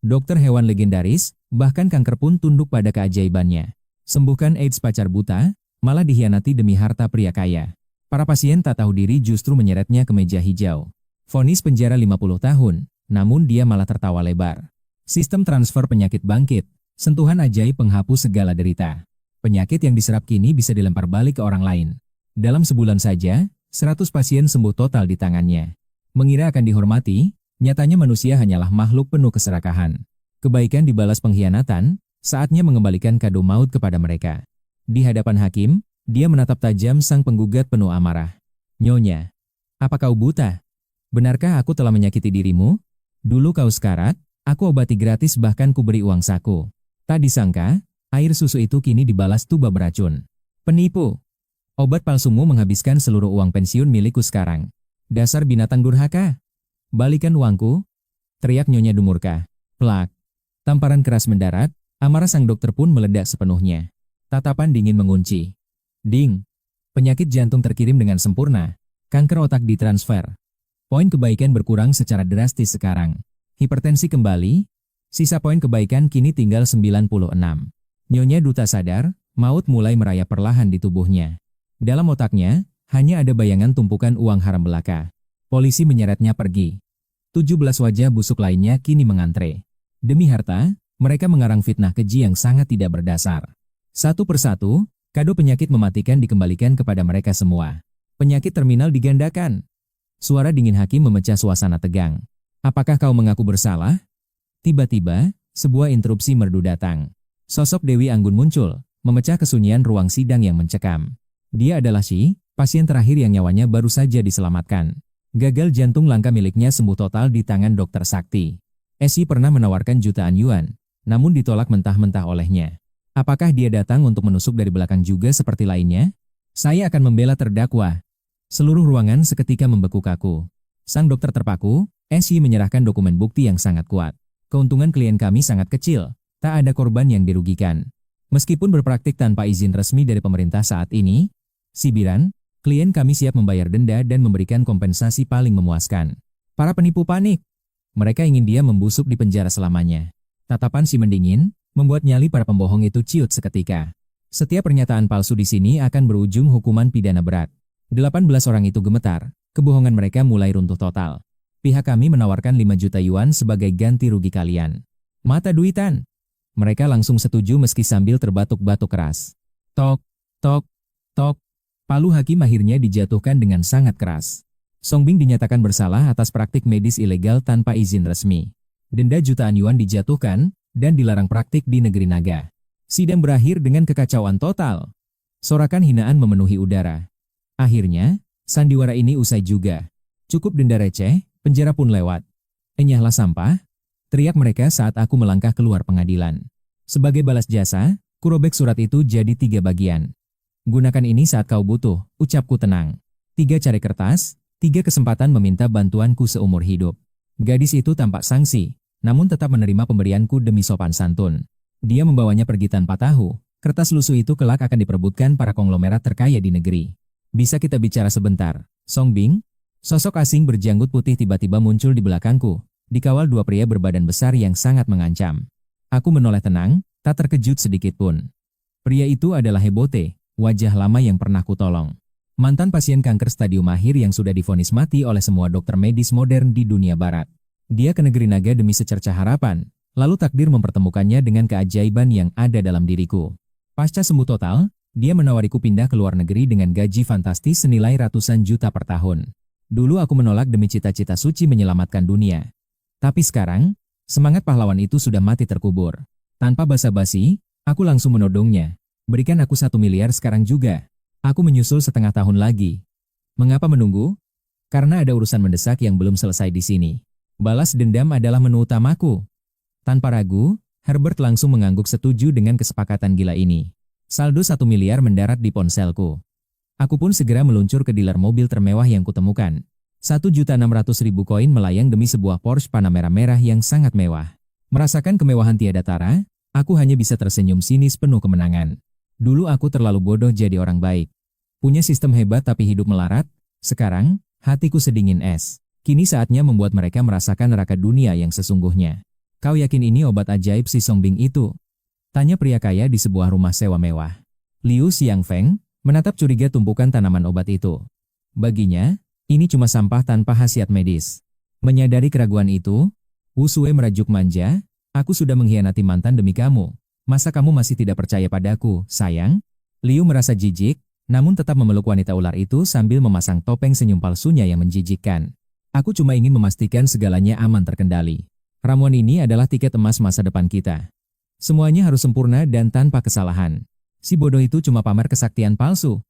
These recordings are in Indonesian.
dokter hewan legendaris, bahkan kanker pun tunduk pada keajaibannya. Sembuhkan AIDS pacar buta, malah dikhianati demi harta pria kaya. Para pasien tak tahu diri justru menyeretnya ke meja hijau. Vonis penjara 50 tahun, namun dia malah tertawa lebar. Sistem transfer penyakit bangkit, sentuhan ajaib penghapus segala derita. Penyakit yang diserap kini bisa dilempar balik ke orang lain. Dalam sebulan saja, 100 pasien sembuh total di tangannya. Mengira akan dihormati, nyatanya manusia hanyalah makhluk penuh keserakahan. Kebaikan dibalas pengkhianatan, saatnya mengembalikan kado maut kepada mereka. Di hadapan hakim, dia menatap tajam sang penggugat penuh amarah. Nyonya, apa kau buta? Benarkah aku telah menyakiti dirimu? Dulu kau sekarat, aku obati gratis bahkan kuberi uang saku. Tak disangka, air susu itu kini dibalas tuba beracun. Penipu! Obat palsumu menghabiskan seluruh uang pensiun milikku sekarang. Dasar binatang durhaka! Balikan uangku! Teriak Nyonya Dumurka. Plak! Tamparan keras mendarat, amarah sang dokter pun meledak sepenuhnya. Tatapan dingin mengunci. Ding! Penyakit jantung terkirim dengan sempurna. Kanker otak ditransfer. Poin kebaikan berkurang secara drastis sekarang. Hipertensi kembali. Sisa poin kebaikan kini tinggal 96. Nyonya Duta sadar, maut mulai merayap perlahan di tubuhnya. Dalam otaknya, hanya ada bayangan tumpukan uang haram belaka. Polisi menyeretnya pergi. 17 wajah busuk lainnya kini mengantre. Demi harta, mereka mengarang fitnah keji yang sangat tidak berdasar. Satu persatu, kado penyakit mematikan dikembalikan kepada mereka semua. Penyakit terminal digandakan. Suara dingin hakim memecah suasana tegang. Apakah kau mengaku bersalah? Tiba-tiba, sebuah interupsi merdu datang. Sosok Dewi Anggun muncul, memecah kesunyian ruang sidang yang mencekam. Dia adalah pasien terakhir yang nyawanya baru saja diselamatkan. Gagal jantung langka miliknya sembuh total di tangan Dokter Sakti. Si pernah menawarkan jutaan yuan, namun ditolak mentah-mentah olehnya. Apakah dia datang untuk menusuk dari belakang juga seperti lainnya? Saya akan membela terdakwa. Seluruh ruangan seketika membeku kaku. Sang dokter terpaku, Si menyerahkan dokumen bukti yang sangat kuat. Keuntungan klien kami sangat kecil, tak ada korban yang dirugikan. Meskipun berpraktik tanpa izin resmi dari pemerintah saat ini, Sibiran, klien kami siap membayar denda dan memberikan kompensasi paling memuaskan. Para penipu panik. Mereka ingin dia membusuk di penjara selamanya. Tatapan si mendingin, membuat nyali para pembohong itu ciut seketika. Setiap pernyataan palsu di sini akan berujung hukuman pidana berat. 18 orang itu gemetar, kebohongan mereka mulai runtuh total. Pihak kami menawarkan 5 juta yuan sebagai ganti rugi kalian. Mata duitan. Mereka langsung setuju meski sambil terbatuk-batuk keras. Tok, tok, tok. Palu hakim akhirnya dijatuhkan dengan sangat keras. Songbing dinyatakan bersalah atas praktik medis ilegal tanpa izin resmi. Denda jutaan yuan dijatuhkan, dan dilarang praktik di negeri naga. Sidang berakhir dengan kekacauan total. Sorakan hinaan memenuhi udara. Akhirnya, sandiwara ini usai juga. Cukup denda receh, penjara pun lewat. Enyahlah sampah, teriak mereka saat aku melangkah keluar pengadilan. Sebagai balas jasa, kurobek surat itu jadi 3 bagian. Gunakan ini saat kau butuh, ucapku tenang. 3 cari kertas, 3 kesempatan meminta bantuanku seumur hidup. Gadis itu tampak sangsi, namun tetap menerima pemberianku demi sopan santun. Dia membawanya pergi tanpa tahu, kertas lusuh itu kelak akan diperebutkan para konglomerat terkaya di negeri. Bisa kita bicara sebentar, Songbing? Sosok asing berjanggut putih tiba-tiba muncul di belakangku, dikawal 2 pria berbadan besar yang sangat mengancam. Aku menoleh tenang, tak terkejut sedikit pun. Pria itu adalah Hebote, wajah lama yang pernah kutolong. Mantan pasien kanker stadium akhir yang sudah divonis mati oleh semua dokter medis modern di dunia barat. Dia ke negeri naga demi secercah harapan, lalu takdir mempertemukannya dengan keajaiban yang ada dalam diriku. Pasca sembuh total, dia menawariku pindah ke luar negeri dengan gaji fantastis senilai ratusan juta per tahun. Dulu aku menolak demi cita-cita suci menyelamatkan dunia. Tapi sekarang, semangat pahlawan itu sudah mati terkubur. Tanpa basa-basi, aku langsung menodongnya. Berikan aku 1 miliar sekarang juga. Aku menyusul setengah tahun lagi. Mengapa menunggu? Karena ada urusan mendesak yang belum selesai di sini. Balas dendam adalah menu utamaku. Tanpa ragu, Herbert langsung mengangguk setuju dengan kesepakatan gila ini. Saldo 1 miliar mendarat di ponselku. Aku pun segera meluncur ke dealer mobil termewah yang kutemukan. 1.600.000 koin melayang demi sebuah Porsche Panamera merah yang sangat mewah. Merasakan kemewahan tiada tara, aku hanya bisa tersenyum sinis penuh kemenangan. Dulu aku terlalu bodoh jadi orang baik. Punya sistem hebat tapi hidup melarat. Sekarang, hatiku sedingin es. Kini saatnya membuat mereka merasakan neraka dunia yang sesungguhnya. Kau yakin ini obat ajaib si Songbing itu? Tanya pria kaya di sebuah rumah sewa mewah. Liu Xiangfeng menatap curiga tumpukan tanaman obat itu. Baginya, ini cuma sampah tanpa khasiat medis. Menyadari keraguan itu, Wu Sue merajuk manja, aku sudah mengkhianati mantan demi kamu. Masa kamu masih tidak percaya padaku, sayang? Liu merasa jijik, namun tetap memeluk wanita ular itu sambil memasang topeng senyum palsunya yang menjijikkan. Aku cuma ingin memastikan segalanya aman terkendali. Ramuan ini adalah tiket emas masa depan kita. Semuanya harus sempurna dan tanpa kesalahan. Si bodoh itu cuma pamer kesaktian palsu.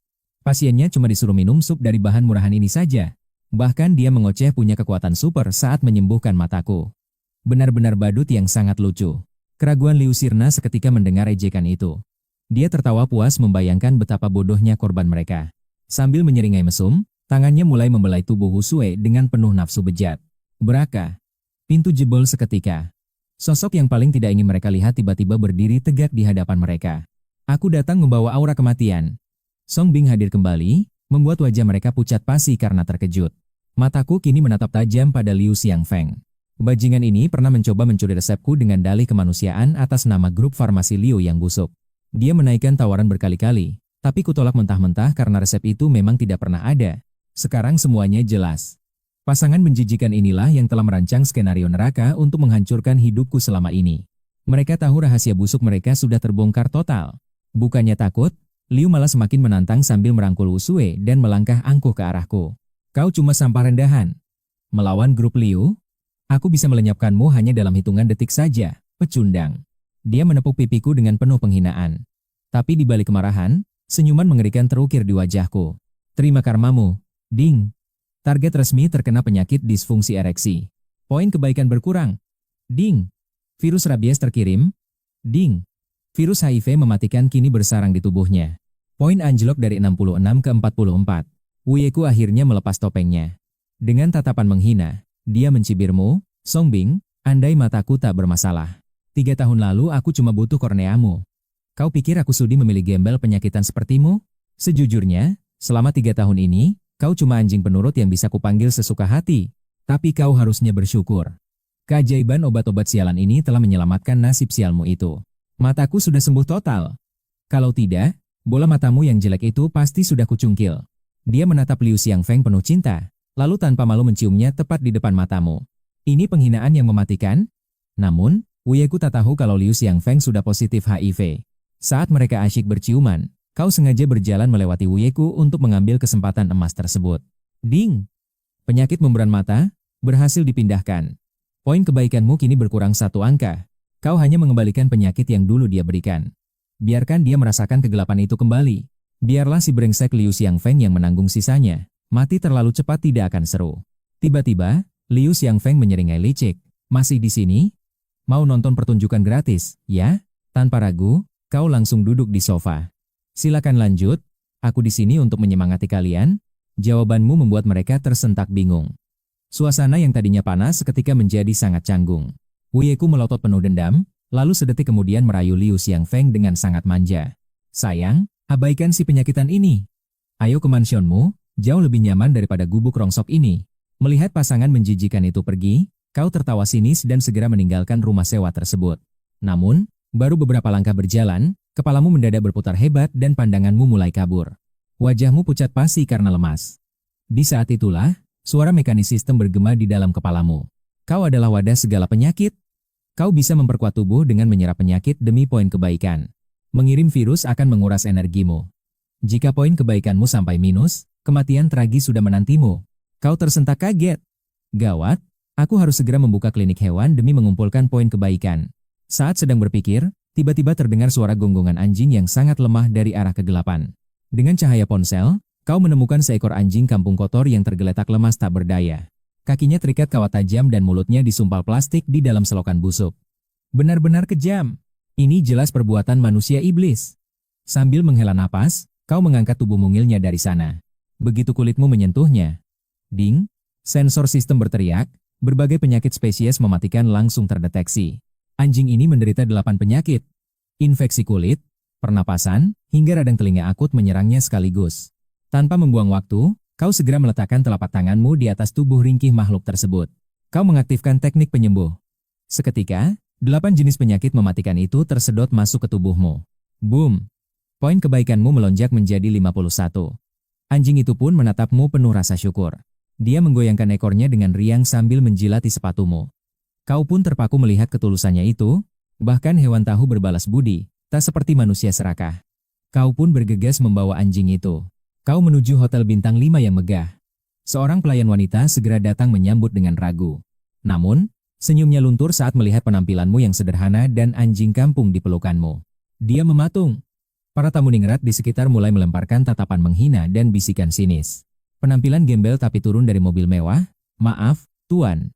Pasiennya cuma disuruh minum sup dari bahan murahan ini saja. Bahkan dia mengoceh punya kekuatan super saat menyembuhkan mataku. Benar-benar badut yang sangat lucu. Keraguan Liu sirna seketika mendengar ejekan itu. Dia tertawa puas membayangkan betapa bodohnya korban mereka. Sambil menyeringai mesum, tangannya mulai membelai tubuh Wu Sue dengan penuh nafsu bejat. Beraka. Pintu jebol seketika. Sosok yang paling tidak ingin mereka lihat tiba-tiba berdiri tegak di hadapan mereka. Aku datang membawa aura kematian. Songbing hadir kembali, membuat wajah mereka pucat pasi karena terkejut. Mataku kini menatap tajam pada Liu Xiangfeng. Bajingan ini pernah mencoba mencuri resepku dengan dalih kemanusiaan atas nama grup farmasi Liu yang busuk. Dia menaikkan tawaran berkali-kali, tapi kutolak mentah-mentah karena resep itu memang tidak pernah ada. Sekarang semuanya jelas. Pasangan menjijikan inilah yang telah merancang skenario neraka untuk menghancurkan hidupku selama ini. Mereka tahu rahasia busuk mereka sudah terbongkar total. Bukannya takut, Liu malah semakin menantang sambil merangkul Wu Sue dan melangkah angkuh ke arahku. Kau cuma sampah rendahan. Melawan grup Liu? Aku bisa melenyapkanmu hanya dalam hitungan detik saja, pecundang. Dia menepuk pipiku dengan penuh penghinaan. Tapi di balik kemarahan, senyuman mengerikan terukir di wajahku. Terima karmamu, ding. Target resmi terkena penyakit disfungsi ereksi. Poin kebaikan berkurang. Ding. Virus rabies terkirim. Ding. Virus HIV mematikan kini bersarang di tubuhnya. Poin anjlok dari 66 ke 44. Wuyeku akhirnya melepas topengnya. Dengan tatapan menghina, dia mencibirmu, Songbing, andai mataku tak bermasalah. 3 tahun lalu aku cuma butuh korneamu. Kau pikir aku sudi memilih gembel penyakitan sepertimu? Sejujurnya, selama 3 tahun ini, kau cuma anjing penurut yang bisa kupanggil sesuka hati. Tapi kau harusnya bersyukur. Keajaiban obat-obat sialan ini telah menyelamatkan nasib sialmu itu. Mataku sudah sembuh total. Kalau tidak, bola matamu yang jelek itu pasti sudah kucungkil. Dia menatap Liu Xiangfeng penuh cinta, lalu tanpa malu menciumnya tepat di depan matamu. Ini penghinaan yang mematikan? Namun, Wuyeku tak tahu kalau Liu Xiangfeng sudah positif HIV. Saat mereka asyik berciuman, kau sengaja berjalan melewati Wuyeku untuk mengambil kesempatan emas tersebut. Ding! Penyakit memberan mata, berhasil dipindahkan. Poin kebaikanmu kini berkurang 1 angka. Kau hanya mengembalikan penyakit yang dulu dia berikan. Biarkan dia merasakan kegelapan itu kembali. Biarlah si brengsek Liu Xiangfeng yang menanggung sisanya. Mati terlalu cepat tidak akan seru. Tiba-tiba, Liu Xiangfeng menyeringai licik. Masih di sini? Mau nonton pertunjukan gratis, ya? Tanpa ragu, kau langsung duduk di sofa. Silakan lanjut, aku di sini untuk menyemangati kalian. Jawabanmu membuat mereka tersentak bingung. Suasana yang tadinya panas seketika menjadi sangat canggung. Wuyeku melotot penuh dendam, lalu sedetik kemudian merayu Liu Xiangfeng dengan sangat manja. Sayang, abaikan si penyakitan ini. Ayo ke mansionmu, jauh lebih nyaman daripada gubuk rongsok ini. Melihat pasangan menjijikan itu pergi, kau tertawa sinis dan segera meninggalkan rumah sewa tersebut. Namun, baru beberapa langkah berjalan, kepalamu mendadak berputar hebat dan pandanganmu mulai kabur. Wajahmu pucat pasi karena lemas. Di saat itulah, suara mekanis sistem bergema di dalam kepalamu. Kau adalah wadah segala penyakit. Kau bisa memperkuat tubuh dengan menyerap penyakit demi poin kebaikan. Mengirim virus akan menguras energimu. Jika poin kebaikanmu sampai minus, kematian tragis sudah menantimu. Kau tersentak kaget. Gawat, aku harus segera membuka klinik hewan demi mengumpulkan poin kebaikan. Saat sedang berpikir, tiba-tiba terdengar suara gonggongan anjing yang sangat lemah dari arah kegelapan. Dengan cahaya ponsel, kau menemukan seekor anjing kampung kotor yang tergeletak lemas tak berdaya. Kakinya terikat kawat tajam dan mulutnya disumpal plastik di dalam selokan busuk. Benar-benar kejam. Ini jelas perbuatan manusia iblis. Sambil menghela napas, kau mengangkat tubuh mungilnya dari sana. Begitu kulitmu menyentuhnya. Ding, sensor sistem berteriak, berbagai penyakit spesies mematikan langsung terdeteksi. Anjing ini menderita 8 penyakit. Infeksi kulit, pernapasan, hingga radang telinga akut menyerangnya sekaligus. Tanpa membuang waktu, kau segera meletakkan telapak tanganmu di atas tubuh ringkih makhluk tersebut. Kau mengaktifkan teknik penyembuh. Seketika, 8 jenis penyakit mematikan itu tersedot masuk ke tubuhmu. Boom! Poin kebaikanmu melonjak menjadi 51. Anjing itu pun menatapmu penuh rasa syukur. Dia menggoyangkan ekornya dengan riang sambil menjilati sepatumu. Kau pun terpaku melihat ketulusannya itu, bahkan hewan tahu berbalas budi, tak seperti manusia serakah. Kau pun bergegas membawa anjing itu. Kau menuju hotel bintang 5 yang megah. Seorang pelayan wanita segera datang menyambut dengan ragu. Namun, senyumnya luntur saat melihat penampilanmu yang sederhana dan anjing kampung di pelukanmu. Dia mematung. Para tamu ningrat di sekitar mulai melemparkan tatapan menghina dan bisikan sinis. Penampilan gembel tapi turun dari mobil mewah. Maaf, Tuan.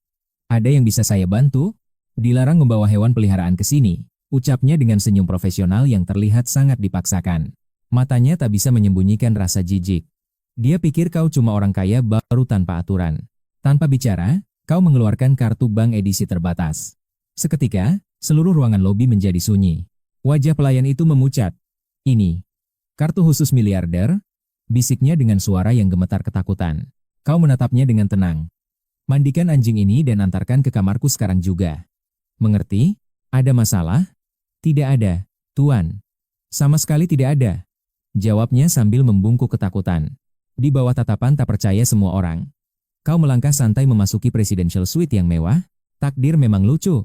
Ada yang bisa saya bantu? Dilarang membawa hewan peliharaan ke sini, ucapnya dengan senyum profesional yang terlihat sangat dipaksakan. Matanya tak bisa menyembunyikan rasa jijik. Dia pikir kau cuma orang kaya baru tanpa aturan. Tanpa bicara, kau mengeluarkan kartu bank edisi terbatas. Seketika, seluruh ruangan lobi menjadi sunyi. Wajah pelayan itu memucat. Ini, kartu khusus miliarder, bisiknya dengan suara yang gemetar ketakutan. Kau menatapnya dengan tenang. Mandikan anjing ini dan antarkan ke kamarku sekarang juga. Mengerti? Ada masalah? Tidak ada, Tuan. Sama sekali tidak ada. Jawabnya sambil membungkuk ketakutan. Di bawah tatapan tak percaya semua orang. Kau melangkah santai memasuki presidential suite yang mewah. Takdir memang lucu.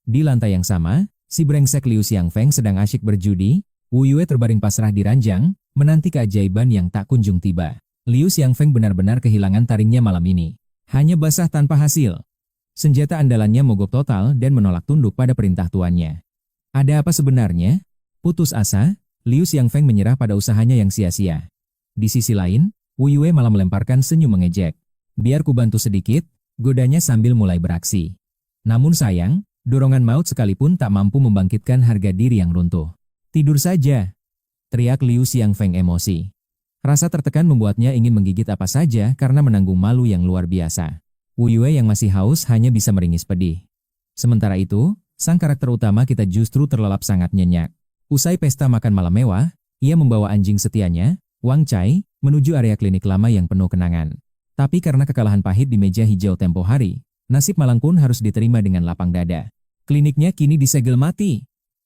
Di lantai yang sama, si brengsek Liu Xiangfeng sedang asyik berjudi. Wu Yue terbaring pasrah di ranjang, menanti keajaiban yang tak kunjung tiba. Liu Xiangfeng benar-benar kehilangan taringnya malam ini. Hanya basah tanpa hasil. Senjata andalannya mogok total dan menolak tunduk pada perintah tuannya. Ada apa sebenarnya? Putus asa, Liu Xiangfeng menyerah pada usahanya yang sia-sia. Di sisi lain, Wu Yue malah melemparkan senyum mengejek. Biar ku bantu sedikit, godanya sambil mulai beraksi. Namun sayang, dorongan maut sekalipun tak mampu membangkitkan harga diri yang runtuh. Tidur saja, teriak Liu Xiangfeng emosi. Rasa tertekan membuatnya ingin menggigit apa saja karena menanggung malu yang luar biasa. Wu Yue yang masih haus hanya bisa meringis pedih. Sementara itu, sang karakter utama kita justru terlelap sangat nyenyak. Usai pesta makan malam mewah, ia membawa anjing setianya, Wang Chai, menuju area klinik lama yang penuh kenangan. Tapi karena kekalahan pahit di meja hijau tempo hari, nasib malang pun harus diterima dengan lapang dada. Kliniknya kini disegel mati.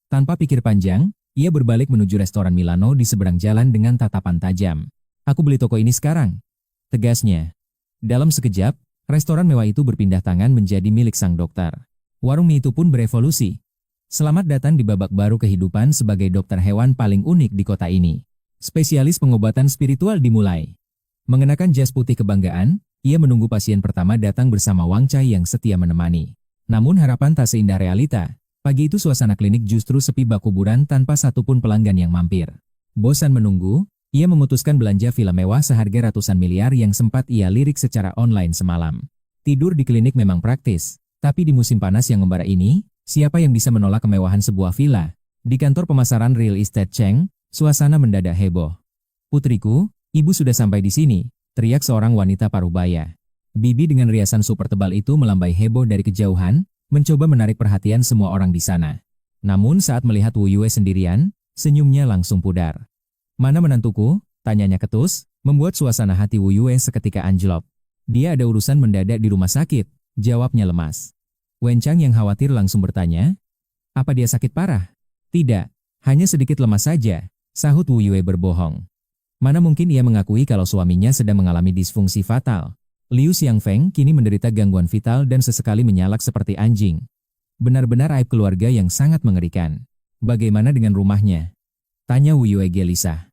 Tanpa pikir panjang, ia berbalik menuju restoran Milano di seberang jalan dengan tatapan tajam. Aku beli toko ini sekarang, tegasnya. Dalam sekejap, restoran mewah itu berpindah tangan menjadi milik sang dokter. Warung mie itu pun berevolusi. Selamat datang di babak baru kehidupan sebagai dokter hewan paling unik di kota ini. Spesialis pengobatan spiritual dimulai. Mengenakan jas putih kebanggaan, ia menunggu pasien pertama datang bersama Wang Chai yang setia menemani. Namun harapan tak seindah realita. Pagi itu suasana klinik justru sepi bak kuburan tanpa satupun pelanggan yang mampir. Bosan menunggu, ia memutuskan belanja villa mewah seharga ratusan miliar yang sempat ia lirik secara online semalam. Tidur di klinik memang praktis, tapi di musim panas yang membara ini, siapa yang bisa menolak kemewahan sebuah villa? Di kantor pemasaran real estate Cheng, suasana mendadak heboh. Putriku, ibu sudah sampai di sini, teriak seorang wanita parubaya. Bibi dengan riasan super tebal itu melambai heboh dari kejauhan, mencoba menarik perhatian semua orang di sana. Namun saat melihat Wu Yue sendirian, senyumnya langsung pudar. Mana menantuku? Tanyanya ketus, membuat suasana hati Wu Yue seketika anjlok. Dia ada urusan mendadak di rumah sakit, jawabnya lemas. Wen Chang yang khawatir langsung bertanya, apa dia sakit parah? Tidak, hanya sedikit lemas saja, sahut Wu Yue berbohong. Mana mungkin ia mengakui kalau suaminya sedang mengalami disfungsi fatal. Liu Xiangfeng kini menderita gangguan vital dan sesekali menyalak seperti anjing. Benar-benar aib keluarga yang sangat mengerikan. Bagaimana dengan rumahnya? Tanya Wu Yue gelisah.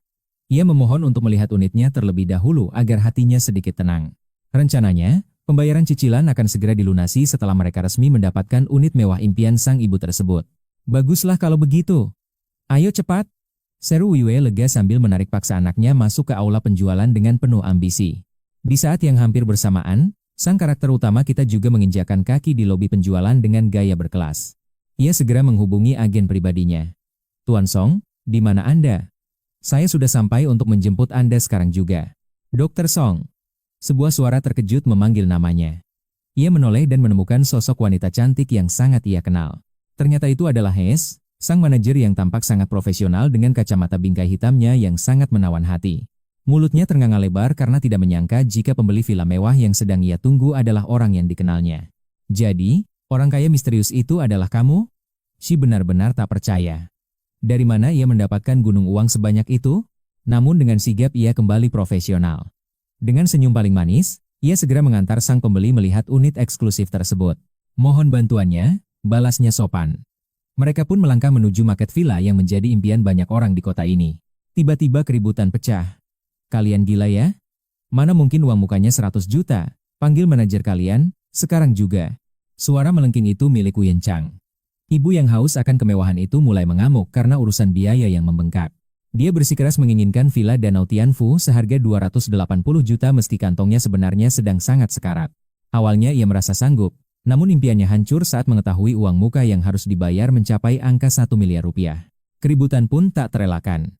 Ia memohon untuk melihat unitnya terlebih dahulu agar hatinya sedikit tenang. Rencananya, pembayaran cicilan akan segera dilunasi setelah mereka resmi mendapatkan unit mewah impian sang ibu tersebut. Baguslah kalau begitu. Ayo cepat. Seru Wu Yue lega sambil menarik paksa anaknya masuk ke aula penjualan dengan penuh ambisi. Di saat yang hampir bersamaan, sang karakter utama kita juga menginjakan kaki di lobi penjualan dengan gaya berkelas. Ia segera menghubungi agen pribadinya. Tuan Song, di mana Anda? Saya sudah sampai untuk menjemput Anda sekarang juga. Dokter Song. Sebuah suara terkejut memanggil namanya. Ia menoleh dan menemukan sosok wanita cantik yang sangat ia kenal. Ternyata itu adalah Hes, sang manajer yang tampak sangat profesional dengan kacamata bingkai hitamnya yang sangat menawan hati. Mulutnya ternganga lebar karena tidak menyangka jika pembeli villa mewah yang sedang ia tunggu adalah orang yang dikenalnya. Jadi, Orang kaya misterius itu adalah kamu? Shi benar-benar tak percaya. Dari mana ia mendapatkan gunung uang sebanyak itu? Namun dengan sigap ia kembali profesional. Dengan senyum paling manis, ia segera mengantar sang pembeli melihat unit eksklusif tersebut. Mohon bantuannya, balasnya sopan. Mereka pun melangkah menuju market villa yang menjadi impian banyak orang di kota ini. Tiba-tiba keributan pecah. Kalian gila ya? Mana mungkin uang mukanya 100 juta? Panggil manajer kalian, sekarang juga. Suara melengking itu milik Wu Yenchang. Ibu yang haus akan kemewahan itu mulai mengamuk karena urusan biaya yang membengkak. Dia bersikeras menginginkan villa Danau Tianfu seharga 280 juta meski kantongnya sebenarnya sedang sangat sekarat. Awalnya ia merasa sanggup, namun impiannya hancur saat mengetahui uang muka yang harus dibayar mencapai angka 1 miliar rupiah. Keributan pun tak terelakkan.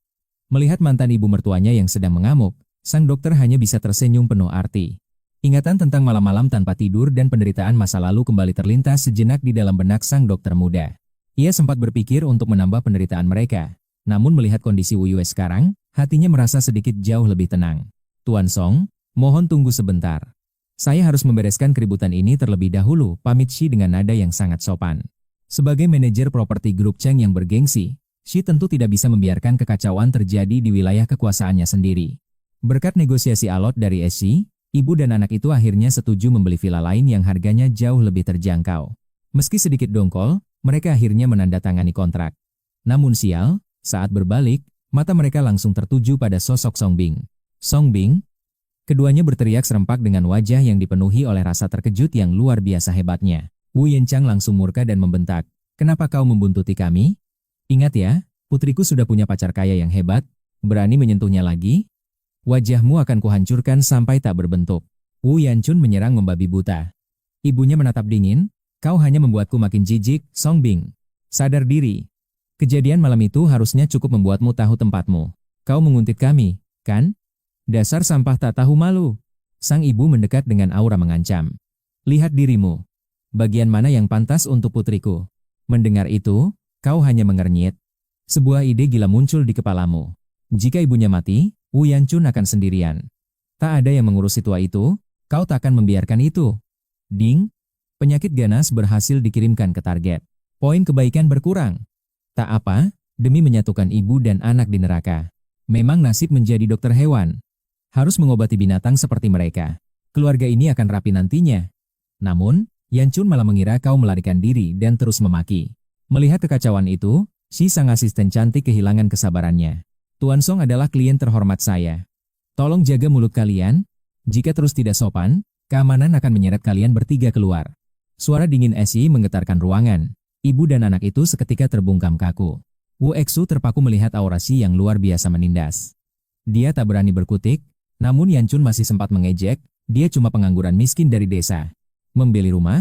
Melihat mantan ibu mertuanya yang sedang mengamuk, sang dokter hanya bisa tersenyum penuh arti. Ingatan tentang malam-malam tanpa tidur dan penderitaan masa lalu kembali terlintas sejenak di dalam benak sang dokter muda. Ia sempat berpikir untuk menambah penderitaan mereka. Namun melihat kondisi Wu Yue sekarang, hatinya merasa sedikit jauh lebih tenang. Tuan Song, mohon tunggu sebentar. Saya harus membereskan keributan ini terlebih dahulu, pamit Shi dengan nada yang sangat sopan. Sebagai manajer properti grup Cheng yang bergengsi, Shi tentu tidak bisa membiarkan kekacauan terjadi di wilayah kekuasaannya sendiri. Berkat negosiasi alot dari SC, ibu dan anak itu akhirnya setuju membeli villa lain yang harganya jauh lebih terjangkau. Meski sedikit dongkol, mereka akhirnya menandatangani kontrak. Namun sial, saat berbalik, mata mereka langsung tertuju pada sosok Song Bing. Song Bing? Keduanya berteriak serempak dengan wajah yang dipenuhi oleh rasa terkejut yang luar biasa hebatnya. Wu Yenchang langsung murka dan membentak, "Kenapa kau membuntuti kami? Ingat ya, putriku sudah punya pacar kaya yang hebat, berani menyentuhnya lagi? Wajahmu akan kuhancurkan sampai tak berbentuk." Wu Yanchun menyerang membabi buta. Ibunya menatap dingin, "Kau hanya membuatku makin jijik, Song Bing. Sadar diri. Kejadian malam itu harusnya cukup membuatmu tahu tempatmu. Kau menguntit kami, kan? Dasar sampah tak tahu malu." Sang ibu mendekat dengan aura mengancam. "Lihat dirimu. Bagian mana yang pantas untuk putriku?" Mendengar itu, kau hanya mengernyit. Sebuah ide gila muncul di kepalamu. Jika ibunya mati, Wu Yanchun akan sendirian. Tak ada yang mengurus tua itu, kau takkan membiarkan itu. Ding, penyakit ganas berhasil dikirimkan ke target. Poin kebaikan berkurang. Tak apa, demi menyatukan ibu dan anak di neraka. Memang nasib menjadi dokter hewan. Harus mengobati binatang seperti mereka. Keluarga ini akan rapi nantinya. Namun, Yanchun malah mengira kau melarikan diri dan terus memaki. Melihat kekacauan itu, si sang asisten cantik kehilangan kesabarannya. "Tuan Song adalah klien terhormat saya. Tolong jaga mulut kalian. Jika terus tidak sopan, keamanan akan menyeret kalian bertiga keluar." Suara dingin SI menggetarkan ruangan. Ibu dan anak itu seketika terbungkam kaku. Wu Exu terpaku melihat aura Si yang luar biasa menindas. Dia tak berani berkutik, namun Yanchun masih sempat mengejek, dia cuma pengangguran miskin dari desa. Membeli rumah?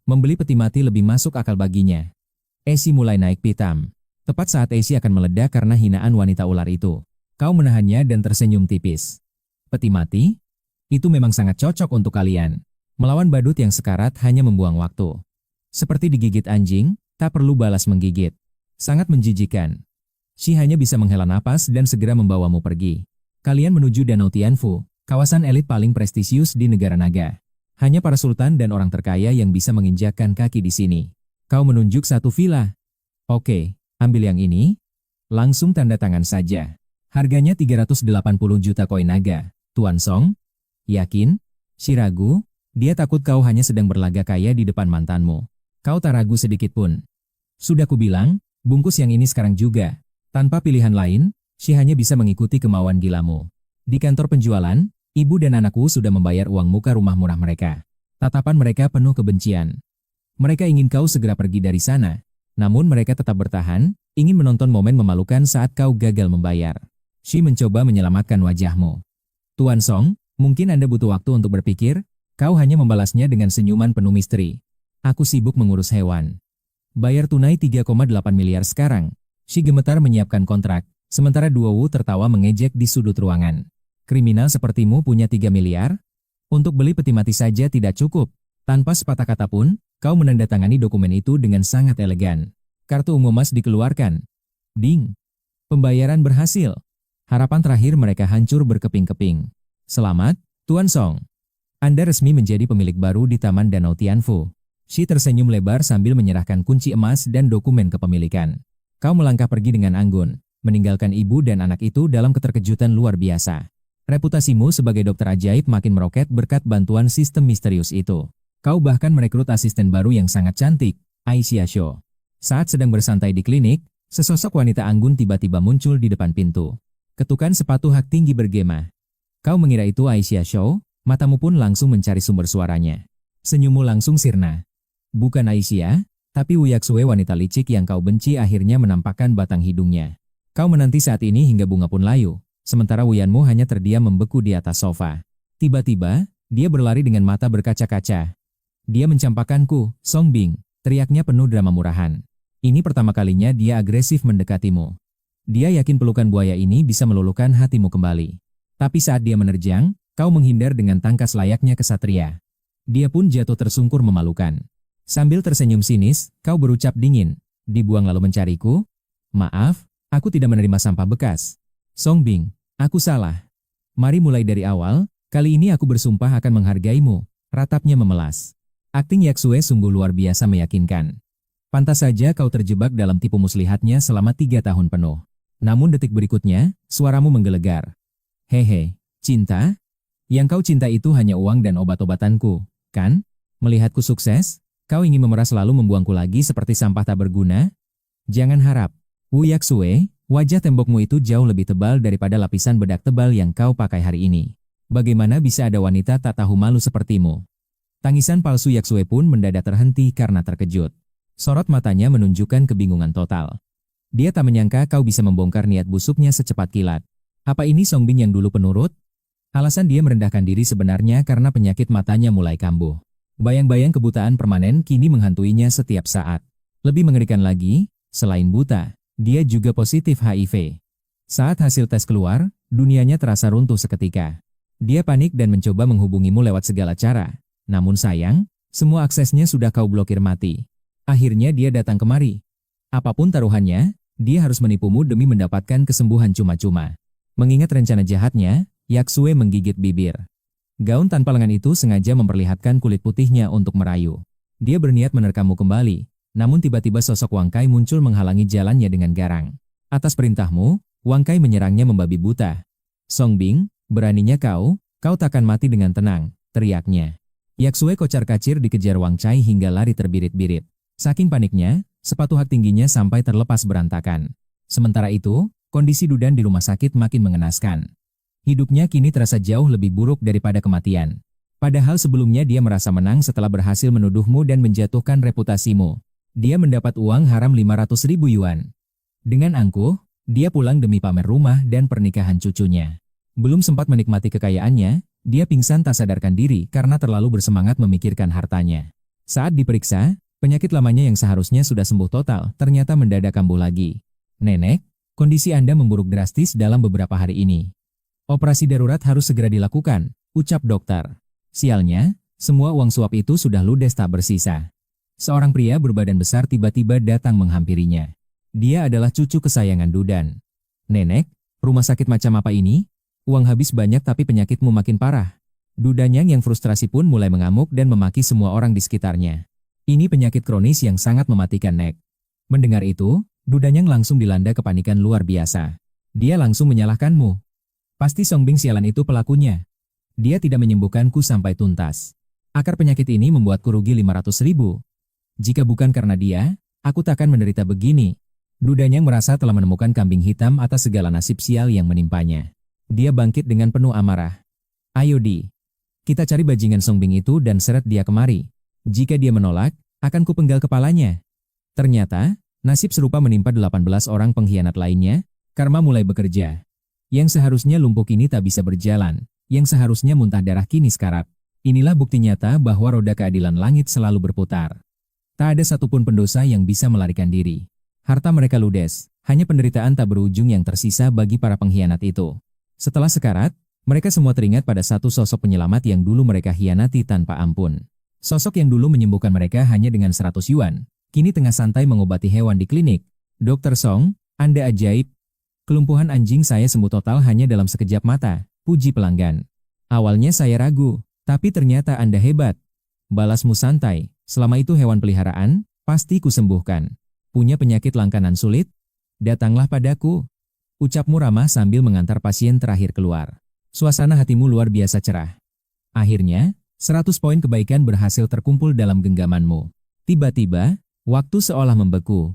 Membeli peti mati lebih masuk akal baginya. SI mulai naik pitam. Tepat saat Esi akan meledak karena hinaan wanita ular itu. Kau menahannya dan tersenyum tipis. "Peti mati? Itu memang sangat cocok untuk kalian. Melawan badut yang sekarat hanya membuang waktu. Seperti digigit anjing, tak perlu balas menggigit. Sangat menjijikan." Si hanya bisa menghela napas dan segera membawamu pergi. Kalian menuju Danau Tianfu, kawasan elit paling prestisius di negara naga. Hanya para sultan dan orang terkaya yang bisa menginjakkan kaki di sini. Kau menunjuk satu villa. Oke. Ambil yang ini, langsung tanda tangan saja. Harganya 380 juta koin naga. Tuan Song? Yakin? Si ragu, dia takut kau hanya sedang berlaga kaya di depan mantanmu. Kau tak ragu sedikit pun. Sudah kubilang, bungkus yang ini sekarang juga. Tanpa pilihan lain, si hanya bisa mengikuti kemauan gilamu. Di kantor penjualan, ibu dan anakku sudah membayar uang muka rumah murah mereka. Tatapan mereka penuh kebencian. Mereka ingin kau segera pergi dari sana. Namun mereka tetap bertahan, ingin menonton momen memalukan saat kau gagal membayar. Shi mencoba menyelamatkan wajahmu. "Tuan Song, mungkin Anda butuh waktu untuk berpikir." Kau hanya membalasnya dengan senyuman penuh misteri. "Aku sibuk mengurus hewan. Bayar tunai 3,8 miliar sekarang." Shi gemetar menyiapkan kontrak, sementara Duo Wu tertawa mengejek di sudut ruangan. "Kriminal sepertimu punya 3 miliar? Untuk beli peti mati saja tidak cukup. Tanpa sepatah kata pun, kau menandatangani dokumen itu dengan sangat elegan. Kartu ungu emas dikeluarkan. Ding. Pembayaran berhasil. Harapan terakhir mereka hancur berkeping-keping. Selamat, Tuan Song. Anda resmi menjadi pemilik baru di Taman Danau Tianfu. Shi tersenyum lebar sambil menyerahkan kunci emas dan dokumen kepemilikan. Kau melangkah pergi dengan anggun, meninggalkan ibu dan anak itu dalam keterkejutan luar biasa. Reputasimu sebagai dokter ajaib makin meroket berkat bantuan sistem misterius itu. Kau bahkan merekrut asisten baru yang sangat cantik, Aisyah Sho. Saat sedang bersantai di klinik, sesosok wanita anggun tiba-tiba muncul di depan pintu. Ketukan sepatu hak tinggi bergema. Kau mengira itu Aisyah Sho, matamu pun langsung mencari sumber suaranya. Senyummu langsung sirna. Bukan Aisyah, tapi Wu Yaksue wanita licik yang kau benci akhirnya menampakkan batang hidungnya. Kau menanti saat ini hingga bunga pun layu, sementara Wuyanmu hanya terdiam membeku di atas sofa. Tiba-tiba, dia berlari dengan mata berkaca-kaca. Dia mencampakkanku, Songbing, teriaknya penuh drama murahan. Ini pertama kalinya dia agresif mendekatimu. Dia yakin pelukan buaya ini bisa meluluhkan hatimu kembali. Tapi saat dia menerjang, kau menghindar dengan tangkas layaknya kesatria. Dia pun jatuh tersungkur memalukan. Sambil tersenyum sinis, kau berucap dingin. Dibuang lalu mencariku? Maaf, aku tidak menerima sampah bekas. Songbing, aku salah. Mari mulai dari awal, kali ini aku bersumpah akan menghargaimu. Ratapnya memelas. Akting Yaksue sungguh luar biasa meyakinkan. Pantas saja kau terjebak dalam tipu muslihatnya selama 3 tahun penuh. Namun detik berikutnya, suaramu menggelegar. Hehe, cinta? Yang kau cinta itu hanya uang dan obat-obatanku, kan? Melihatku sukses? Kau ingin memeras lalu membuangku lagi seperti sampah tak berguna? Jangan harap. Wu Yaksue, wajah tembokmu itu jauh lebih tebal daripada lapisan bedak tebal yang kau pakai hari ini. Bagaimana bisa ada wanita tak tahu malu sepertimu? Tangisan palsu Yaksue pun mendadak terhenti karena terkejut. Sorot matanya menunjukkan kebingungan total. Dia tak menyangka kau bisa membongkar niat busuknya secepat kilat. Apa ini Songbing yang dulu penurut? Alasan dia merendahkan diri sebenarnya karena penyakit matanya mulai kambuh. Bayang-bayang kebutaan permanen kini menghantuinya setiap saat. Lebih mengerikan lagi, selain buta, dia juga positif HIV. Saat hasil tes keluar, dunianya terasa runtuh seketika. Dia panik dan mencoba menghubungimu lewat segala cara. Namun sayang, semua aksesnya sudah kau blokir mati. Akhirnya dia datang kemari. Apapun taruhannya, dia harus menipumu demi mendapatkan kesembuhan cuma-cuma. Mengingat rencana jahatnya, Yaksue menggigit bibir. Gaun tanpa lengan itu sengaja memperlihatkan kulit putihnya untuk merayu. Dia berniat menerkammu kembali, namun tiba-tiba sosok Wang Kai muncul menghalangi jalannya dengan garang. Atas perintahmu, Wang Kai menyerangnya membabi buta. Songbing, beraninya kau takkan mati dengan tenang, teriaknya. Yaksue kocar-kacir dikejar Wang Kai hingga lari terbirit-birit. Saking paniknya, sepatu hak tingginya sampai terlepas berantakan. Sementara itu, kondisi Dudan di rumah sakit makin mengenaskan. Hidupnya kini terasa jauh lebih buruk daripada kematian. Padahal sebelumnya dia merasa menang setelah berhasil menuduhmu dan menjatuhkan reputasimu. Dia mendapat uang haram 500.000 yuan. Dengan angkuh, dia pulang demi pamer rumah dan pernikahan cucunya. Belum sempat menikmati kekayaannya, dia pingsan tak sadarkan diri karena terlalu bersemangat memikirkan hartanya. Saat diperiksa, penyakit lamanya yang seharusnya sudah sembuh total ternyata mendadak kambuh lagi. Nenek, kondisi Anda memburuk drastis dalam beberapa hari ini. Operasi darurat harus segera dilakukan, ucap dokter. Sialnya, semua uang suap itu sudah ludes tak bersisa. Seorang pria berbadan besar tiba-tiba datang menghampirinya. Dia adalah cucu kesayangan Dudan. Nenek, rumah sakit macam apa ini? Uang habis banyak tapi penyakitmu makin parah. Dudanyang yang frustrasi pun mulai mengamuk dan memaki semua orang di sekitarnya. Ini penyakit kronis yang sangat mematikan, Nek. Mendengar itu, Dudanyang langsung dilanda kepanikan luar biasa. Dia langsung menyalahkanmu. Pasti Songbing sialan itu pelakunya. Dia tidak menyembuhkanku sampai tuntas. Akar penyakit ini membuatku rugi 500.000. Jika bukan karena dia, aku takkan menderita begini. Dudanyang merasa telah menemukan kambing hitam atas segala nasib sial yang menimpanya. Dia bangkit dengan penuh amarah. Ayo kita cari bajingan Songbing itu dan seret dia kemari. Jika dia menolak, akan kupenggal kepalanya. Ternyata, nasib serupa menimpa 18 orang pengkhianat lainnya. Karma mulai bekerja. Yang seharusnya lumpuh kini tak bisa berjalan, yang seharusnya muntah darah kini sekarat. Inilah bukti nyata bahwa roda keadilan langit selalu berputar. Tak ada satupun pendosa yang bisa melarikan diri. Harta mereka ludes, hanya penderitaan tak berujung yang tersisa bagi para pengkhianat itu. Setelah sekarat, mereka semua teringat pada satu sosok penyelamat yang dulu mereka hianati tanpa ampun. Sosok yang dulu menyembuhkan mereka hanya dengan 100 yuan, kini tengah santai mengobati hewan di klinik. Dr. Song, Anda ajaib. Kelumpuhan anjing saya sembuh total hanya dalam sekejap mata, puji pelanggan. Awalnya saya ragu, tapi ternyata Anda hebat. Balasmu santai, selama itu hewan peliharaan, pasti kusembuhkan. Punya penyakit langganan sulit? Datanglah padaku. Ucapmu ramah sambil mengantar pasien terakhir keluar. Suasana hatimu luar biasa cerah. Akhirnya, 100 poin kebaikan berhasil terkumpul dalam genggamanmu. Tiba-tiba, waktu seolah membeku.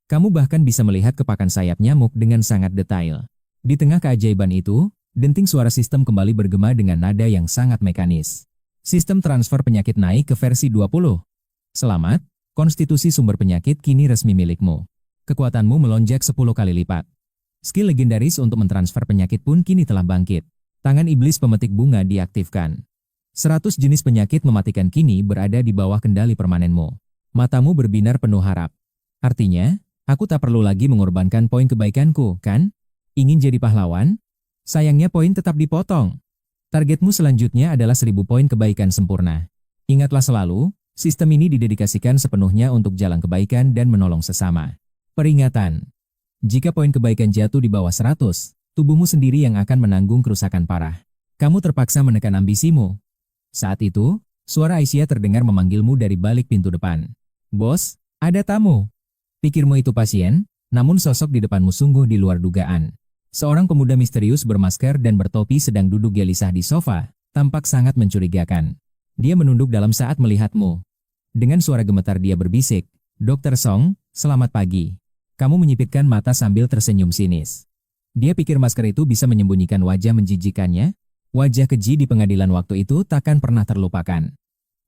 Kamu bahkan bisa melihat kepakan sayap nyamuk dengan sangat detail. Di tengah keajaiban itu, denting suara sistem kembali bergema dengan nada yang sangat mekanis. Sistem transfer penyakit naik ke versi 20. Selamat, konstitusi sumber penyakit kini resmi milikmu. Kekuatanmu melonjak 10 kali lipat. Skill legendaris untuk mentransfer penyakit pun kini telah bangkit. Tangan iblis pemetik bunga diaktifkan. 100 jenis penyakit mematikan kini berada di bawah kendali permanenmu. Matamu berbinar penuh harap. Artinya, aku tak perlu lagi mengorbankan poin kebaikanku, kan? Ingin jadi pahlawan? Sayangnya poin tetap dipotong. Targetmu selanjutnya adalah 1000 poin kebaikan sempurna. Ingatlah selalu, sistem ini didedikasikan sepenuhnya untuk jalan kebaikan dan menolong sesama. Peringatan. Jika poin kebaikan jatuh di bawah 100, tubuhmu sendiri yang akan menanggung kerusakan parah. Kamu terpaksa menekan ambisimu. Saat itu, suara Aisyah terdengar memanggilmu dari balik pintu depan. Bos, ada tamu. Pikirmu itu pasien, namun sosok di depanmu sungguh di luar dugaan. Seorang pemuda misterius bermasker dan bertopi sedang duduk gelisah di sofa, tampak sangat mencurigakan. Dia menunduk dalam saat melihatmu. Dengan suara gemetar dia berbisik, Dr. Song, selamat pagi. Kamu menyipitkan mata sambil tersenyum sinis. Dia pikir masker itu bisa menyembunyikan wajah menjijikannya. Wajah keji di pengadilan waktu itu takkan pernah terlupakan.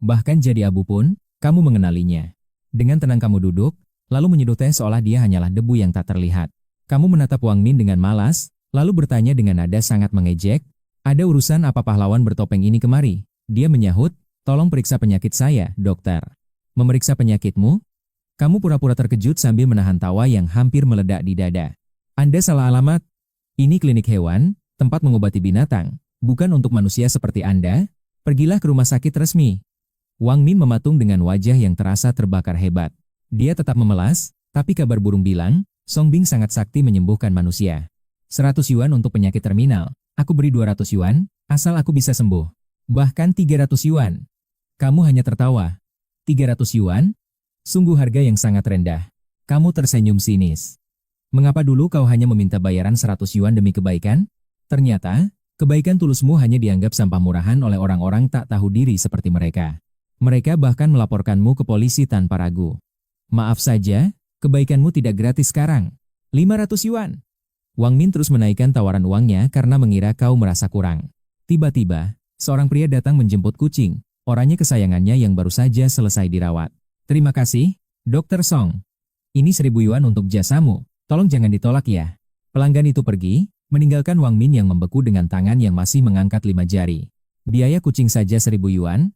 Bahkan jadi abu pun, kamu mengenalinya. Dengan tenang kamu duduk, lalu menyudutnya seolah dia hanyalah debu yang tak terlihat. Kamu menatap Wang Min dengan malas, lalu bertanya dengan nada sangat mengejek, ada urusan apa pahlawan bertopeng ini kemari? Dia menyahut, tolong periksa penyakit saya, dokter. Memeriksa penyakitmu? Kamu pura-pura terkejut sambil menahan tawa yang hampir meledak di dada. Anda salah alamat. Ini klinik hewan, tempat mengobati binatang, bukan untuk manusia seperti Anda. Pergilah ke rumah sakit resmi. Wang Min mematung dengan wajah yang terasa terbakar hebat. Dia tetap memelas, tapi kabar burung bilang, Song Bing sangat sakti menyembuhkan manusia. 100 yuan untuk penyakit terminal, aku beri 200 yuan, asal aku bisa sembuh. Bahkan 300 yuan. Kamu hanya tertawa. 300 yuan? Sungguh harga yang sangat rendah. Kamu tersenyum sinis. Mengapa dulu kau hanya meminta bayaran 100 yuan demi kebaikan? Ternyata, kebaikan tulusmu hanya dianggap sampah murahan oleh orang-orang tak tahu diri seperti mereka. Mereka bahkan melaporkanmu ke polisi tanpa ragu. Maaf saja, kebaikanmu tidak gratis sekarang. 500 yuan. Wang Min terus menaikkan tawaran uangnya karena mengira kau merasa kurang. Tiba-tiba, seorang pria datang menjemput kucing, orangnya kesayangannya yang baru saja selesai dirawat. Terima kasih, Dr. Song. Ini 1000 yuan untuk jasamu, tolong jangan ditolak ya. Pelanggan itu pergi, meninggalkan Wang Min yang membeku dengan tangan yang masih mengangkat 5 jari. Biaya kucing saja 1000 yuan,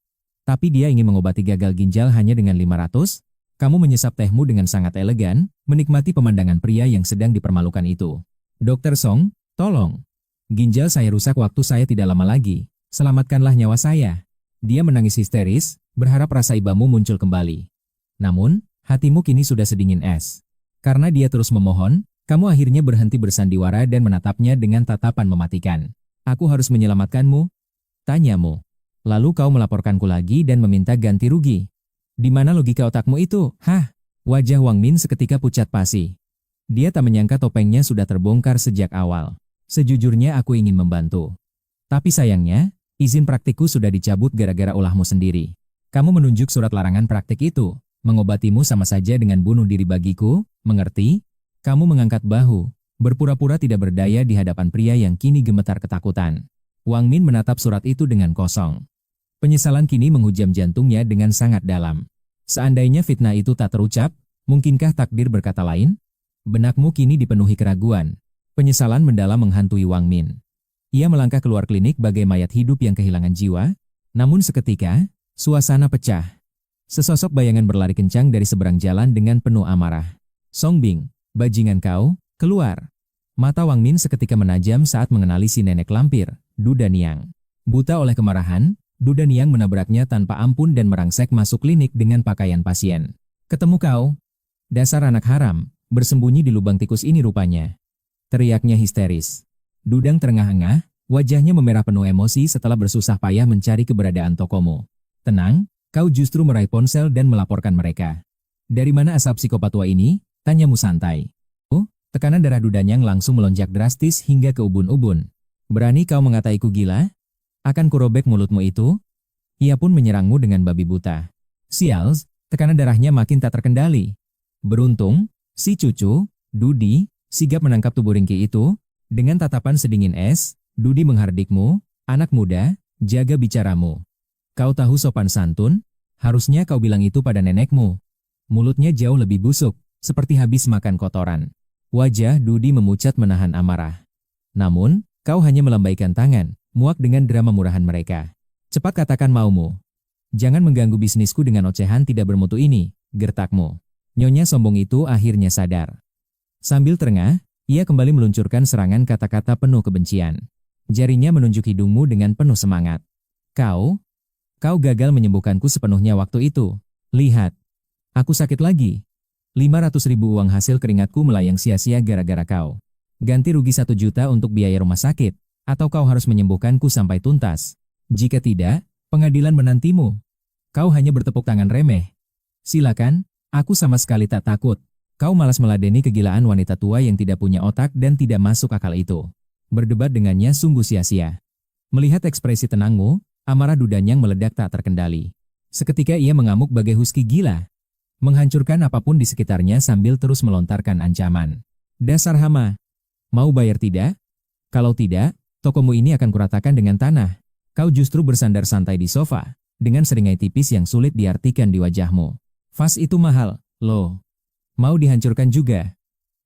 tapi dia ingin mengobati gagal ginjal hanya dengan 500. Kamu menyesap tehmu dengan sangat elegan, menikmati pemandangan pria yang sedang dipermalukan itu. Dr. Song, tolong. Ginjal saya rusak waktu saya tidak lama lagi. Selamatkanlah nyawa saya. Dia menangis histeris, berharap rasa ibamu muncul kembali. Namun, hatimu kini sudah sedingin es. Karena dia terus memohon, kamu akhirnya berhenti bersandiwara dan menatapnya dengan tatapan mematikan. Aku harus menyelamatkanmu? Tanyamu. Lalu kau melaporkanku lagi dan meminta ganti rugi. Di mana logika otakmu itu? Hah? Wajah Wang Min seketika pucat pasi. Dia tak menyangka topengnya sudah terbongkar sejak awal. Sejujurnya aku ingin membantu. Tapi sayangnya, izin praktikku sudah dicabut gara-gara ulahmu sendiri. Kamu menunjuk surat larangan praktik itu. Mengobatimu sama saja dengan bunuh diri bagiku, mengerti? Kamu mengangkat bahu, berpura-pura tidak berdaya di hadapan pria yang kini gemetar ketakutan. Wang Min menatap surat itu dengan kosong. Penyesalan kini menghujam jantungnya dengan sangat dalam. Seandainya fitnah itu tak terucap, mungkinkah takdir berkata lain? Benakmu kini dipenuhi keraguan. Penyesalan mendalam menghantui Wang Min. Ia melangkah keluar klinik bagai mayat hidup yang kehilangan jiwa, namun seketika, suasana pecah. Sesosok bayangan berlari kencang dari seberang jalan dengan penuh amarah. Song Bing, bajingan kau, keluar. Mata Wang Min seketika menajam saat mengenali si nenek lampir, Duda Niang. Buta oleh kemarahan, Duda Niang menabraknya tanpa ampun dan merangsek masuk klinik dengan pakaian pasien. Ketemu kau? Dasar anak haram, bersembunyi di lubang tikus ini rupanya. Teriaknya histeris. Dudang terengah-engah, wajahnya memerah penuh emosi setelah bersusah payah mencari keberadaan tokomu. Tenang, Kau justru meraih ponsel dan melaporkan mereka. Dari mana asal psikopat tua ini? Tanyamu santai. Tekanan darah Dudanyang langsung melonjak drastis hingga ke ubun-ubun. Berani kau mengataiku gila? Akan kurobek mulutmu itu? Ia pun menyerangmu dengan babi buta. Sials, tekanan darahnya makin tak terkendali. Beruntung, si cucu, Dudi, sigap menangkap tubuh ringkih itu. Dengan tatapan sedingin es, Dudi menghardikmu, anak muda, jaga bicaramu. Kau tahu sopan santun? Harusnya kau bilang itu pada nenekmu. Mulutnya jauh lebih busuk, seperti habis makan kotoran. Wajah Dudi memucat menahan amarah. Namun, kau hanya melambaikan tangan, muak dengan drama murahan mereka. Cepat katakan maumu. Jangan mengganggu bisnisku dengan ocehan tidak bermutu ini, gertakmu. Nyonya sombong itu akhirnya sadar. Sambil terengah, ia kembali meluncurkan serangan kata-kata penuh kebencian. Jarinya menunjuk hidungmu dengan penuh semangat. Kau gagal menyembuhkanku sepenuhnya waktu itu. Lihat, aku sakit lagi. 500.000 uang hasil keringatku melayang sia-sia gara-gara kau. Ganti rugi 1 juta untuk biaya rumah sakit, atau kau harus menyembuhkanku sampai tuntas. Jika tidak, pengadilan menantimu. Kau hanya bertepuk tangan remeh. Silakan, aku sama sekali tak takut. Kau malas meladeni kegilaan wanita tua yang tidak punya otak dan tidak masuk akal itu. Berdebat dengannya sungguh sia-sia. Melihat ekspresi tenangmu, amarah Dudanyang meledak tak terkendali. Seketika ia mengamuk bagai husky gila. Menghancurkan apapun di sekitarnya sambil terus melontarkan ancaman. Dasar hama. Mau bayar tidak? Kalau tidak, tokomu ini akan kuratakan dengan tanah. Kau justru bersandar santai di sofa, dengan seringai tipis yang sulit diartikan di wajahmu. Vas itu mahal, loh. Mau dihancurkan juga.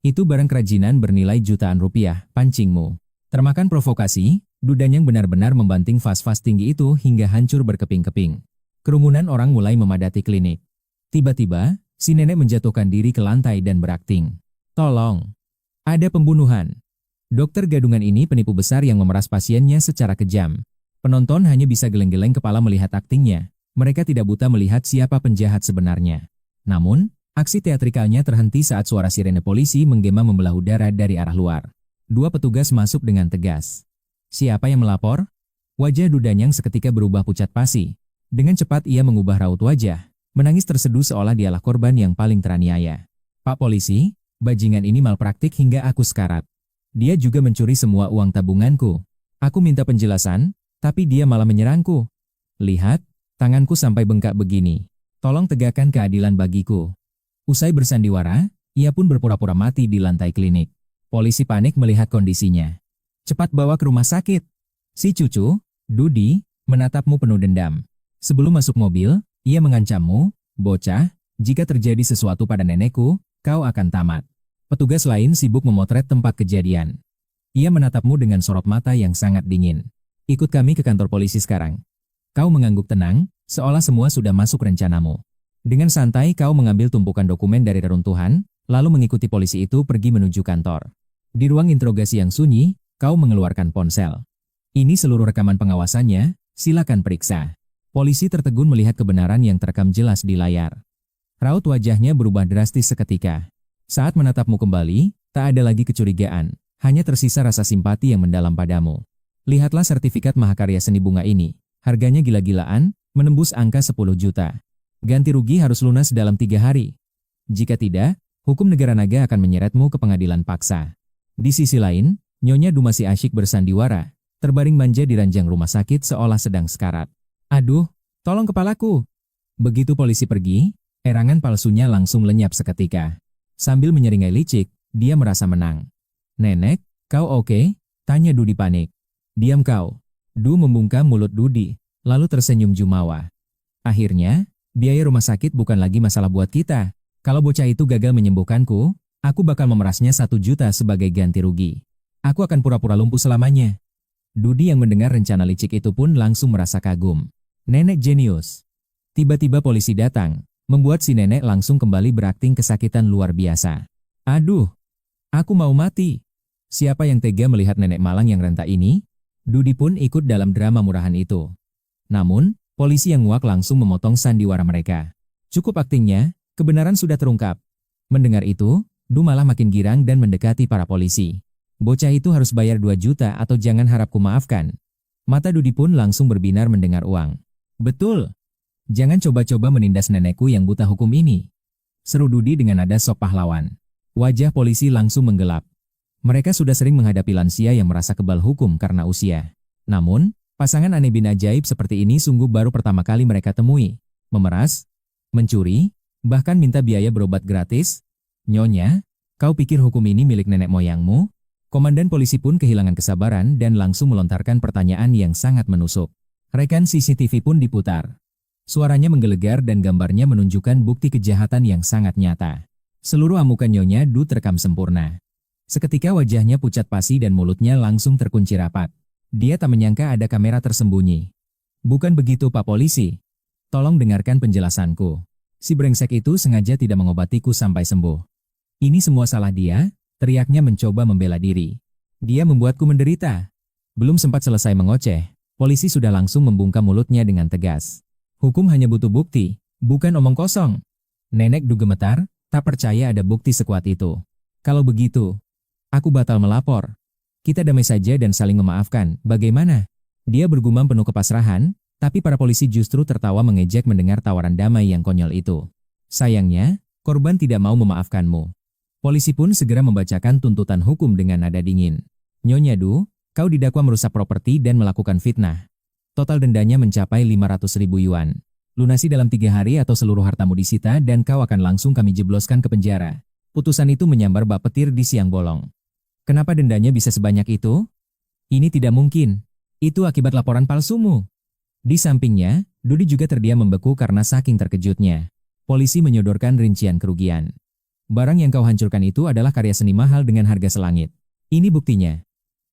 Itu barang kerajinan bernilai jutaan rupiah, pancingmu. Termakan provokasi, Dudanyang benar-benar membanting vas-vas tinggi itu hingga hancur berkeping-keping. Kerumunan orang mulai memadati klinik. Tiba-tiba, si nenek menjatuhkan diri ke lantai dan berakting. Tolong! Ada pembunuhan. Dokter gadungan ini penipu besar yang memeras pasiennya secara kejam. Penonton hanya bisa geleng-geleng kepala melihat aktingnya. Mereka tidak buta melihat siapa penjahat sebenarnya. Namun, aksi teatrikalnya terhenti saat suara sirene polisi menggema membelah udara dari arah luar. 2 petugas masuk dengan tegas. Siapa yang melapor? Wajah Dudanyang seketika berubah pucat pasi. Dengan cepat ia mengubah raut wajah. Menangis terseduh seolah dialah korban yang paling teraniaya. Pak polisi, bajingan ini malpraktik hingga aku sekarat. Dia juga mencuri semua uang tabunganku. Aku minta penjelasan, tapi dia malah menyerangku. Lihat, tanganku sampai bengkak begini. Tolong tegakkan keadilan bagiku. Usai bersandiwara, ia pun berpura-pura mati di lantai klinik. Polisi panik melihat kondisinya. Cepat bawa ke rumah sakit. Si cucu, Dudi, menatapmu penuh dendam. Sebelum masuk mobil, ia mengancammu, bocah, jika terjadi sesuatu pada nenekku, kau akan tamat. Petugas lain sibuk memotret tempat kejadian. Ia menatapmu dengan sorot mata yang sangat dingin. Ikut kami ke kantor polisi sekarang. Kau mengangguk tenang, seolah semua sudah masuk rencanamu. Dengan santai kau mengambil tumpukan dokumen dari reruntuhan, lalu mengikuti polisi itu pergi menuju kantor. Di ruang interogasi yang sunyi, kau mengeluarkan ponsel. Ini seluruh rekaman pengawasannya, silakan periksa. Polisi tertegun melihat kebenaran yang terekam jelas di layar. Raut wajahnya berubah drastis seketika. Saat menatapmu kembali, tak ada lagi kecurigaan, hanya tersisa rasa simpati yang mendalam padamu. Lihatlah sertifikat mahakarya seni bunga ini. Harganya gila-gilaan, menembus angka 10 juta. Ganti rugi harus lunas dalam 3 hari. Jika tidak, hukum negara naga akan menyeretmu ke pengadilan paksa. Di sisi lain, Nyonya Du masih asyik bersandiwara, terbaring manja di ranjang rumah sakit seolah sedang sekarat. Aduh, tolong kepalaku. Begitu polisi pergi, erangan palsunya langsung lenyap seketika. Sambil menyeringai licik, dia merasa menang. Nenek, kau oke? Tanya Dudi panik. Diam kau. Du membungkam mulut Dudi, lalu tersenyum jumawa. Akhirnya, biaya rumah sakit bukan lagi masalah buat kita. Kalau bocah itu gagal menyembuhkanku, aku bakal memerasnya 1 juta sebagai ganti rugi. Aku akan pura-pura lumpuh selamanya. Dudi yang mendengar rencana licik itu pun langsung merasa kagum. Nenek jenius. Tiba-tiba polisi datang, membuat si nenek langsung kembali berakting kesakitan luar biasa. Aduh, aku mau mati. Siapa yang tega melihat nenek malang yang renta ini? Dudi pun ikut dalam drama murahan itu. Namun, polisi yang muak langsung memotong sandiwara mereka. Cukup aktingnya, kebenaran sudah terungkap. Mendengar itu, Du malah makin girang dan mendekati para polisi. Bocah itu harus bayar 2 juta atau jangan harap kumaafkan. Mata Dudi pun langsung berbinar mendengar uang. Betul. Jangan coba-coba menindas nenekku yang buta hukum ini. Seru Dudi dengan nada sok pahlawan. Wajah polisi langsung menggelap. Mereka sudah sering menghadapi lansia yang merasa kebal hukum karena usia. Namun, pasangan aneh bin ajaib seperti ini sungguh baru pertama kali mereka temui. Memeras, mencuri, bahkan minta biaya berobat gratis. Nyonya, kau pikir hukum ini milik nenek moyangmu? Komandan polisi pun kehilangan kesabaran dan langsung melontarkan pertanyaan yang sangat menusuk. Rekan CCTV pun diputar. Suaranya menggelegar dan gambarnya menunjukkan bukti kejahatan yang sangat nyata. Seluruh amukan Nyonya Du terekam sempurna. Seketika wajahnya pucat pasi dan mulutnya langsung terkunci rapat. Dia tak menyangka ada kamera tersembunyi. Bukan begitu Pak Polisi. Tolong dengarkan penjelasanku. Si brengsek itu sengaja tidak mengobatiku sampai sembuh. Ini semua salah dia, teriaknya mencoba membela diri. Dia membuatku menderita. Belum sempat selesai mengoceh, polisi sudah langsung membungkam mulutnya dengan tegas. Hukum hanya butuh bukti, bukan omong kosong. Nenek Du gemetar, tak percaya ada bukti sekuat itu. Kalau begitu, aku batal melapor. Kita damai saja dan saling memaafkan, bagaimana? Dia bergumam penuh kepasrahan, tapi para polisi justru tertawa mengejek mendengar tawaran damai yang konyol itu. Sayangnya, korban tidak mau memaafkanmu. Polisi pun segera membacakan tuntutan hukum dengan nada dingin. Nyonya Du, kau didakwa merusak properti dan melakukan fitnah. Total dendanya mencapai 500.000 yuan. Lunasi dalam 3 hari atau seluruh hartamu disita dan kau akan langsung kami jebloskan ke penjara. Putusan itu menyambar bak petir di siang bolong. Kenapa dendanya bisa sebanyak itu? Ini tidak mungkin. Itu akibat laporan palsumu. Di sampingnya, Dudi juga terdiam membeku karena saking terkejutnya. Polisi menyodorkan rincian kerugian. Barang yang kau hancurkan itu adalah karya seni mahal dengan harga selangit. Ini buktinya.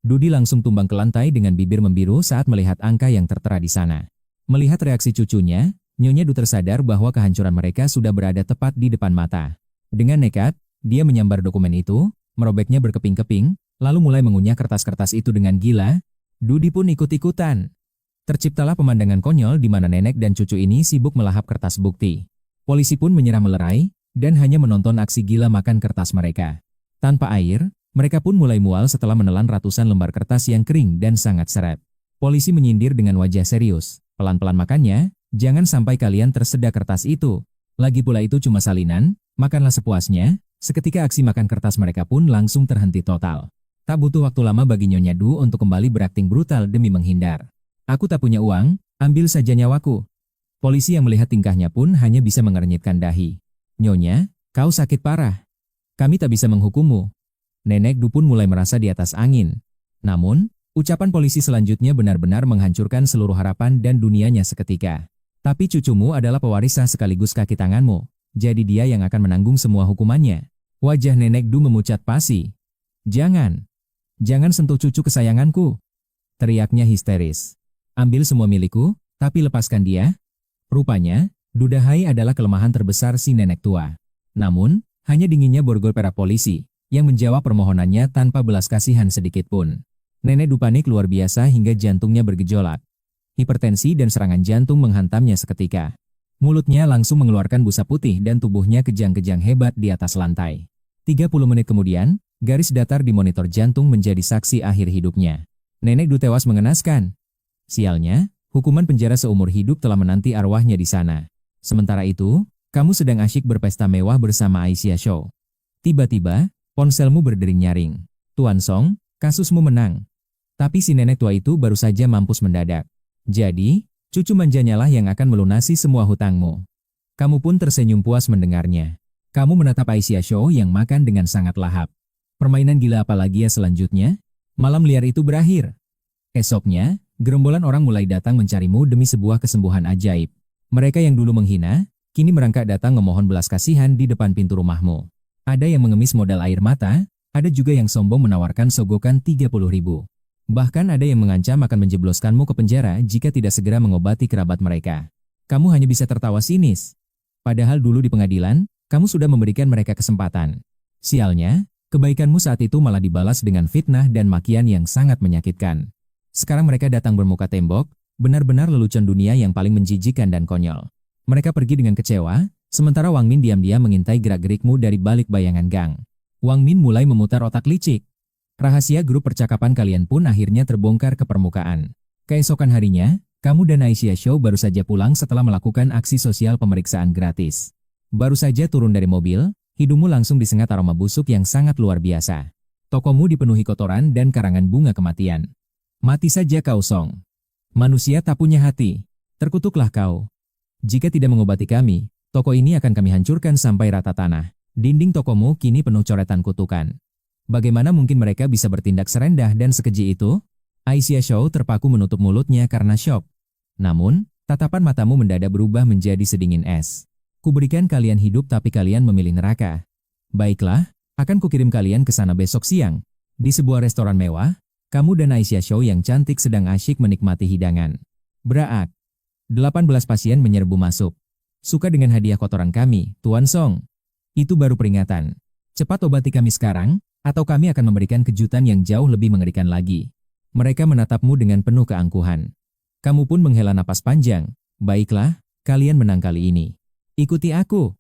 Dudi langsung tumbang ke lantai dengan bibir membiru saat melihat angka yang tertera di sana. Melihat reaksi cucunya, Nyonya Du tersadar bahwa kehancuran mereka sudah berada tepat di depan mata. Dengan nekat, dia menyambar dokumen itu, merobeknya berkeping-keping, lalu mulai mengunyah kertas-kertas itu dengan gila. Dudi pun ikut-ikutan. Terciptalah pemandangan konyol di mana nenek dan cucu ini sibuk melahap kertas bukti. Polisi pun menyerah melerai, dan hanya menonton aksi gila makan kertas mereka. Tanpa air, mereka pun mulai mual setelah menelan ratusan lembar kertas yang kering dan sangat seret. Polisi menyindir dengan wajah serius. Pelan-pelan makannya, jangan sampai kalian tersedak kertas itu. Lagi pula itu cuma salinan, makanlah sepuasnya. Seketika aksi makan kertas mereka pun langsung terhenti total. Tak butuh waktu lama bagi Nyonya Du untuk kembali berakting brutal demi menghindar. Aku tak punya uang, ambil saja nyawaku. Polisi yang melihat tingkahnya pun hanya bisa mengernyitkan dahi. Nyonya, kau sakit parah. Kami tak bisa menghukummu. Nenek Du pun mulai merasa di atas angin. Namun, ucapan polisi selanjutnya benar-benar menghancurkan seluruh harapan dan dunianya seketika. Tapi cucumu adalah pewaris sah sekaligus kaki tanganmu. Jadi dia yang akan menanggung semua hukumannya. Wajah Nenek Du memucat pasi. Jangan sentuh cucu kesayanganku. Teriaknya histeris. Ambil semua milikku, tapi lepaskan dia. Rupanya, Dudahai adalah kelemahan terbesar si nenek tua. Namun, hanya dinginnya borgol perak polisi, yang menjawab permohonannya tanpa belas kasihan sedikit pun. Nenek Du panik luar biasa hingga jantungnya bergejolak. Hipertensi dan serangan jantung menghantamnya seketika. Mulutnya langsung mengeluarkan busa putih dan tubuhnya kejang-kejang hebat di atas lantai. 30 menit kemudian, garis datar di monitor jantung menjadi saksi akhir hidupnya. Nenek Du tewas mengenaskan. Sialnya, hukuman penjara seumur hidup telah menanti arwahnya di sana. Sementara itu, kamu sedang asyik berpesta mewah bersama Aisyah Show. Tiba-tiba, ponselmu berdering nyaring. Tuan Song, kasusmu menang. Tapi si nenek tua itu baru saja mampus mendadak. Jadi, cucu manjanya lah yang akan melunasi semua hutangmu. Kamu pun tersenyum puas mendengarnya. Kamu menatap Aisyah Show yang makan dengan sangat lahap. Permainan gila apa lagi ya selanjutnya? Malam liar itu berakhir. Esoknya, gerombolan orang mulai datang mencarimu demi sebuah kesembuhan ajaib. Mereka yang dulu menghina, kini merangkak datang memohon belas kasihan di depan pintu rumahmu. Ada yang mengemis modal air mata, ada juga yang sombong menawarkan sogokan 30.000. Bahkan ada yang mengancam akan menjebloskanmu ke penjara jika tidak segera mengobati kerabat mereka. Kamu hanya bisa tertawa sinis. Padahal dulu di pengadilan, kamu sudah memberikan mereka kesempatan. Sialnya, kebaikanmu saat itu malah dibalas dengan fitnah dan makian yang sangat menyakitkan. Sekarang mereka datang bermuka tembok, benar-benar lelucon dunia yang paling menjijikan dan konyol. Mereka pergi dengan kecewa, sementara Wang Min diam-diam mengintai gerak-gerikmu dari balik bayangan gang. Wang Min mulai memutar otak licik. Rahasia grup percakapan kalian pun akhirnya terbongkar ke permukaan. Keesokan harinya, Kamu dan Aisyah Show baru saja pulang setelah melakukan aksi sosial pemeriksaan gratis. Baru saja turun dari mobil, hidungmu langsung disengat aroma busuk yang sangat luar biasa. Tokomu dipenuhi kotoran dan karangan bunga kematian. Mati saja kau, Song. Manusia tak punya hati. Terkutuklah kau. Jika tidak mengobati kami, toko ini akan kami hancurkan sampai rata tanah. Dinding tokomu kini penuh coretan kutukan. Bagaimana mungkin mereka bisa bertindak serendah dan sekeji itu? Aisyah Show terpaku menutup mulutnya karena syok. Namun, tatapan matamu mendadak berubah menjadi sedingin es. Kuberikan kalian hidup tapi kalian memilih neraka. Baiklah, akan kukirim kalian ke sana besok siang. Di sebuah restoran mewah, kamu dan Aisyah Show yang cantik sedang asyik menikmati hidangan. Braak. 18 pasien menyerbu masuk. Suka dengan hadiah kotoran kami, Tuan Song. Itu baru peringatan. Cepat obati kami sekarang, atau kami akan memberikan kejutan yang jauh lebih mengerikan lagi. Mereka menatapmu dengan penuh keangkuhan. Kamu pun menghela napas panjang. Baiklah, kalian menang kali ini. Ikuti aku.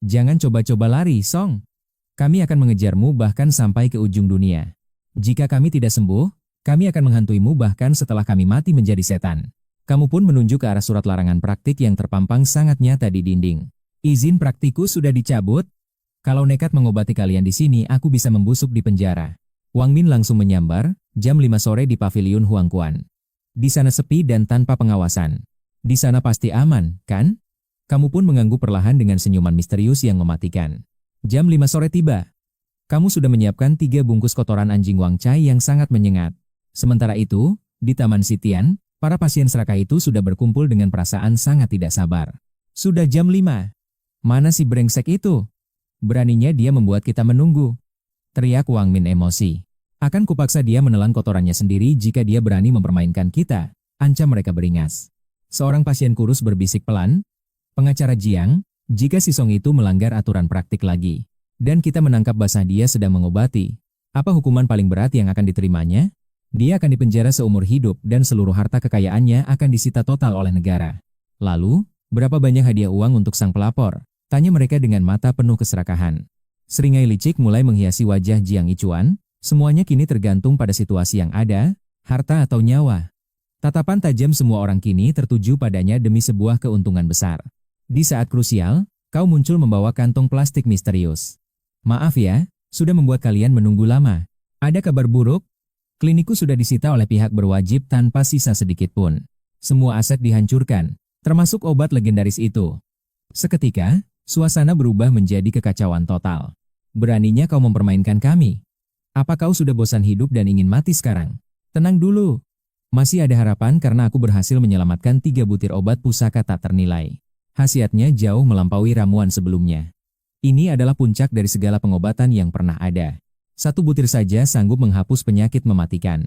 Jangan coba-coba lari, Song. Kami akan mengejarmu bahkan sampai ke ujung dunia. Jika kami tidak sembuh, kami akan menghantuimu bahkan setelah kami mati menjadi setan. Kamu pun menunjuk ke arah surat larangan praktik yang terpampang sangat nyata di dinding. Izin praktiku sudah dicabut. Kalau nekat mengobati kalian di sini, aku bisa membusuk di penjara. Wang Min langsung menyambar, jam 5 sore di paviliun Huangquan. Di sana sepi dan tanpa pengawasan. Di sana pasti aman, kan? Kamu pun mengganggu perlahan dengan senyuman misterius yang mematikan. Jam 5 sore tiba. Kamu sudah menyiapkan 3 bungkus kotoran anjing Wang Chai yang sangat menyengat. Sementara itu, di Taman Sitian, para pasien serakah itu sudah berkumpul dengan perasaan sangat tidak sabar. Sudah jam 5. Mana si brengsek itu? Beraninya dia membuat kita menunggu. Teriak Wang Min emosi. Akan kupaksa dia menelan kotorannya sendiri jika dia berani mempermainkan kita. Ancam mereka beringas. Seorang pasien kurus berbisik pelan. Pengacara Jiang, jika si Song itu melanggar aturan praktik lagi, dan kita menangkap basah dia sedang mengobati, apa hukuman paling berat yang akan diterimanya? Dia akan dipenjara seumur hidup dan seluruh harta kekayaannya akan disita total oleh negara. Lalu, berapa banyak hadiah uang untuk sang pelapor? Tanya mereka dengan mata penuh keserakahan. Seringai licik mulai menghiasi wajah Jiang Ichuan, semuanya kini tergantung pada situasi yang ada, harta atau nyawa. Tatapan tajam semua orang kini tertuju padanya demi sebuah keuntungan besar. Di saat krusial, kau muncul membawa kantong plastik misterius. Maaf ya, sudah membuat kalian menunggu lama. Ada kabar buruk? Klinikku sudah disita oleh pihak berwajib tanpa sisa sedikit pun. Semua aset dihancurkan, termasuk obat legendaris itu. Seketika, suasana berubah menjadi kekacauan total. Beraninya kau mempermainkan kami. Apa kau sudah bosan hidup dan ingin mati sekarang? Tenang dulu. Masih ada harapan karena aku berhasil menyelamatkan 3 butir obat pusaka tak ternilai. Khasiatnya jauh melampaui ramuan sebelumnya. Ini adalah puncak dari segala pengobatan yang pernah ada. 1 butir saja sanggup menghapus penyakit mematikan.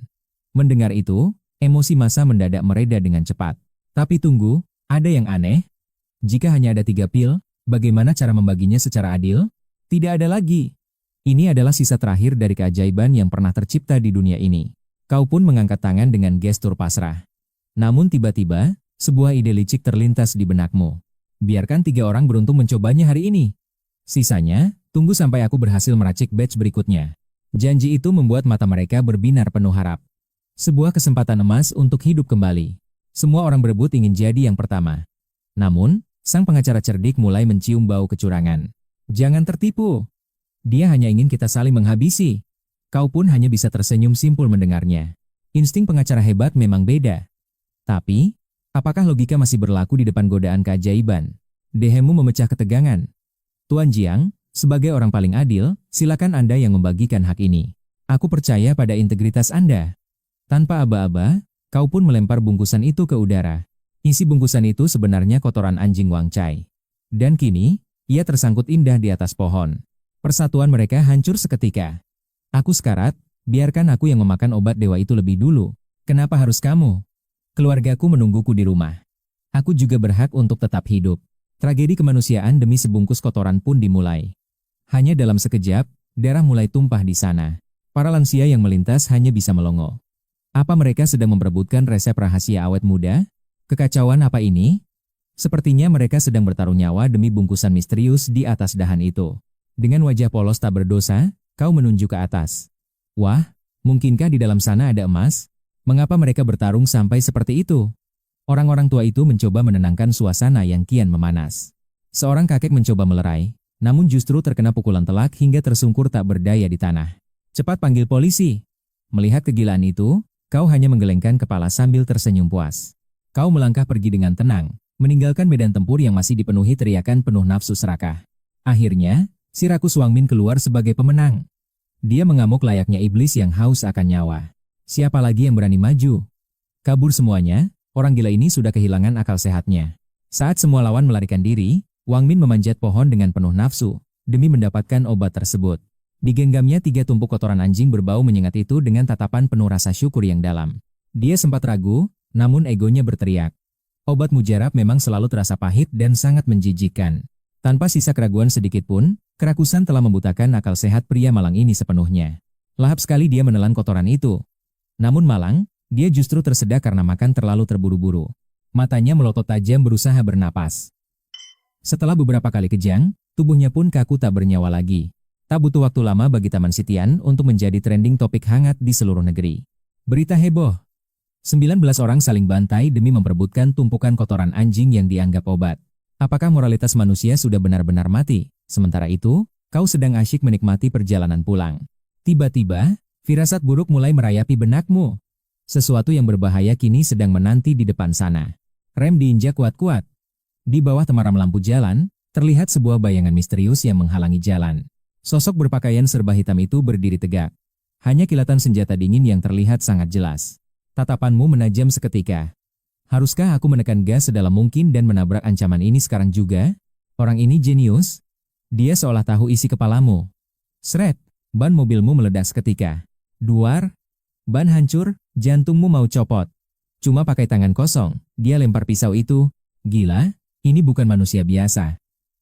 Mendengar itu, emosi massa mendadak mereda dengan cepat. Tapi tunggu, ada yang aneh. Jika hanya ada 3 pil, bagaimana cara membaginya secara adil? Tidak ada lagi. Ini adalah sisa terakhir dari keajaiban yang pernah tercipta di dunia ini. Kau pun mengangkat tangan dengan gestur pasrah. Namun tiba-tiba, sebuah ide licik terlintas di benakmu. Biarkan 3 orang beruntung mencobanya hari ini. Sisanya, tunggu sampai aku berhasil meracik batch berikutnya. Janji itu membuat mata mereka berbinar penuh harap. Sebuah kesempatan emas untuk hidup kembali. Semua orang berebut ingin jadi yang pertama. Namun, sang pengacara cerdik mulai mencium bau kecurangan. Jangan tertipu. Dia hanya ingin kita saling menghabisi. Kau pun hanya bisa tersenyum simpul mendengarnya. Insting pengacara hebat memang beda. Tapi, apakah logika masih berlaku di depan godaan keajaiban? Dehemu memecah ketegangan. Tuan Jiang, sebagai orang paling adil, silakan Anda yang membagikan hak ini. Aku percaya pada integritas Anda. Tanpa aba-aba, kau pun melempar bungkusan itu ke udara. Isi bungkusan itu sebenarnya kotoran anjing Wang Chai. Dan kini, ia tersangkut indah di atas pohon. Persatuan mereka hancur seketika. Aku sekarat, biarkan aku yang memakan obat dewa itu lebih dulu. Kenapa harus kamu? Keluargaku menungguku di rumah. Aku juga berhak untuk tetap hidup. Tragedi kemanusiaan demi sebungkus kotoran pun dimulai. Hanya dalam sekejap, darah mulai tumpah di sana. Para lansia yang melintas hanya bisa melongo. Apa mereka sedang memperebutkan resep rahasia awet muda? Kekacauan apa ini? Sepertinya mereka sedang bertaruh nyawa demi bungkusan misterius di atas dahan itu. Dengan wajah polos tak berdosa, kau menunjuk ke atas. Wah, mungkinkah di dalam sana ada emas? Mengapa mereka bertarung sampai seperti itu? Orang-orang tua itu mencoba menenangkan suasana yang kian memanas. Seorang kakek mencoba melerai, namun justru terkena pukulan telak hingga tersungkur tak berdaya di tanah. Cepat panggil polisi. Melihat kegilaan itu, kau hanya menggelengkan kepala sambil tersenyum puas. Kau melangkah pergi dengan tenang, meninggalkan medan tempur yang masih dipenuhi teriakan penuh nafsu serakah. Akhirnya, si rakus Wang Min keluar sebagai pemenang. Dia mengamuk layaknya iblis yang haus akan nyawa. Siapa lagi yang berani maju? Kabur semuanya, orang gila ini sudah kehilangan akal sehatnya. Saat semua lawan melarikan diri, Wang Min memanjat pohon dengan penuh nafsu, demi mendapatkan obat tersebut. Digenggamnya 3 tumpuk kotoran anjing berbau menyengat itu dengan tatapan penuh rasa syukur yang dalam. Dia sempat ragu, namun egonya berteriak. Obat mujarab memang selalu terasa pahit dan sangat menjijikkan. Tanpa sisa keraguan sedikit pun, kerakusan telah membutakan akal sehat pria malang ini sepenuhnya. Lahap sekali dia menelan kotoran itu. Namun malang, dia justru tersedak karena makan terlalu terburu-buru. Matanya melotot tajam berusaha bernapas. Setelah beberapa kali kejang, tubuhnya pun kaku tak bernyawa lagi. Tak butuh waktu lama bagi Taman Sitian untuk menjadi trending topik hangat di seluruh negeri. Berita heboh. 19 orang saling bantai demi memperebutkan tumpukan kotoran anjing yang dianggap obat. Apakah moralitas manusia sudah benar-benar mati? Sementara itu, kau sedang asyik menikmati perjalanan pulang. Tiba-tiba, firasat buruk mulai merayapi benakmu. Sesuatu yang berbahaya kini sedang menanti di depan sana. Rem diinjak kuat-kuat. Di bawah temaram lampu jalan, terlihat sebuah bayangan misterius yang menghalangi jalan. Sosok berpakaian serba hitam itu berdiri tegak. Hanya kilatan senjata dingin yang terlihat sangat jelas. Tatapanmu menajam seketika. Haruskah aku menekan gas sedalam mungkin dan menabrak ancaman ini sekarang juga? Orang ini jenius. Dia seolah tahu isi kepalamu. Sret, ban mobilmu meledak seketika. Duar, ban hancur, jantungmu mau copot. Cuma pakai tangan kosong, dia lempar pisau itu. Gila, ini bukan manusia biasa.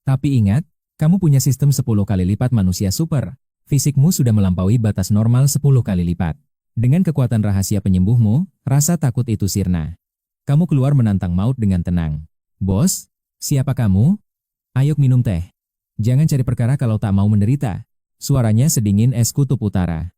Tapi ingat, kamu punya sistem 10 kali lipat manusia super. Fisikmu sudah melampaui batas normal 10 kali lipat. Dengan kekuatan rahasia penyembuhmu, rasa takut itu sirna. Kamu keluar menantang maut dengan tenang. Bos, siapa kamu? Ayo minum teh. Jangan cari perkara kalau tak mau menderita. Suaranya sedingin es kutub utara.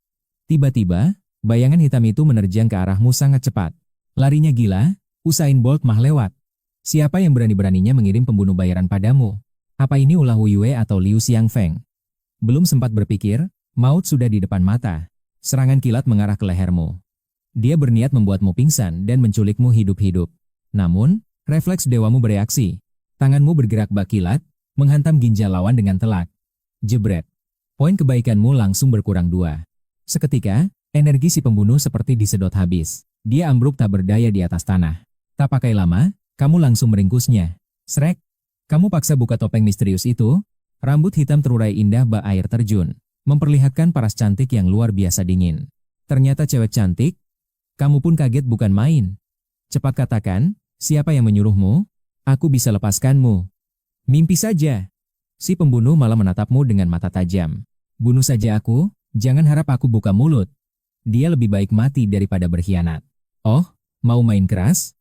Tiba-tiba, bayangan hitam itu menerjang ke arahmu sangat cepat. Larinya gila, Usain Bolt mah lewat. Siapa yang berani-beraninya mengirim pembunuh bayaran padamu? Apa ini ulah Wu Yue atau Liu Xiangfeng? Belum sempat berpikir, maut sudah di depan mata. Serangan kilat mengarah ke lehermu. Dia berniat membuatmu pingsan dan menculikmu hidup-hidup. Namun, refleks dewamu bereaksi. Tanganmu bergerak bak kilat, menghantam ginjal lawan dengan telak. Jebret. Poin kebaikanmu langsung berkurang 2. Seketika, energi si pembunuh seperti disedot habis. Dia ambruk tak berdaya di atas tanah. Tak pakai lama, kamu langsung meringkusnya. Srek. Kamu paksa buka topeng misterius itu. Rambut hitam terurai indah bak air terjun, memperlihatkan paras cantik yang luar biasa dingin. Ternyata cewek cantik. Kamu pun kaget bukan main. Cepat katakan, siapa yang menyuruhmu? Aku bisa lepaskanmu. Mimpi saja. Si pembunuh malah menatapmu dengan mata tajam. Bunuh saja aku, jangan harap aku buka mulut. Dia lebih baik mati daripada berkhianat. Oh, mau main keras?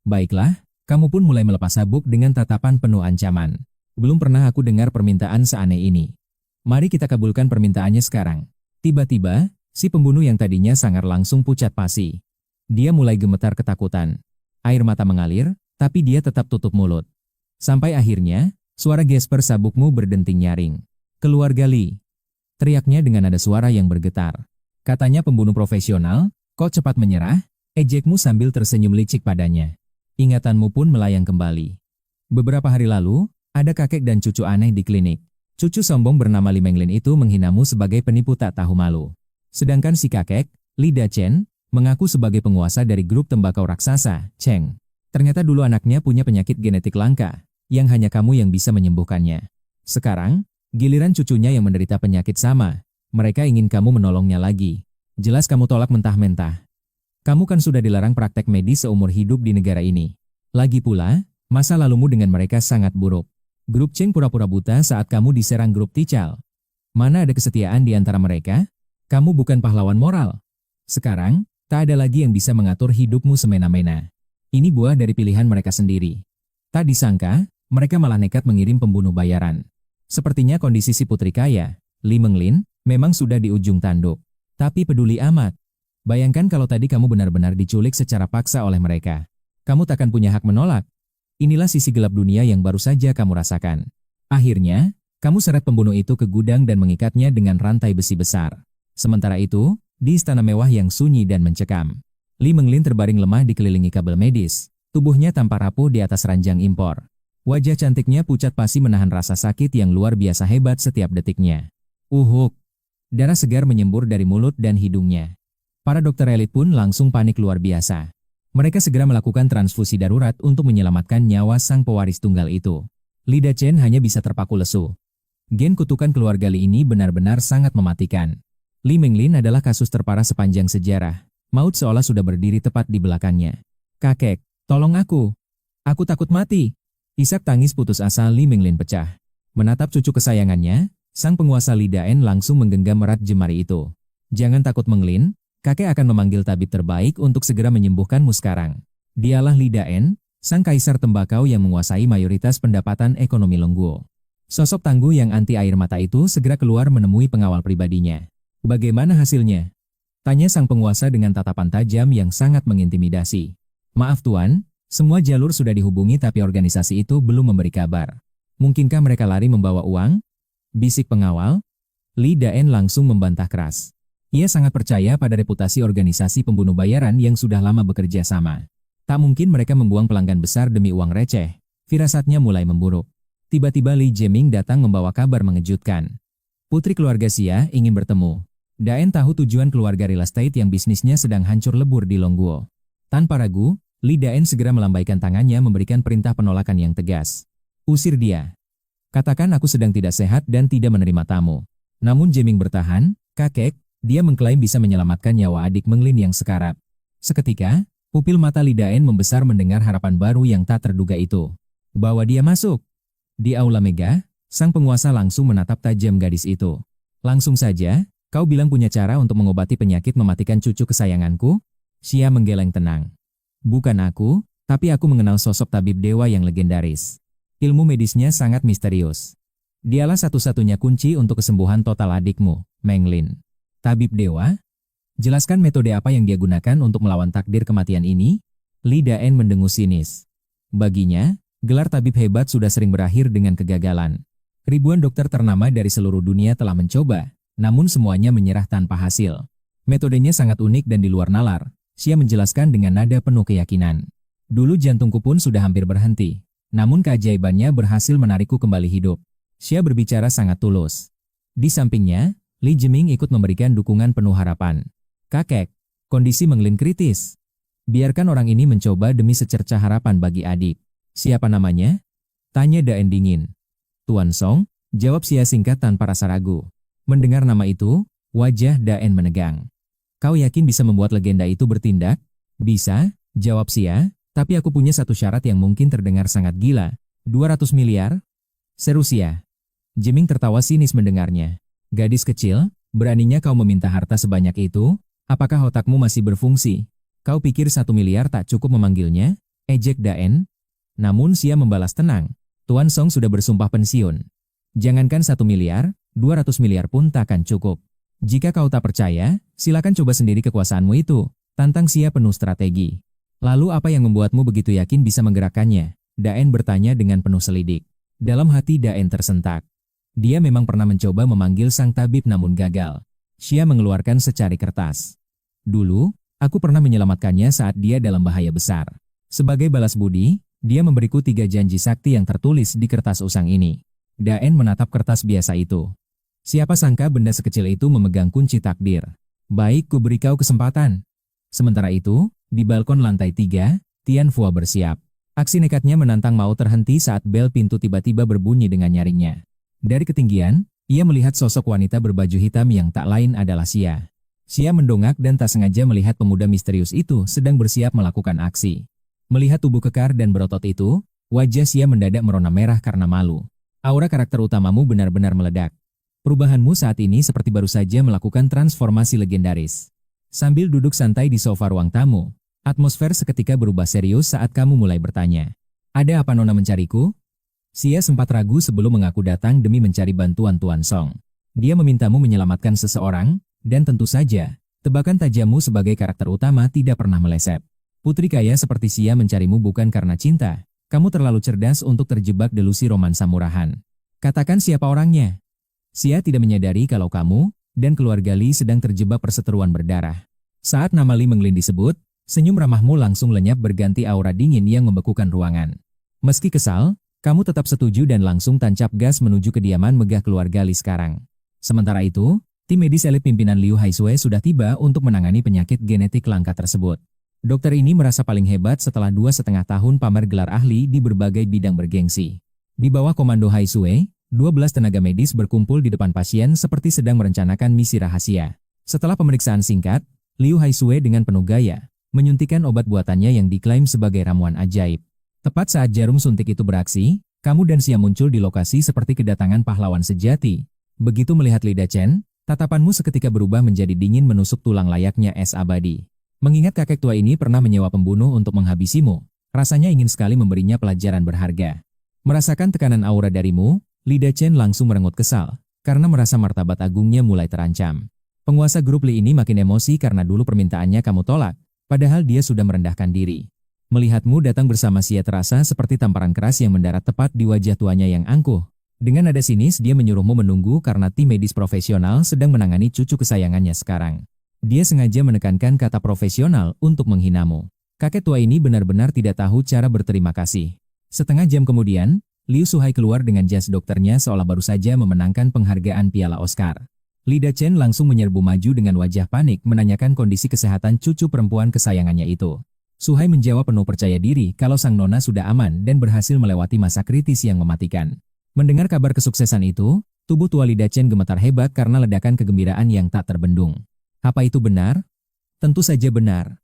Baiklah, kamu pun mulai melepas sabuk dengan tatapan penuh ancaman. Belum pernah aku dengar permintaan seaneh ini. Mari kita kabulkan permintaannya sekarang. Tiba-tiba, si pembunuh yang tadinya sangar langsung pucat pasi. Dia mulai gemetar ketakutan. Air mata mengalir, tapi dia tetap tutup mulut. Sampai akhirnya, suara gesper sabukmu berdenting nyaring. Keluarga Li. Teriaknya dengan nada suara yang bergetar. Katanya pembunuh profesional, kok cepat menyerah? Ejekmu sambil tersenyum licik padanya. Ingatanmu pun melayang kembali. Beberapa hari lalu, ada kakek dan cucu aneh di klinik. Cucu sombong bernama Li Menglin itu menghinamu sebagai penipu tak tahu malu. Sedangkan si kakek, Li Dachen, mengaku sebagai penguasa dari grup tembakau raksasa, Cheng. Ternyata dulu anaknya punya penyakit genetik langka, yang hanya kamu yang bisa menyembuhkannya. Sekarang, giliran cucunya yang menderita penyakit sama. Mereka ingin kamu menolongnya lagi. Jelas kamu tolak mentah-mentah. Kamu kan sudah dilarang praktek medis seumur hidup di negara ini. Lagi pula, masa lalumu dengan mereka sangat buruk. Grup Cheng pura-pura buta saat kamu diserang grup Tical. Mana ada kesetiaan di antara mereka? Kamu bukan pahlawan moral. Sekarang, tak ada lagi yang bisa mengatur hidupmu semena-mena. Ini buah dari pilihan mereka sendiri. Tak disangka, mereka malah nekat mengirim pembunuh bayaran. Sepertinya kondisi si putri kaya, Li Menglin, memang sudah di ujung tanduk. Tapi peduli amat. Bayangkan kalau tadi kamu benar-benar diculik secara paksa oleh mereka. Kamu takkan punya hak menolak. Inilah sisi gelap dunia yang baru saja kamu rasakan. Akhirnya, kamu seret pembunuh itu ke gudang dan mengikatnya dengan rantai besi besar. Sementara itu, di istana mewah yang sunyi dan mencekam, Li Menglin terbaring lemah dikelilingi kabel medis. Tubuhnya tampak rapuh di atas ranjang impor. Wajah cantiknya pucat pasi menahan rasa sakit yang luar biasa hebat setiap detiknya. Uhuk! Darah segar menyembur dari mulut dan hidungnya. Para dokter elit pun langsung panik luar biasa. Mereka segera melakukan transfusi darurat untuk menyelamatkan nyawa sang pewaris tunggal itu. Li Dachen hanya bisa terpaku lesu. Gen kutukan keluarga Li ini benar-benar sangat mematikan. Li Menglin adalah kasus terparah sepanjang sejarah. Maut seolah sudah berdiri tepat di belakangnya. Kakek, tolong aku. Aku takut mati. Isak tangis putus asa Li Menglin pecah. Menatap cucu kesayangannya, sang penguasa Li Daen langsung menggenggam erat jemari itu. Jangan takut Menglin, kakek akan memanggil tabib terbaik untuk segera menyembuhkanmu sekarang. Dialah Li Daen, sang kaisar tembakau yang menguasai mayoritas pendapatan ekonomi Longguo. Sosok tangguh yang anti air mata itu segera keluar menemui pengawal pribadinya. Bagaimana hasilnya? Tanya sang penguasa dengan tatapan tajam yang sangat mengintimidasi. Maaf tuan, semua jalur sudah dihubungi tapi organisasi itu belum memberi kabar. Mungkinkah mereka lari membawa uang? Bisik pengawal. Li Daen langsung membantah keras. Ia sangat percaya pada reputasi organisasi pembunuh bayaran yang sudah lama bekerja sama. Tak mungkin mereka membuang pelanggan besar demi uang receh. Firasatnya mulai memburuk. Tiba-tiba Li Jeming datang membawa kabar mengejutkan. Putri keluarga Xia ingin bertemu. Daen tahu tujuan keluarga real estate yang bisnisnya sedang hancur lebur di Longguo. Tanpa ragu, Li Daen segera melambaikan tangannya memberikan perintah penolakan yang tegas. Usir dia. Katakan aku sedang tidak sehat dan tidak menerima tamu. Namun Jeming bertahan, kakek, dia mengklaim bisa menyelamatkan nyawa adik Menglin yang sekarat. Seketika, pupil mata Li Daen membesar mendengar harapan baru yang tak terduga itu. Bawa dia masuk. Di aula mega, sang penguasa langsung menatap tajam gadis itu. Langsung saja, kau bilang punya cara untuk mengobati penyakit mematikan cucu kesayanganku? Xia menggeleng tenang. Bukan aku, tapi aku mengenal sosok tabib dewa yang legendaris. Ilmu medisnya sangat misterius. Dialah satu-satunya kunci untuk kesembuhan total adikmu, Menglin. Tabib dewa? Jelaskan metode apa yang dia gunakan untuk melawan takdir kematian ini? Li Daen mendengus sinis. Baginya, gelar tabib hebat sudah sering berakhir dengan kegagalan. Ribuan dokter ternama dari seluruh dunia telah mencoba, namun semuanya menyerah tanpa hasil. Metodenya sangat unik dan di luar nalar. Xia menjelaskan dengan nada penuh keyakinan. Dulu jantungku pun sudah hampir berhenti. Namun keajaibannya berhasil menarikku kembali hidup. Xia berbicara sangat tulus. Di sampingnya, Li Jeming ikut memberikan dukungan penuh harapan. Kakek, kondisi Menglin kritis. Biarkan orang ini mencoba demi secerca harapan bagi adik. Siapa namanya? Tanya Daen dingin. Tuan Song, jawab Xia singkat tanpa rasa ragu. Mendengar nama itu, wajah Daen menegang. Kau yakin bisa membuat legenda itu bertindak? Bisa, jawab Xia. Tapi aku punya satu syarat yang mungkin terdengar sangat gila. 200 miliar? Seru Xia. Jeming tertawa sinis mendengarnya. Gadis kecil, beraninya kau meminta harta sebanyak itu? Apakah otakmu masih berfungsi? Kau pikir 1 miliar tak cukup memanggilnya? Ejek Daen. Namun Xia membalas tenang. Tuan Song sudah bersumpah pensiun. Jangankan 1 miliar, 200 miliar pun takkan cukup. Jika kau tak percaya, silakan coba sendiri kekuasaanmu itu. Tantang Xia penuh strategi. Lalu apa yang membuatmu begitu yakin bisa menggerakkannya? Daen bertanya dengan penuh selidik. Dalam hati Daen tersentak. Dia memang pernah mencoba memanggil sang tabib namun gagal. Xia mengeluarkan secari kertas. Dulu, aku pernah menyelamatkannya saat dia dalam bahaya besar. Sebagai balas budi, dia memberiku 3 janji sakti yang tertulis di kertas usang ini. Daen menatap kertas biasa itu. Siapa sangka benda sekecil itu memegang kunci takdir. Baik, ku beri kau kesempatan. Sementara itu, di balkon lantai 3, Tian Fua bersiap. Aksi nekatnya menantang mau terhenti saat bel pintu tiba-tiba berbunyi dengan nyaringnya. Dari ketinggian, ia melihat sosok wanita berbaju hitam yang tak lain adalah Xia. Xia mendongak dan tak sengaja melihat pemuda misterius itu sedang bersiap melakukan aksi. Melihat tubuh kekar dan berotot itu, wajah Xia mendadak merona merah karena malu. Aura karakter utamamu benar-benar meledak. Perubahanmu saat ini seperti baru saja melakukan transformasi legendaris. Sambil duduk santai di sofa ruang tamu, atmosfer seketika berubah serius saat kamu mulai bertanya. Ada apa Nona mencariku? Xia sempat ragu sebelum mengaku datang demi mencari bantuan Tuan Song. Dia memintamu menyelamatkan seseorang, dan tentu saja, tebakan tajammu sebagai karakter utama tidak pernah meleset. Putri kaya seperti Xia mencarimu bukan karena cinta. Kamu terlalu cerdas untuk terjebak delusi romansa murahan. Katakan siapa orangnya. Xia tidak menyadari kalau kamu dan keluarga Li sedang terjebak perseteruan berdarah. Saat nama Li Menglin disebut, senyum ramahmu langsung lenyap berganti aura dingin yang membekukan ruangan. Meski kesal, kamu tetap setuju dan langsung tancap gas menuju kediaman megah keluarga Li sekarang. Sementara itu, tim medis elit pimpinan Liu Haisue sudah tiba untuk menangani penyakit genetik langka tersebut. Dokter ini merasa paling hebat setelah 2,5 tahun pamer gelar ahli di berbagai bidang bergengsi. Di bawah komando Haisue, 12 tenaga medis berkumpul di depan pasien seperti sedang merencanakan misi rahasia. Setelah pemeriksaan singkat, Liu Haisue dengan penuh gaya menyuntikkan obat buatannya yang diklaim sebagai ramuan ajaib. Tepat saat jarum suntik itu beraksi, kamu dan Xia muncul di lokasi seperti kedatangan pahlawan sejati. Begitu melihat Li Dachen, tatapanmu seketika berubah menjadi dingin menusuk tulang layaknya es abadi. Mengingat kakek tua ini pernah menyewa pembunuh untuk menghabisimu, rasanya ingin sekali memberinya pelajaran berharga. Merasakan tekanan aura darimu, Li Dachen langsung merengut kesal, karena merasa martabat agungnya mulai terancam. Penguasa grup Li ini makin emosi karena dulu permintaannya kamu tolak, padahal dia sudah merendahkan diri. Melihatmu datang bersama Xia terasa seperti tamparan keras yang mendarat tepat di wajah tuanya yang angkuh. Dengan nada sinis dia menyuruhmu menunggu karena tim medis profesional sedang menangani cucu kesayangannya sekarang. Dia sengaja menekankan kata profesional untuk menghinamu. Kakek tua ini benar-benar tidak tahu cara berterima kasih. Setengah jam kemudian, Liu Suhai keluar dengan jas dokternya seolah baru saja memenangkan penghargaan piala Oscar. Li Dachen langsung menyerbu maju dengan wajah panik menanyakan kondisi kesehatan cucu perempuan kesayangannya itu. Suhai menjawab penuh percaya diri kalau sang nona sudah aman dan berhasil melewati masa kritis yang mematikan. Mendengar kabar kesuksesan itu, tubuh tua Li Dachen gemetar hebat karena ledakan kegembiraan yang tak terbendung. Apa itu benar? Tentu saja benar.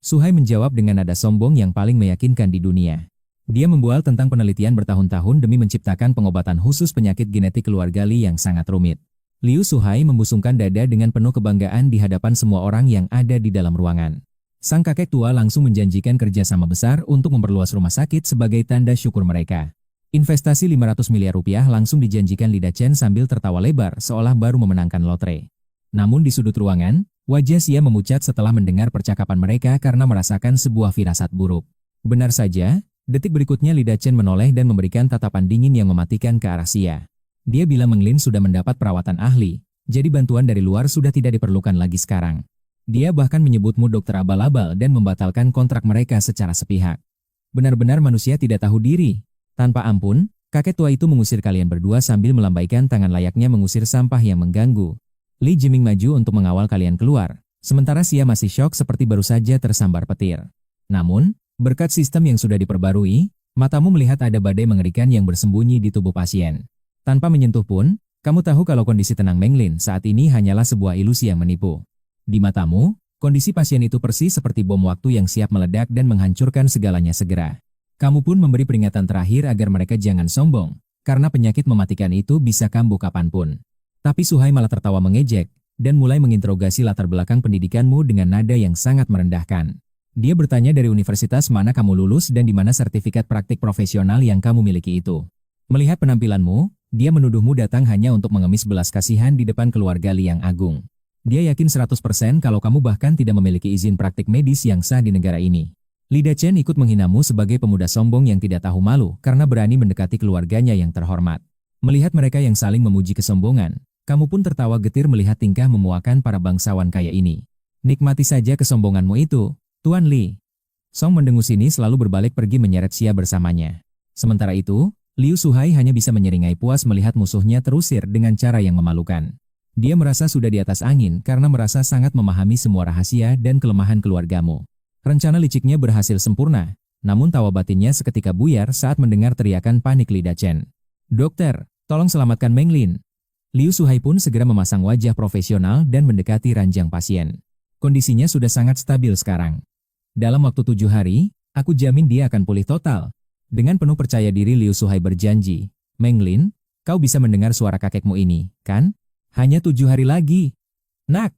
Suhai menjawab dengan nada sombong yang paling meyakinkan di dunia. Dia membual tentang penelitian bertahun-tahun demi menciptakan pengobatan khusus penyakit genetik keluarga Li yang sangat rumit. Liu Suhai membusungkan dada dengan penuh kebanggaan di hadapan semua orang yang ada di dalam ruangan. Sang kakek tua langsung menjanjikan kerjasama besar untuk memperluas rumah sakit sebagai tanda syukur mereka. Investasi 500 miliar rupiah langsung dijanjikan Li Dachen sambil tertawa lebar seolah baru memenangkan lotre. Namun di sudut ruangan, wajah Xia memucat setelah mendengar percakapan mereka karena merasakan sebuah firasat buruk. Benar saja, detik berikutnya Li Dachen menoleh dan memberikan tatapan dingin yang mematikan ke arah Xia. Dia bilang Menglin sudah mendapat perawatan ahli, jadi bantuan dari luar sudah tidak diperlukan lagi sekarang. Dia bahkan menyebutmu dokter abal-abal dan membatalkan kontrak mereka secara sepihak. Benar-benar manusia tidak tahu diri. Tanpa ampun, kakek tua itu mengusir kalian berdua sambil melambaikan tangan layaknya mengusir sampah yang mengganggu. Li Jiming maju untuk mengawal kalian keluar, sementara Xia masih syok seperti baru saja tersambar petir. Namun, berkat sistem yang sudah diperbarui, matamu melihat ada badai mengerikan yang bersembunyi di tubuh pasien. Tanpa menyentuh pun, kamu tahu kalau kondisi tenang Menglin saat ini hanyalah sebuah ilusi yang menipu. Di matamu, kondisi pasien itu persis seperti bom waktu yang siap meledak dan menghancurkan segalanya segera. Kamu pun memberi peringatan terakhir agar mereka jangan sombong, karena penyakit mematikan itu bisa kambuh kapanpun. Tapi Suhai malah tertawa mengejek, dan mulai menginterogasi latar belakang pendidikanmu dengan nada yang sangat merendahkan. Dia bertanya dari universitas mana kamu lulus dan di mana sertifikat praktik profesional yang kamu miliki itu. Melihat penampilanmu, dia menuduhmu datang hanya untuk mengemis belas kasihan di depan keluarga Li yang agung. Dia yakin 100% kalau kamu bahkan tidak memiliki izin praktik medis yang sah di negara ini. Li Dachen ikut menghinamu sebagai pemuda sombong yang tidak tahu malu karena berani mendekati keluarganya yang terhormat. Melihat mereka yang saling memuji kesombongan, kamu pun tertawa getir melihat tingkah memuakan para bangsawan kaya ini. Nikmati saja kesombonganmu itu, Tuan Li. Song mendengus ini selalu berbalik pergi menyeret Xia bersamanya. Sementara itu, Liu Suhai hanya bisa menyeringai puas melihat musuhnya terusir dengan cara yang memalukan. Dia merasa sudah di atas angin karena merasa sangat memahami semua rahasia dan kelemahan keluargamu. Rencana liciknya berhasil sempurna, namun tawa batinnya seketika buyar saat mendengar teriakan panik Li Dachen. Dokter, tolong selamatkan Menglin. Liu Suhai pun segera memasang wajah profesional dan mendekati ranjang pasien. Kondisinya sudah sangat stabil sekarang. Dalam waktu 7 hari, aku jamin dia akan pulih total. Dengan penuh percaya diri Liu Suhai berjanji, Menglin, kau bisa mendengar suara kakekmu ini, kan? Hanya 7 hari lagi. Nak!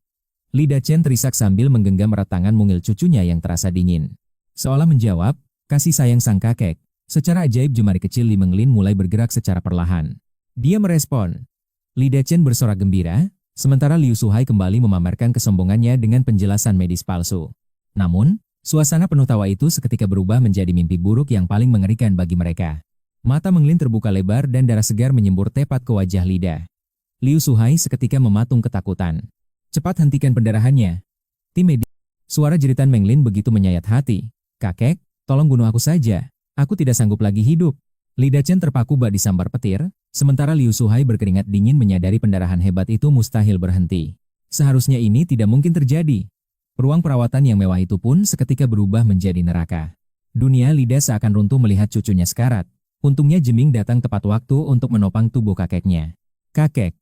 Li Dachen terisak sambil menggenggam erat tangan mungil cucunya yang terasa dingin. Seolah menjawab, kasih sayang sang kakek. Secara ajaib jemari kecil Li Menglin mulai bergerak secara perlahan. Dia merespon. Li Dachen bersorak gembira, sementara Liu Suhai kembali memamerkan kesombongannya dengan penjelasan medis palsu. Namun, Suasana penuh tawa itu seketika berubah menjadi mimpi buruk yang paling mengerikan bagi mereka. Mata Menglin terbuka lebar dan darah segar menyembur tepat ke wajah Lida. Liu Suhai seketika mematung ketakutan. Cepat hentikan pendarahannya. Tim medis. Suara jeritan Menglin begitu menyayat hati. Kakek, tolong bunuh aku saja. Aku tidak sanggup lagi hidup. Lida Chen terpaku bak disambar petir, sementara Liu Suhai berkeringat dingin menyadari pendarahan hebat itu mustahil berhenti. Seharusnya ini tidak mungkin terjadi. Ruang perawatan yang mewah itu pun seketika berubah menjadi neraka. Dunia Lida seakan runtuh melihat cucunya sekarat. Untungnya Jeming datang tepat waktu untuk menopang tubuh kakeknya. Kakek,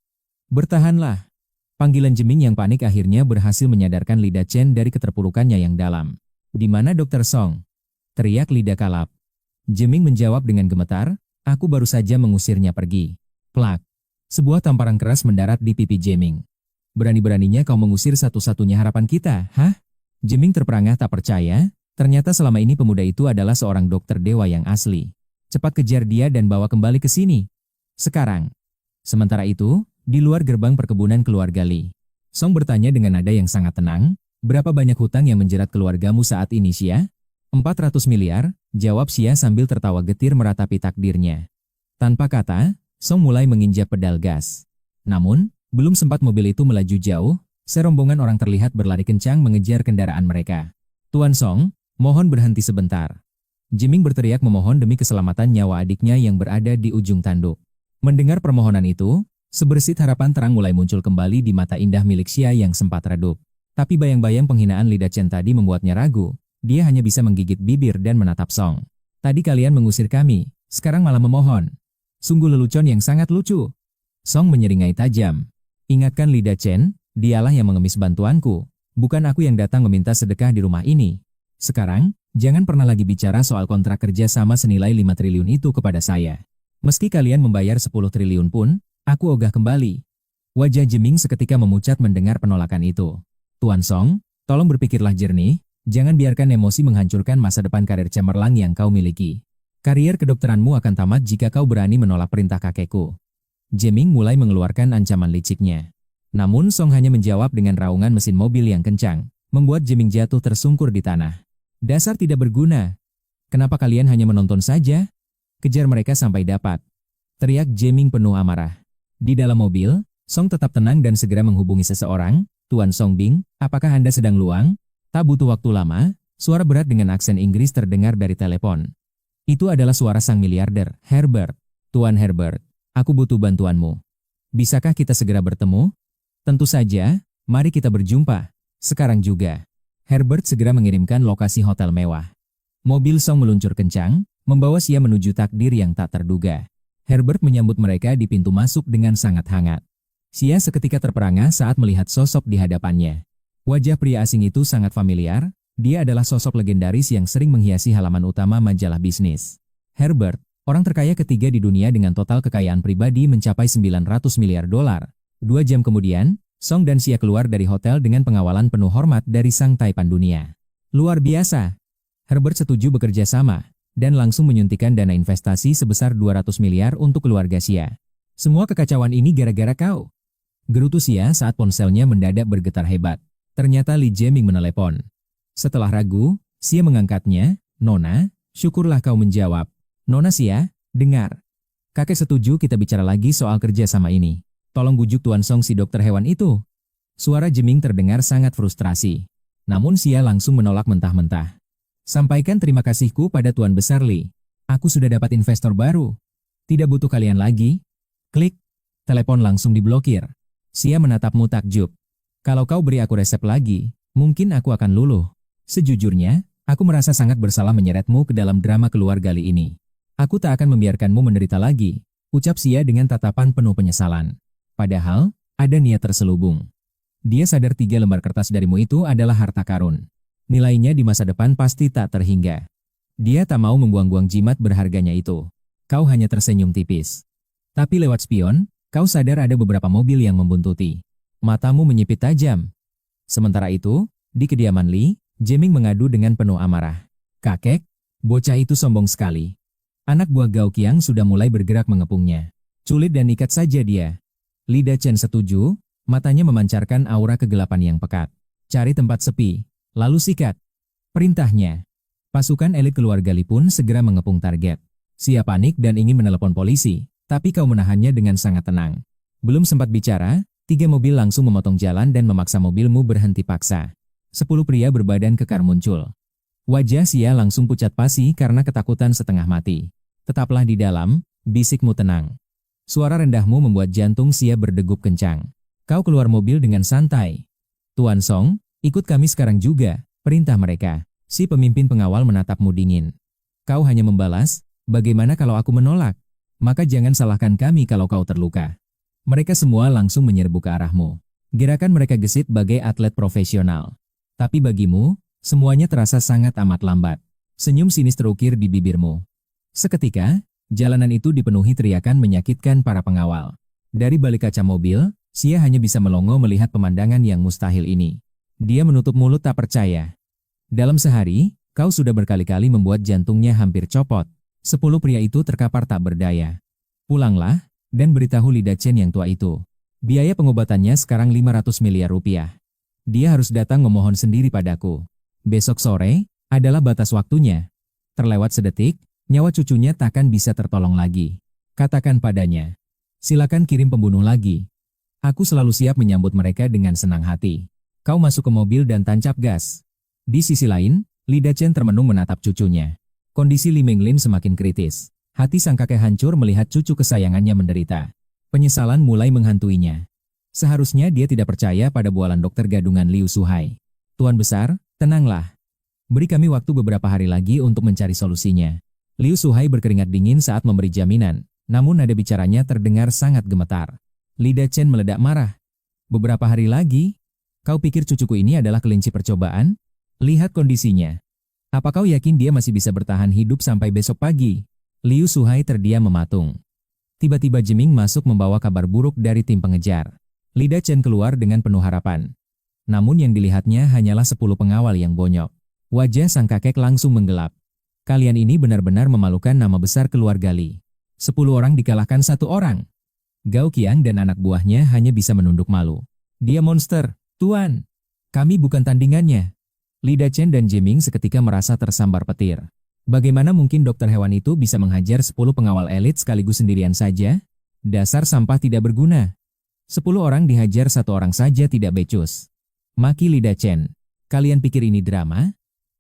bertahanlah. Panggilan Jeming yang panik akhirnya berhasil menyadarkan Lida Chen dari keterpurukannya yang dalam. Di mana Dr. Song? Teriak Lida kalap. Jeming menjawab dengan gemetar, aku baru saja mengusirnya pergi. Plak. Sebuah tamparan keras mendarat di pipi Jeming. Berani-beraninya kau mengusir satu-satunya harapan kita, hah? Jeming terperangah tak percaya, ternyata selama ini pemuda itu adalah seorang dokter dewa yang asli. Cepat kejar dia dan bawa kembali ke sini. Sekarang. Sementara itu, di luar gerbang perkebunan keluarga Li. Song bertanya dengan nada yang sangat tenang, berapa banyak hutang yang menjerat keluargamu saat ini, Xia? 400 miliar, jawab Xia sambil tertawa getir meratapi takdirnya. Tanpa kata, Song mulai menginjak pedal gas. Namun, belum sempat mobil itu melaju jauh, serombongan orang terlihat berlari kencang mengejar kendaraan mereka. Tuan Song, mohon berhenti sebentar. Jiming berteriak memohon demi keselamatan nyawa adiknya yang berada di ujung tanduk. Mendengar permohonan itu, sebersit harapan terang mulai muncul kembali di mata indah milik Xia yang sempat redup. Tapi bayang-bayang penghinaan Lida Chen tadi membuatnya ragu, dia hanya bisa menggigit bibir dan menatap Song. Tadi kalian mengusir kami, sekarang malah memohon. Sungguh lelucon yang sangat lucu. Song menyeringai tajam. Ingatkan Lida Chen, dialah yang mengemis bantuanku, bukan aku yang datang meminta sedekah di rumah ini. Sekarang, jangan pernah lagi bicara soal kontrak kerja sama senilai 5 triliun itu kepada saya. Meski kalian membayar 10 triliun pun, aku ogah kembali. Wajah Jeming seketika memucat mendengar penolakan itu. Tuan Song, tolong berpikirlah jernih, jangan biarkan emosi menghancurkan masa depan karir cemerlang yang kau miliki. Karier kedokteranmu akan tamat jika kau berani menolak perintah kakekku. Jeming mulai mengeluarkan ancaman liciknya. Namun Song hanya menjawab dengan raungan mesin mobil yang kencang, membuat Jeming jatuh tersungkur di tanah. Dasar tidak berguna. Kenapa kalian hanya menonton saja? Kejar mereka sampai dapat. Teriak Jeming penuh amarah. Di dalam mobil, Song tetap tenang dan segera menghubungi seseorang. Tuan Song Bing, apakah Anda sedang luang? Tak butuh waktu lama, suara berat dengan aksen Inggris terdengar dari telepon. Itu adalah suara sang miliarder, Herbert. Tuan Herbert. Aku butuh bantuanmu. Bisakah kita segera bertemu? Tentu saja, mari kita berjumpa. Sekarang juga. Herbert segera mengirimkan lokasi hotel mewah. Mobil Song meluncur kencang, membawa Xia menuju takdir yang tak terduga. Herbert menyambut mereka di pintu masuk dengan sangat hangat. Xia seketika terperangah saat melihat sosok di hadapannya. Wajah pria asing itu sangat familiar, dia adalah sosok legendaris yang sering menghiasi halaman utama majalah bisnis. Herbert, orang terkaya ketiga di dunia dengan total kekayaan pribadi mencapai 900 miliar dolar. 2 jam kemudian, Song dan Xia keluar dari hotel dengan pengawalan penuh hormat dari sang taipan dunia. Luar biasa. Herbert setuju bekerja sama, dan langsung menyuntikkan dana investasi sebesar 200 miliar untuk keluarga Xia. Semua kekacauan ini gara-gara kau. Gerutu Xia saat ponselnya mendadak bergetar hebat. Ternyata Li Jeming menelepon. Setelah ragu, Xia mengangkatnya. Nona, syukurlah kau menjawab. Nona Xia, dengar. Kakek setuju kita bicara lagi soal kerja sama ini. Tolong bujuk Tuan Song si dokter hewan itu. Suara Jeming terdengar sangat frustrasi. Namun Xia langsung menolak mentah-mentah. Sampaikan terima kasihku pada Tuan Besar Li. Aku sudah dapat investor baru. Tidak butuh kalian lagi. Klik. Telepon langsung diblokir. Xia menatapmu takjub. Kalau kau beri aku resep lagi, mungkin aku akan luluh. Sejujurnya, aku merasa sangat bersalah menyeretmu ke dalam drama keluarga Li ini. Aku tak akan membiarkanmu menderita lagi, ucap Xia dengan tatapan penuh penyesalan. Padahal, ada niat terselubung. Dia sadar 3 lembar kertas darimu itu adalah harta karun. Nilainya di masa depan pasti tak terhingga. Dia tak mau membuang-buang jimat berharganya itu. Kau hanya tersenyum tipis. Tapi lewat spion, kau sadar ada beberapa mobil yang membuntuti. Matamu menyipit tajam. Sementara itu, di kediaman Li, Jeming mengadu dengan penuh amarah. Kakek, bocah itu sombong sekali. Anak buah Gao Qiang sudah mulai bergerak mengepungnya. Culit dan ikat saja dia. Lida Chen setuju, matanya memancarkan aura kegelapan yang pekat. Cari tempat sepi, lalu sikat. Perintahnya. Pasukan elit keluarga Li pun segera mengepung target. Sia panik dan ingin menelepon polisi, tapi kau menahannya dengan sangat tenang. Belum sempat bicara, 3 mobil langsung memotong jalan dan memaksa mobilmu berhenti paksa. 10 pria berbadan kekar muncul. Wajah Sia langsung pucat pasi karena ketakutan setengah mati. Tetaplah di dalam, bisikmu tenang. Suara rendahmu membuat jantung Sia berdegup kencang. Kau keluar mobil dengan santai. Tuan Song, ikut kami sekarang juga, perintah mereka. Si pemimpin pengawal menatapmu dingin. Kau hanya membalas, bagaimana kalau aku menolak? Maka jangan salahkan kami kalau kau terluka. Mereka semua langsung menyerbu ke arahmu. Gerakan mereka gesit bagai atlet profesional. Tapi bagimu, semuanya terasa sangat amat lambat. Senyum sinis terukir di bibirmu. Seketika, jalanan itu dipenuhi teriakan menyakitkan para pengawal. Dari balik kaca mobil, Sia hanya bisa melongo melihat pemandangan yang mustahil ini. Dia menutup mulut tak percaya. Dalam sehari, kau sudah berkali-kali membuat jantungnya hampir copot. 10 pria itu terkapar tak berdaya. Pulanglah, dan beritahu Li Dachen yang tua itu. Biaya pengobatannya sekarang 500 miliar rupiah. Dia harus datang memohon sendiri padaku. Besok sore, adalah batas waktunya. Terlewat sedetik, nyawa cucunya takkan bisa tertolong lagi. Katakan padanya. Silakan kirim pembunuh lagi. Aku selalu siap menyambut mereka dengan senang hati. Kau masuk ke mobil dan tancap gas. Di sisi lain, Li Dachen termenung menatap cucunya. Kondisi Li Menglin semakin kritis. Hati sang kakek hancur melihat cucu kesayangannya menderita. Penyesalan mulai menghantuinya. Seharusnya dia tidak percaya pada bualan dokter gadungan Liu Suhai. Tuan besar, tenanglah. Beri kami waktu beberapa hari lagi untuk mencari solusinya. Liu Suhai berkeringat dingin saat memberi jaminan, namun nada bicaranya terdengar sangat gemetar. Li Dachen meledak marah. Beberapa hari lagi? Kau pikir cucuku ini adalah kelinci percobaan? Lihat kondisinya. Apa kau yakin dia masih bisa bertahan hidup sampai besok pagi? Liu Suhai terdiam mematung. Tiba-tiba Jiming masuk membawa kabar buruk dari tim pengejar. Li Dachen keluar dengan penuh harapan. Namun yang dilihatnya hanyalah 10 pengawal yang bonyok. Wajah sang kakek langsung menggelap. Kalian ini benar-benar memalukan nama besar keluarga Li. 10 orang dikalahkan 1 orang. Gao Qiang dan anak buahnya hanya bisa menunduk malu. Dia monster, Tuan. Kami bukan tandingannya. Li Dachen dan Jiming seketika merasa tersambar petir. Bagaimana mungkin dokter hewan itu bisa menghajar 10 pengawal elit sekaligus sendirian saja? Dasar sampah tidak berguna. 10 orang dihajar 1 orang saja tidak becus. Maki Li Dachen. Kalian pikir ini drama?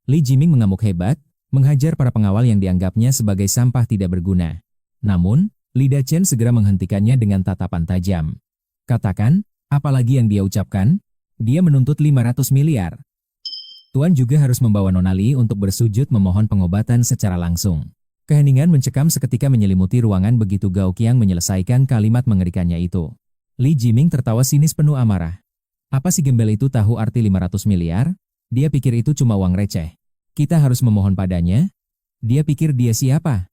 Li Jiming mengamuk hebat, menghajar para pengawal yang dianggapnya sebagai sampah tidak berguna. Namun, Li Dachen segera menghentikannya dengan tatapan tajam. Katakan, apalagi yang dia ucapkan? Dia menuntut 500 miliar. Tuan juga harus membawa Nona Li untuk bersujud memohon pengobatan secara langsung. Keheningan mencekam seketika menyelimuti ruangan begitu Gao Qiang menyelesaikan kalimat mengerikannya itu. Li Jiming tertawa sinis penuh amarah. Apa si gembel itu tahu arti 500 miliar? Dia pikir itu cuma uang receh. Kita harus memohon padanya? Dia pikir dia siapa?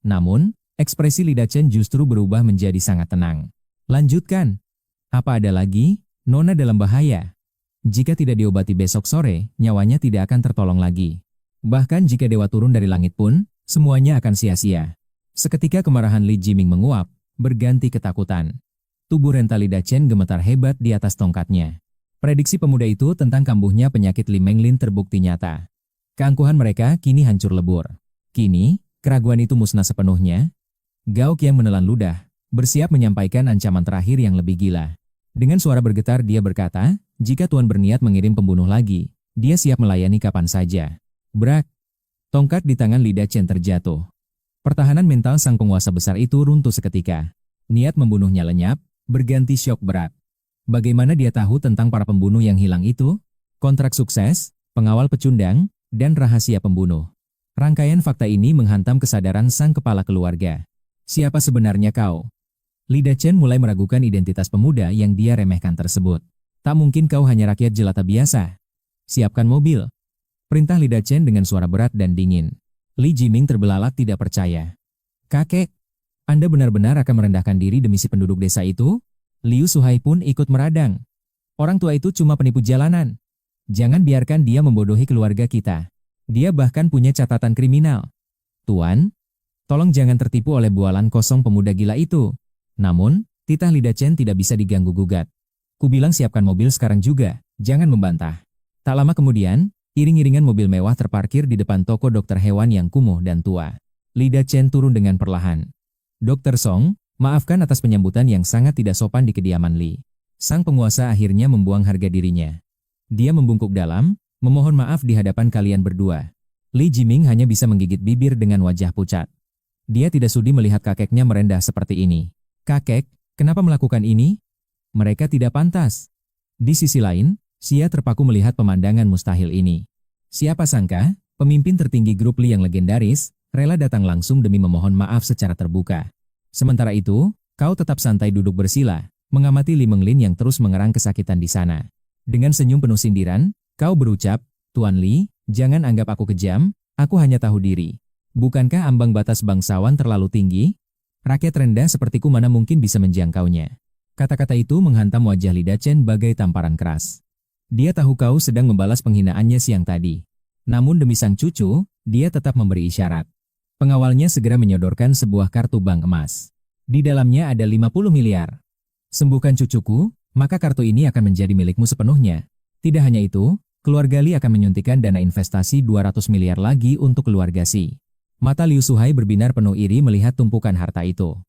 Namun, ekspresi Li Dachen justru berubah menjadi sangat tenang. Lanjutkan. Apa ada lagi? Nona dalam bahaya. Jika tidak diobati besok sore, nyawanya tidak akan tertolong lagi. Bahkan jika dewa turun dari langit pun, semuanya akan sia-sia. Seketika kemarahan Li Jiming menguap, berganti ketakutan. Tubuh renta Li Dachen gemetar hebat di atas tongkatnya. Prediksi pemuda itu tentang kambuhnya penyakit Li Menglin terbukti nyata. Keangkuhan mereka kini hancur lebur. Kini, keraguan itu musnah sepenuhnya. Gao Qiang menelan ludah, bersiap menyampaikan ancaman terakhir yang lebih gila. Dengan suara bergetar dia berkata, jika Tuan berniat mengirim pembunuh lagi, dia siap melayani kapan saja. Brak! Tongkat di tangan Li Dachen terjatuh. Pertahanan mental sang penguasa besar itu runtuh seketika. Niat membunuhnya lenyap, berganti syok berat. Bagaimana dia tahu tentang para pembunuh yang hilang itu? Kontrak sukses, pengawal pecundang, dan rahasia pembunuh. Rangkaian fakta ini menghantam kesadaran sang kepala keluarga. Siapa sebenarnya kau? Li Dachen mulai meragukan identitas pemuda yang dia remehkan tersebut. Tak mungkin kau hanya rakyat jelata biasa. Siapkan mobil. Perintah Li Dachen dengan suara berat dan dingin. Li Jiming terbelalak tidak percaya. Kakek, Anda benar-benar akan merendahkan diri demi si penduduk desa itu? Liu Suhai pun ikut meradang. Orang tua itu cuma penipu jalanan. Jangan biarkan dia membodohi keluarga kita. Dia bahkan punya catatan kriminal. Tuan, tolong jangan tertipu oleh bualan kosong pemuda gila itu. Namun, titah Li Dachen tidak bisa diganggu-gugat. Kubilang siapkan mobil sekarang juga, jangan membantah. Tak lama kemudian, Iring-iringan mobil mewah terparkir di depan toko dokter hewan yang kumuh dan tua. Li Dachen turun dengan perlahan. Dr. Song, maafkan atas penyambutan yang sangat tidak sopan di kediaman Li. Sang penguasa akhirnya membuang harga dirinya. Dia membungkuk dalam, memohon maaf di hadapan kalian berdua. Li Jiming hanya bisa menggigit bibir dengan wajah pucat. Dia tidak sudi melihat kakeknya merendah seperti ini. Kakek, kenapa melakukan ini? Mereka tidak pantas. Di sisi lain, Xia terpaku melihat pemandangan mustahil ini. Siapa sangka, pemimpin tertinggi grup Li yang legendaris, rela datang langsung demi memohon maaf secara terbuka. Sementara itu, kau tetap santai duduk bersila, mengamati Li Menglin yang terus mengerang kesakitan di sana. Dengan senyum penuh sindiran, kau berucap, Tuan Li, jangan anggap aku kejam, aku hanya tahu diri. Bukankah ambang batas bangsawan terlalu tinggi? Rakyat rendah sepertiku mana mungkin bisa menjangkaunya. Kata-kata itu menghantam wajah Li Dachen bagai tamparan keras. Dia tahu kau sedang membalas penghinaannya siang tadi. Namun demi sang cucu, dia tetap memberi isyarat. Pengawalnya segera menyodorkan sebuah kartu bank emas. Di dalamnya ada 50 miliar. Sembuhkan cucuku, maka kartu ini akan menjadi milikmu sepenuhnya. Tidak hanya itu, keluarga Li akan menyuntikkan dana investasi 200 miliar lagi untuk keluarga Si. Mata Liu Suhai berbinar penuh iri melihat tumpukan harta itu.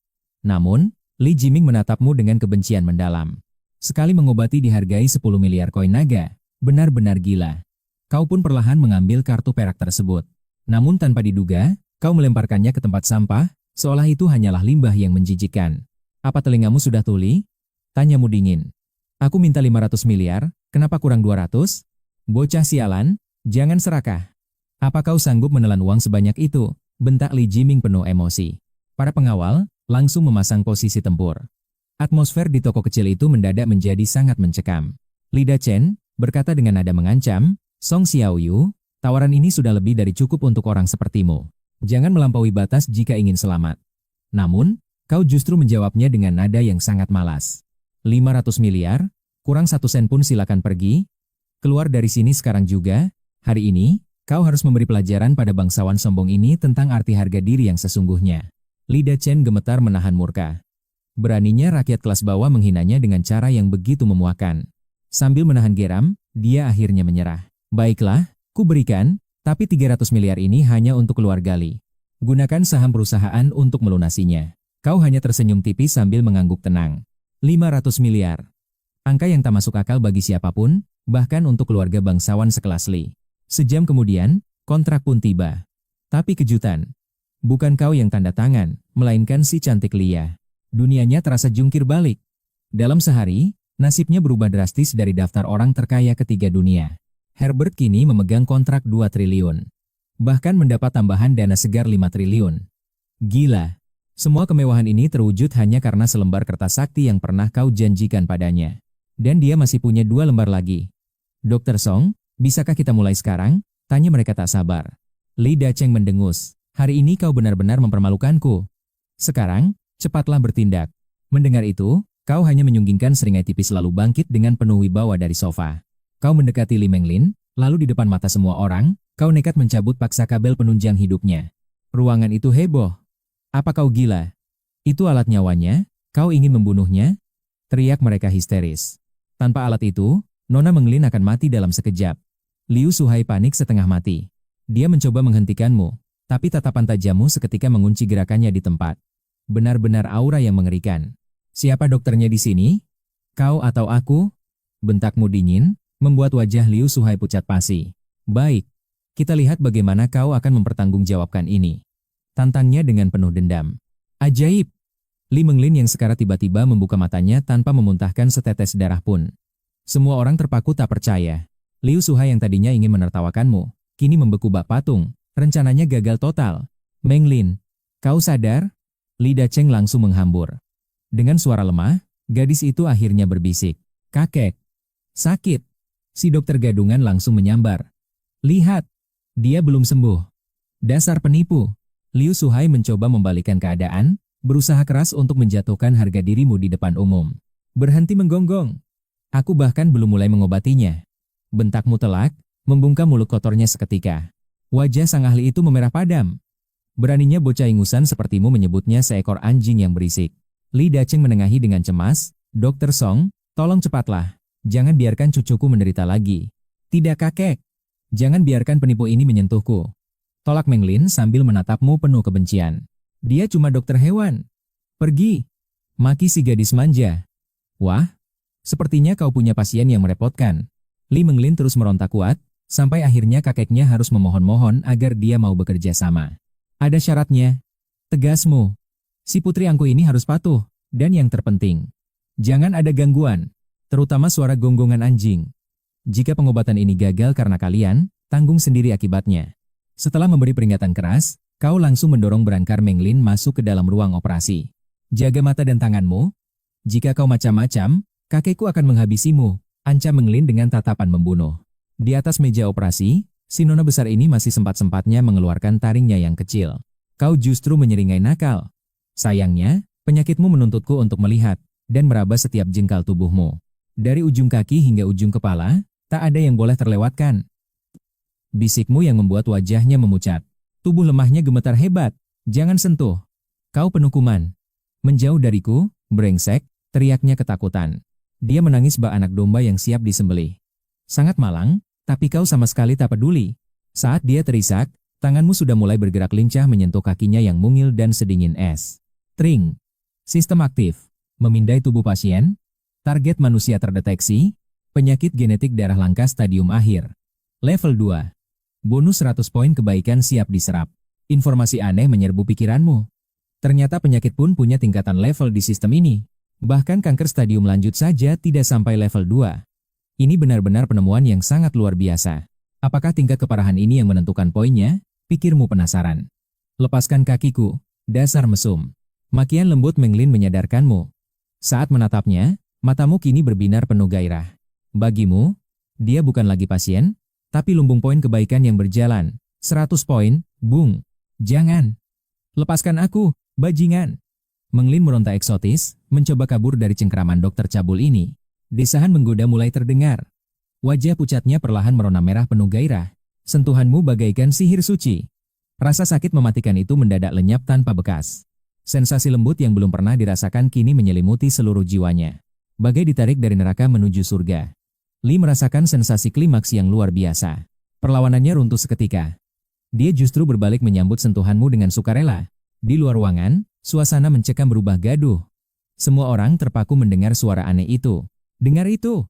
Namun, Li Jiming menatapmu dengan kebencian mendalam. Sekali mengobati dihargai 10 miliar koin naga, benar-benar gila. Kau pun perlahan mengambil kartu perak tersebut. Namun tanpa diduga, kau melemparkannya ke tempat sampah, seolah itu hanyalah limbah yang menjijikkan. Apa telingamu sudah tuli? Tanyamu dingin. Aku minta 500 miliar, kenapa kurang 200? Bocah sialan, jangan serakah. Apa kau sanggup menelan uang sebanyak itu? Bentak Li Jiming penuh emosi. Para pengawal langsung memasang posisi tempur. Atmosfer di toko kecil itu mendadak menjadi sangat mencekam. Li Dachen berkata dengan nada mengancam, Song Xiaoyu, tawaran ini sudah lebih dari cukup untuk orang sepertimu. Jangan melampaui batas jika ingin selamat. Namun, kau justru menjawabnya dengan nada yang sangat malas. 500 miliar, kurang 1 sen pun silakan pergi. Keluar dari sini sekarang juga. Hari ini, kau harus memberi pelajaran pada bangsawan sombong ini tentang arti harga diri yang sesungguhnya. Li Dachen gemetar menahan murka. Beraninya rakyat kelas bawah menghinanya dengan cara yang begitu memuakan. Sambil menahan geram, dia akhirnya menyerah. Baiklah, ku berikan, tapi 300 miliar ini hanya untuk keluarga Li. Gunakan saham perusahaan untuk melunasinya. Kau hanya tersenyum tipis sambil mengangguk tenang. 500 miliar. Angka yang tak masuk akal bagi siapapun, bahkan untuk keluarga bangsawan sekelas Li. Sejam kemudian, kontrak pun tiba. Tapi kejutan. Bukan kau yang tanda tangan, melainkan si cantik Lia. Dunianya terasa jungkir balik. Dalam sehari, nasibnya berubah drastis dari daftar orang terkaya ketiga dunia. Herbert kini memegang kontrak 2 triliun. Bahkan mendapat tambahan dana segar 5 triliun. Gila. Semua kemewahan ini terwujud hanya karena selembar kertas sakti yang pernah kau janjikan padanya. Dan dia masih punya 2 lembar lagi. Dr. Song, bisakah kita mulai sekarang? Tanya mereka tak sabar. Li Dachen mendengus. Hari ini kau benar-benar mempermalukanku. Sekarang, cepatlah bertindak. Mendengar itu, kau hanya menyunggingkan seringai tipis lalu bangkit dengan penuh wibawa dari sofa. Kau mendekati Li Menglin, lalu di depan mata semua orang, kau nekat mencabut paksa kabel penunjang hidupnya. Ruangan itu heboh. Apa kau gila? Itu alat nyawanya? Kau ingin membunuhnya? Teriak mereka histeris. Tanpa alat itu, Nona Menglin akan mati dalam sekejap. Liu Suhai panik setengah mati. Dia mencoba menghentikanmu, tapi tatapan tajammu seketika mengunci gerakannya di tempat. Benar-benar aura yang mengerikan. Siapa dokternya di sini? Kau atau aku? Bentakmu dingin, membuat wajah Liu Suhai pucat pasi. Baik, kita lihat bagaimana kau akan mempertanggungjawabkan ini. Tantangnya dengan penuh dendam. Ajaib! Li Menglin yang sekarang tiba-tiba membuka matanya tanpa memuntahkan setetes darah pun. Semua orang terpaku tak percaya. Liu Suhai yang tadinya ingin menertawakanmu, kini membeku bak patung. Rencananya gagal total. Menglin, kau sadar? Li Dachen langsung menghambur. Dengan suara lemah, gadis itu akhirnya berbisik. Kakek, sakit. Si dokter gadungan langsung menyambar. Lihat, dia belum sembuh. Dasar penipu. Liu Suhai mencoba membalikkan keadaan, berusaha keras untuk menjatuhkan harga dirimu di depan umum. Berhenti menggonggong. Aku bahkan belum mulai mengobatinya. Bentakmu telak, membungkam mulut kotornya seketika. Wajah sang ahli itu memerah padam. Beraninya bocah ingusan sepertimu menyebutnya seekor anjing yang berisik. Li Dachen menengahi dengan cemas, Dr. Song, tolong cepatlah. Jangan biarkan cucuku menderita lagi. Tidak kakek. Jangan biarkan penipu ini menyentuhku. Tolak Menglin sambil menatapmu penuh kebencian. Dia cuma dokter hewan. Pergi. Maki si gadis manja. Wah, sepertinya kau punya pasien yang merepotkan. Li Menglin terus meronta kuat, sampai akhirnya kakeknya harus memohon-mohon agar dia mau bekerja sama. Ada syaratnya. Tegasmu. Si putri angku ini harus patuh, dan yang terpenting, jangan ada gangguan, terutama suara gonggongan anjing. Jika pengobatan ini gagal karena kalian, tanggung sendiri akibatnya. Setelah memberi peringatan keras, kau langsung mendorong berangkar Menglin masuk ke dalam ruang operasi. Jaga mata dan tanganmu. Jika kau macam-macam, kakekku akan menghabisimu, ancam Menglin dengan tatapan membunuh. Di atas meja operasi, si nona besar ini masih sempat-sempatnya mengeluarkan taringnya yang kecil. Kau justru menyeringai nakal. Sayangnya, penyakitmu menuntutku untuk melihat dan meraba setiap jengkal tubuhmu. Dari ujung kaki hingga ujung kepala, tak ada yang boleh terlewatkan. Bisikmu yang membuat wajahnya memucat. Tubuh lemahnya gemetar hebat. Jangan sentuh. Kau penuh kuman. Menjauh dariku, brengsek, teriaknya ketakutan. Dia menangis bak anak domba yang siap disembelih. Sangat malang, tapi kau sama sekali tak peduli. Saat dia terisak, tanganmu sudah mulai bergerak lincah menyentuh kakinya yang mungil dan sedingin es. Tring. Sistem aktif. Memindai tubuh pasien. Target manusia terdeteksi. Penyakit genetik darah langka stadium akhir. Level 2. Bonus 100 poin kebaikan siap diserap. Informasi aneh menyerbu pikiranmu. Ternyata penyakit pun punya tingkatan level di sistem ini. Bahkan kanker stadium lanjut saja tidak sampai level 2. Ini benar-benar penemuan yang sangat luar biasa. Apakah tingkat keparahan ini yang menentukan poinnya? Pikirmu penasaran. Lepaskan kakiku, dasar mesum. Makian lembut Menglin menyadarkanmu. Saat menatapnya, matamu kini berbinar penuh gairah. Bagimu, dia bukan lagi pasien, tapi lumbung poin kebaikan yang berjalan. 100 poin, bung. Jangan. Lepaskan aku, bajingan. Menglin meronta eksotis, mencoba kabur dari cengkeraman dokter cabul ini. Desahan menggoda mulai terdengar. Wajah pucatnya perlahan merona merah penuh gairah. Sentuhanmu bagaikan sihir suci. Rasa sakit mematikan itu mendadak lenyap tanpa bekas. Sensasi lembut yang belum pernah dirasakan kini menyelimuti seluruh jiwanya. Bagai ditarik dari neraka menuju surga. Li merasakan sensasi klimaks yang luar biasa. Perlawanannya runtuh seketika. Dia justru berbalik menyambut sentuhanmu dengan sukarela. Di luar ruangan, suasana mencekam berubah gaduh. Semua orang terpaku mendengar suara aneh itu. Dengar itu.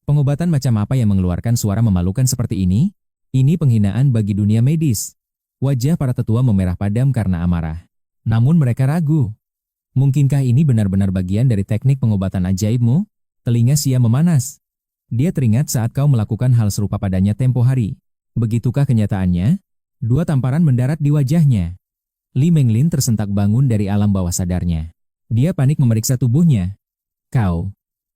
Pengobatan macam apa yang mengeluarkan suara memalukan seperti ini? Ini penghinaan bagi dunia medis. Wajah para tetua memerah padam karena amarah. Namun mereka ragu. Mungkinkah ini benar-benar bagian dari teknik pengobatan ajaibmu? Telinga Sia memanas. Dia teringat saat kau melakukan hal serupa padanya tempo hari. Begitukah kenyataannya? Dua tamparan mendarat di wajahnya. Li Menglin tersentak bangun dari alam bawah sadarnya. Dia panik memeriksa tubuhnya. Kau.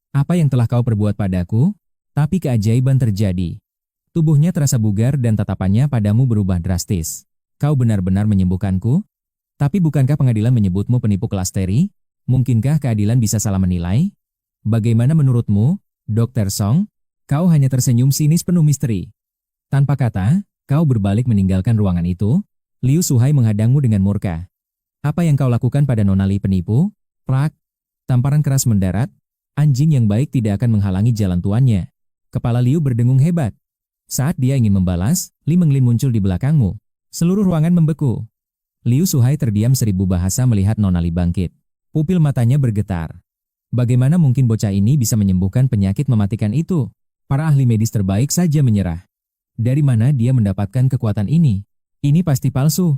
Apa yang telah kau perbuat padaku? Tapi keajaiban terjadi. Tubuhnya terasa bugar dan tatapannya padamu berubah drastis. Kau benar-benar menyembuhkanku? Tapi bukankah pengadilan menyebutmu penipu kelas teri? Mungkinkah keadilan bisa salah menilai? Bagaimana menurutmu, Dr. Song? Kau hanya tersenyum sinis penuh misteri. Tanpa kata, kau berbalik meninggalkan ruangan itu. Liu Suhai menghadangmu dengan murka. Apa yang kau lakukan pada Nona Li penipu? Plak. Tamparan keras mendarat. Anjing yang baik tidak akan menghalangi jalan tuannya. Kepala Liu berdengung hebat. Saat dia ingin membalas, Li Menglin muncul di belakangmu. Seluruh ruangan membeku. Liu Suhai terdiam 1000 bahasa melihat Nona Li bangkit. Pupil matanya bergetar. Bagaimana mungkin bocah ini bisa menyembuhkan penyakit mematikan itu? Para ahli medis terbaik saja menyerah. Dari mana dia mendapatkan kekuatan ini? Ini pasti palsu.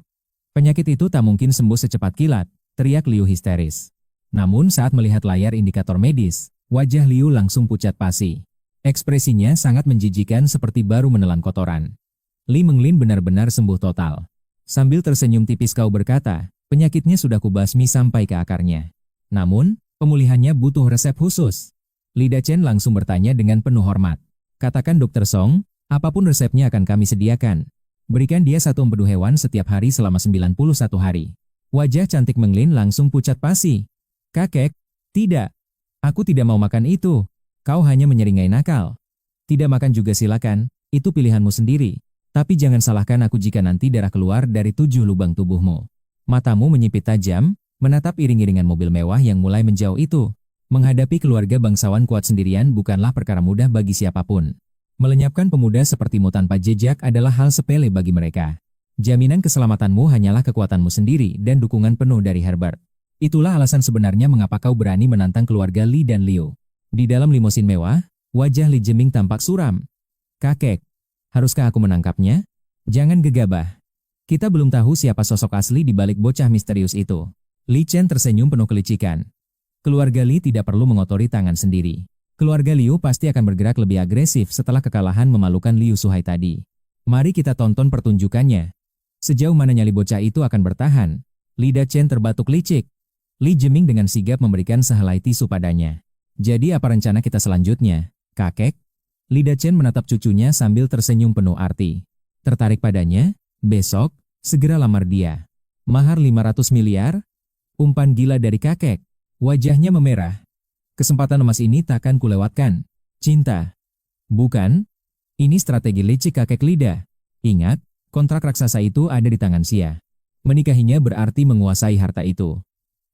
Penyakit itu tak mungkin sembuh secepat kilat, teriak Liu histeris. Namun saat melihat layar indikator medis, wajah Liu langsung pucat pasi. Ekspresinya sangat menjijikan seperti baru menelan kotoran. Li Menglin benar-benar sembuh total. Sambil tersenyum tipis kau berkata, penyakitnya sudah kubasmi sampai ke akarnya. Namun, pemulihannya butuh resep khusus. Li Dachen langsung bertanya dengan penuh hormat. Katakan Dr. Song, apapun resepnya akan kami sediakan. Berikan dia satu empedu hewan setiap hari selama 91 hari. Wajah cantik Menglin langsung pucat pasi. Kakek, tidak. Aku tidak mau makan itu. Kau hanya menyeringai nakal. Tidak makan juga silakan, itu pilihanmu sendiri. Tapi jangan salahkan aku jika nanti darah keluar dari 7 lubang tubuhmu. Matamu menyipit tajam, menatap iring-iringan mobil mewah yang mulai menjauh itu. Menghadapi keluarga bangsawan kuat sendirian bukanlah perkara mudah bagi siapapun. Melenyapkan pemuda sepertimu tanpa jejak adalah hal sepele bagi mereka. Jaminan keselamatanmu hanyalah kekuatanmu sendiri dan dukungan penuh dari Herbert. Itulah alasan sebenarnya mengapa kau berani menantang keluarga Li dan Liu. Di dalam limosin mewah, wajah Li Jiming tampak suram. Kakek, haruskah aku menangkapnya? Jangan gegabah. Kita belum tahu siapa sosok asli di balik bocah misterius itu. Li Chen tersenyum penuh kelicikan. Keluarga Li tidak perlu mengotori tangan sendiri. Keluarga Liu pasti akan bergerak lebih agresif setelah kekalahan memalukan Liu Suhai tadi. Mari kita tonton pertunjukannya. Sejauh mana nyali bocah itu akan bertahan? Lidah Chen terbatuk licik. Li Jiming dengan sigap memberikan sehelai tisu padanya. Jadi apa rencana kita selanjutnya, kakek? Lidah Chen menatap cucunya sambil tersenyum penuh arti. Tertarik padanya? Besok, segera lamar dia. Mahar 500 miliar? Umpan gila dari kakek. Wajahnya memerah. Kesempatan emas ini takkan kulewatkan. Cinta. Bukan? Ini strategi licik kakek lidah. Ingat, kontrak raksasa itu ada di tangan Xia. Menikahinya berarti menguasai harta itu.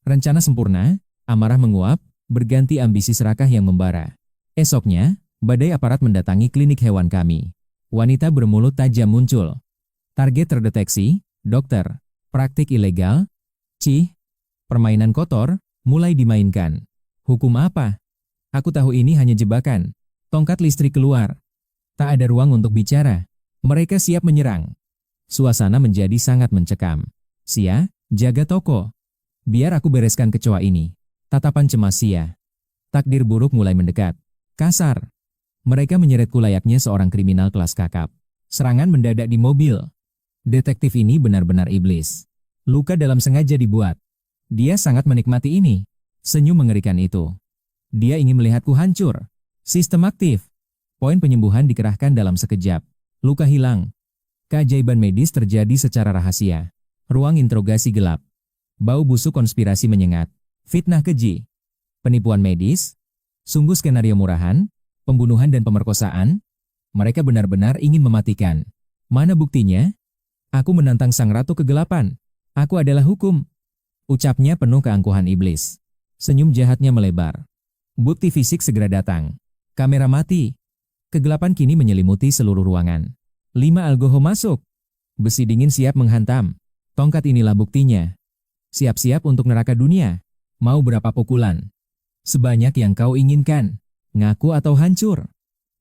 Rencana sempurna, amarah menguap, berganti ambisi serakah yang membara. Esoknya, badai aparat mendatangi klinik hewan kami. Wanita bermulut tajam muncul. Target terdeteksi, dokter. Praktik ilegal. Cih. Permainan kotor, mulai dimainkan. Hukum apa? Aku tahu ini hanya jebakan. Tongkat listrik keluar. Tak ada ruang untuk bicara. Mereka siap menyerang. Suasana menjadi sangat mencekam. Xia, jaga toko. Biar aku bereskan kecoa ini. Tatapan cemas Xia. Takdir buruk mulai mendekat. Kasar. Mereka menyeretku layaknya seorang kriminal kelas kakap. Serangan mendadak di mobil. Detektif ini benar-benar iblis. Luka dalam sengaja dibuat. Dia sangat menikmati ini. Senyum mengerikan itu. Dia ingin melihatku hancur. Sistem aktif. Poin penyembuhan dikerahkan dalam sekejap. Luka hilang. Keajaiban medis terjadi secara rahasia. Ruang interogasi gelap. Bau busuk konspirasi menyengat. Fitnah keji. Penipuan medis. Sungguh skenario murahan. Pembunuhan dan pemerkosaan. Mereka benar-benar ingin mematikan. Mana buktinya? Aku menantang sang ratu kegelapan. Aku adalah hukum. Ucapnya penuh keangkuhan iblis. Senyum jahatnya melebar. Bukti fisik segera datang. Kamera mati. Kegelapan kini menyelimuti seluruh ruangan. 5 alkohol masuk. Besi dingin siap menghantam. Tongkat inilah buktinya. Siap-siap untuk neraka dunia. Mau berapa pukulan? Sebanyak yang kau inginkan. Ngaku atau hancur.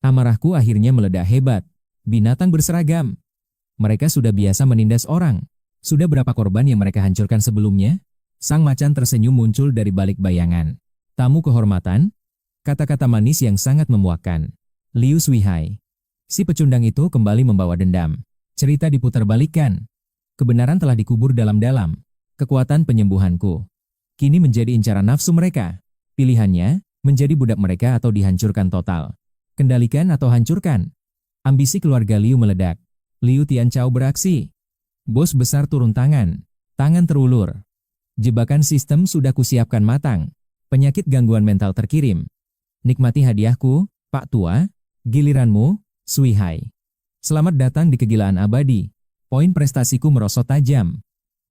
Amarahku akhirnya meledak hebat. Binatang berseragam. Mereka sudah biasa menindas orang. Sudah berapa korban yang mereka hancurkan sebelumnya? Sang macan tersenyum muncul dari balik bayangan. Tamu kehormatan? Kata-kata manis yang sangat memuakkan. Liu Suihai. Si pecundang itu kembali membawa dendam. Cerita diputarbalikkan. Kebenaran telah dikubur dalam-dalam. Kekuatan penyembuhanku. Kini menjadi incaran nafsu mereka. Pilihannya, menjadi budak mereka atau dihancurkan total. Kendalikan atau hancurkan. Ambisi keluarga Liu meledak. Liu Tianchao beraksi. Bos besar turun tangan. Tangan terulur. Jebakan sistem sudah kusiapkan matang. Penyakit gangguan mental terkirim. Nikmati hadiahku, Pak Tua. Giliranmu, Suihai. Selamat datang di kegilaan abadi. Poin prestasiku merosot tajam.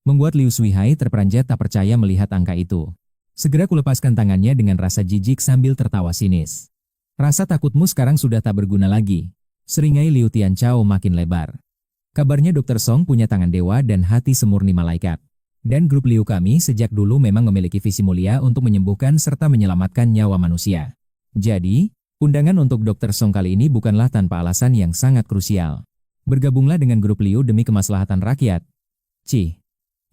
Membuat Liu Suihai terperanjat tak percaya melihat angka itu. Segera kulepaskan tangannya dengan rasa jijik sambil tertawa sinis. Rasa takutmu sekarang sudah tak berguna lagi. Seringai Liu Tianchao makin lebar. Kabarnya Dr. Song punya tangan dewa dan hati semurni malaikat. Dan grup Liu kami sejak dulu memang memiliki visi mulia untuk menyembuhkan serta menyelamatkan nyawa manusia. Jadi, undangan untuk Dr. Song kali ini bukanlah tanpa alasan yang sangat krusial. Bergabunglah dengan grup Liu demi kemaslahatan rakyat. Cih,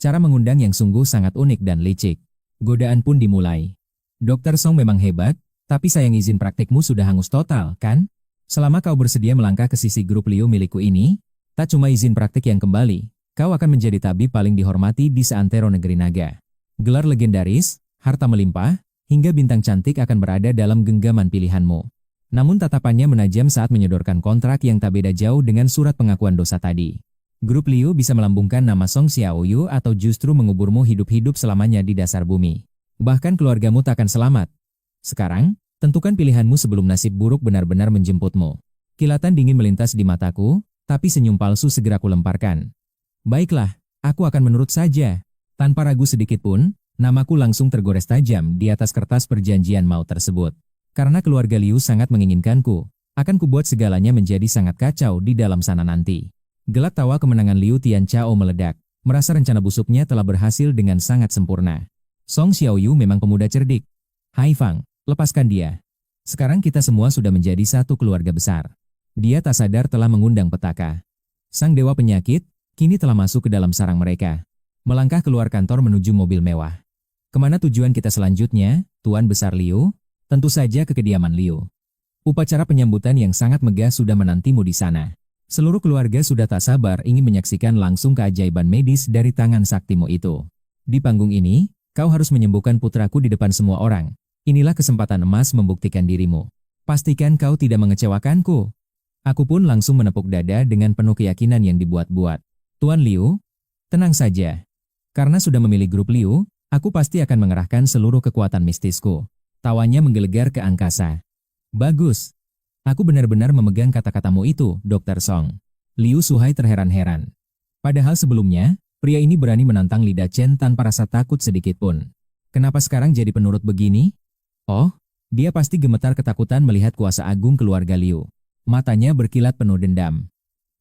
cara mengundang yang sungguh sangat unik dan licik. Godaan pun dimulai. Dr. Song memang hebat, tapi sayang izin praktikmu sudah hangus total, kan? Selama kau bersedia melangkah ke sisi grup Liu milikku ini, tak cuma izin praktik yang kembali, kau akan menjadi tabib paling dihormati di seantero negeri naga. Gelar legendaris, harta melimpah, hingga bintang cantik akan berada dalam genggaman pilihanmu. Namun tatapannya menajam saat menyodorkan kontrak yang tak beda jauh dengan surat pengakuan dosa tadi. Grup Liu bisa melambungkan nama Song Xiaoyu atau justru menguburmu hidup-hidup selamanya di dasar bumi. Bahkan keluargamu tak akan selamat. Sekarang, tentukan pilihanmu sebelum nasib buruk benar-benar menjemputmu. Kilatan dingin melintas di mataku, tapi senyum palsu segera kulemparkan. Baiklah, aku akan menurut saja. Tanpa ragu sedikit pun, namaku langsung tergores tajam di atas kertas perjanjian maut tersebut. Karena keluarga Liu sangat menginginkanku, Akan kubuat segalanya menjadi sangat kacau di dalam sana nanti. Gelak tawa kemenangan Liu Tianchao meledak, merasa rencana busuknya telah berhasil dengan sangat sempurna. Song Xiaoyu memang pemuda cerdik. Hai Fang, lepaskan dia. Sekarang kita semua sudah menjadi satu keluarga besar. Dia tak sadar telah mengundang petaka. Sang dewa penyakit, kini telah masuk ke dalam sarang mereka. Melangkah keluar kantor menuju mobil mewah. Kemana tujuan kita selanjutnya, Tuan Besar Liu? Tentu saja ke kediaman Liu. Upacara penyambutan yang sangat megah sudah menantimu di sana. Seluruh keluarga sudah tak sabar ingin menyaksikan langsung keajaiban medis dari tangan saktimu itu. Di panggung ini, kau harus menyembuhkan putraku di depan semua orang. Inilah kesempatan emas membuktikan dirimu. Pastikan kau tidak mengecewakanku. Aku pun langsung menepuk dada dengan penuh keyakinan yang dibuat-buat. Tuan Liu, tenang saja. Karena sudah memilih grup Liu, aku pasti akan mengerahkan seluruh kekuatan mistisku. Tawanya menggelegar ke angkasa. Bagus. Aku benar-benar memegang kata-katamu itu, Dr. Song. Liu Suhai terheran-heran. Padahal sebelumnya, pria ini berani menantang Li Dachen tanpa rasa takut sedikit pun. Kenapa sekarang jadi penurut begini? Oh, dia pasti gemetar ketakutan melihat kuasa agung keluarga Liu. Matanya berkilat penuh dendam.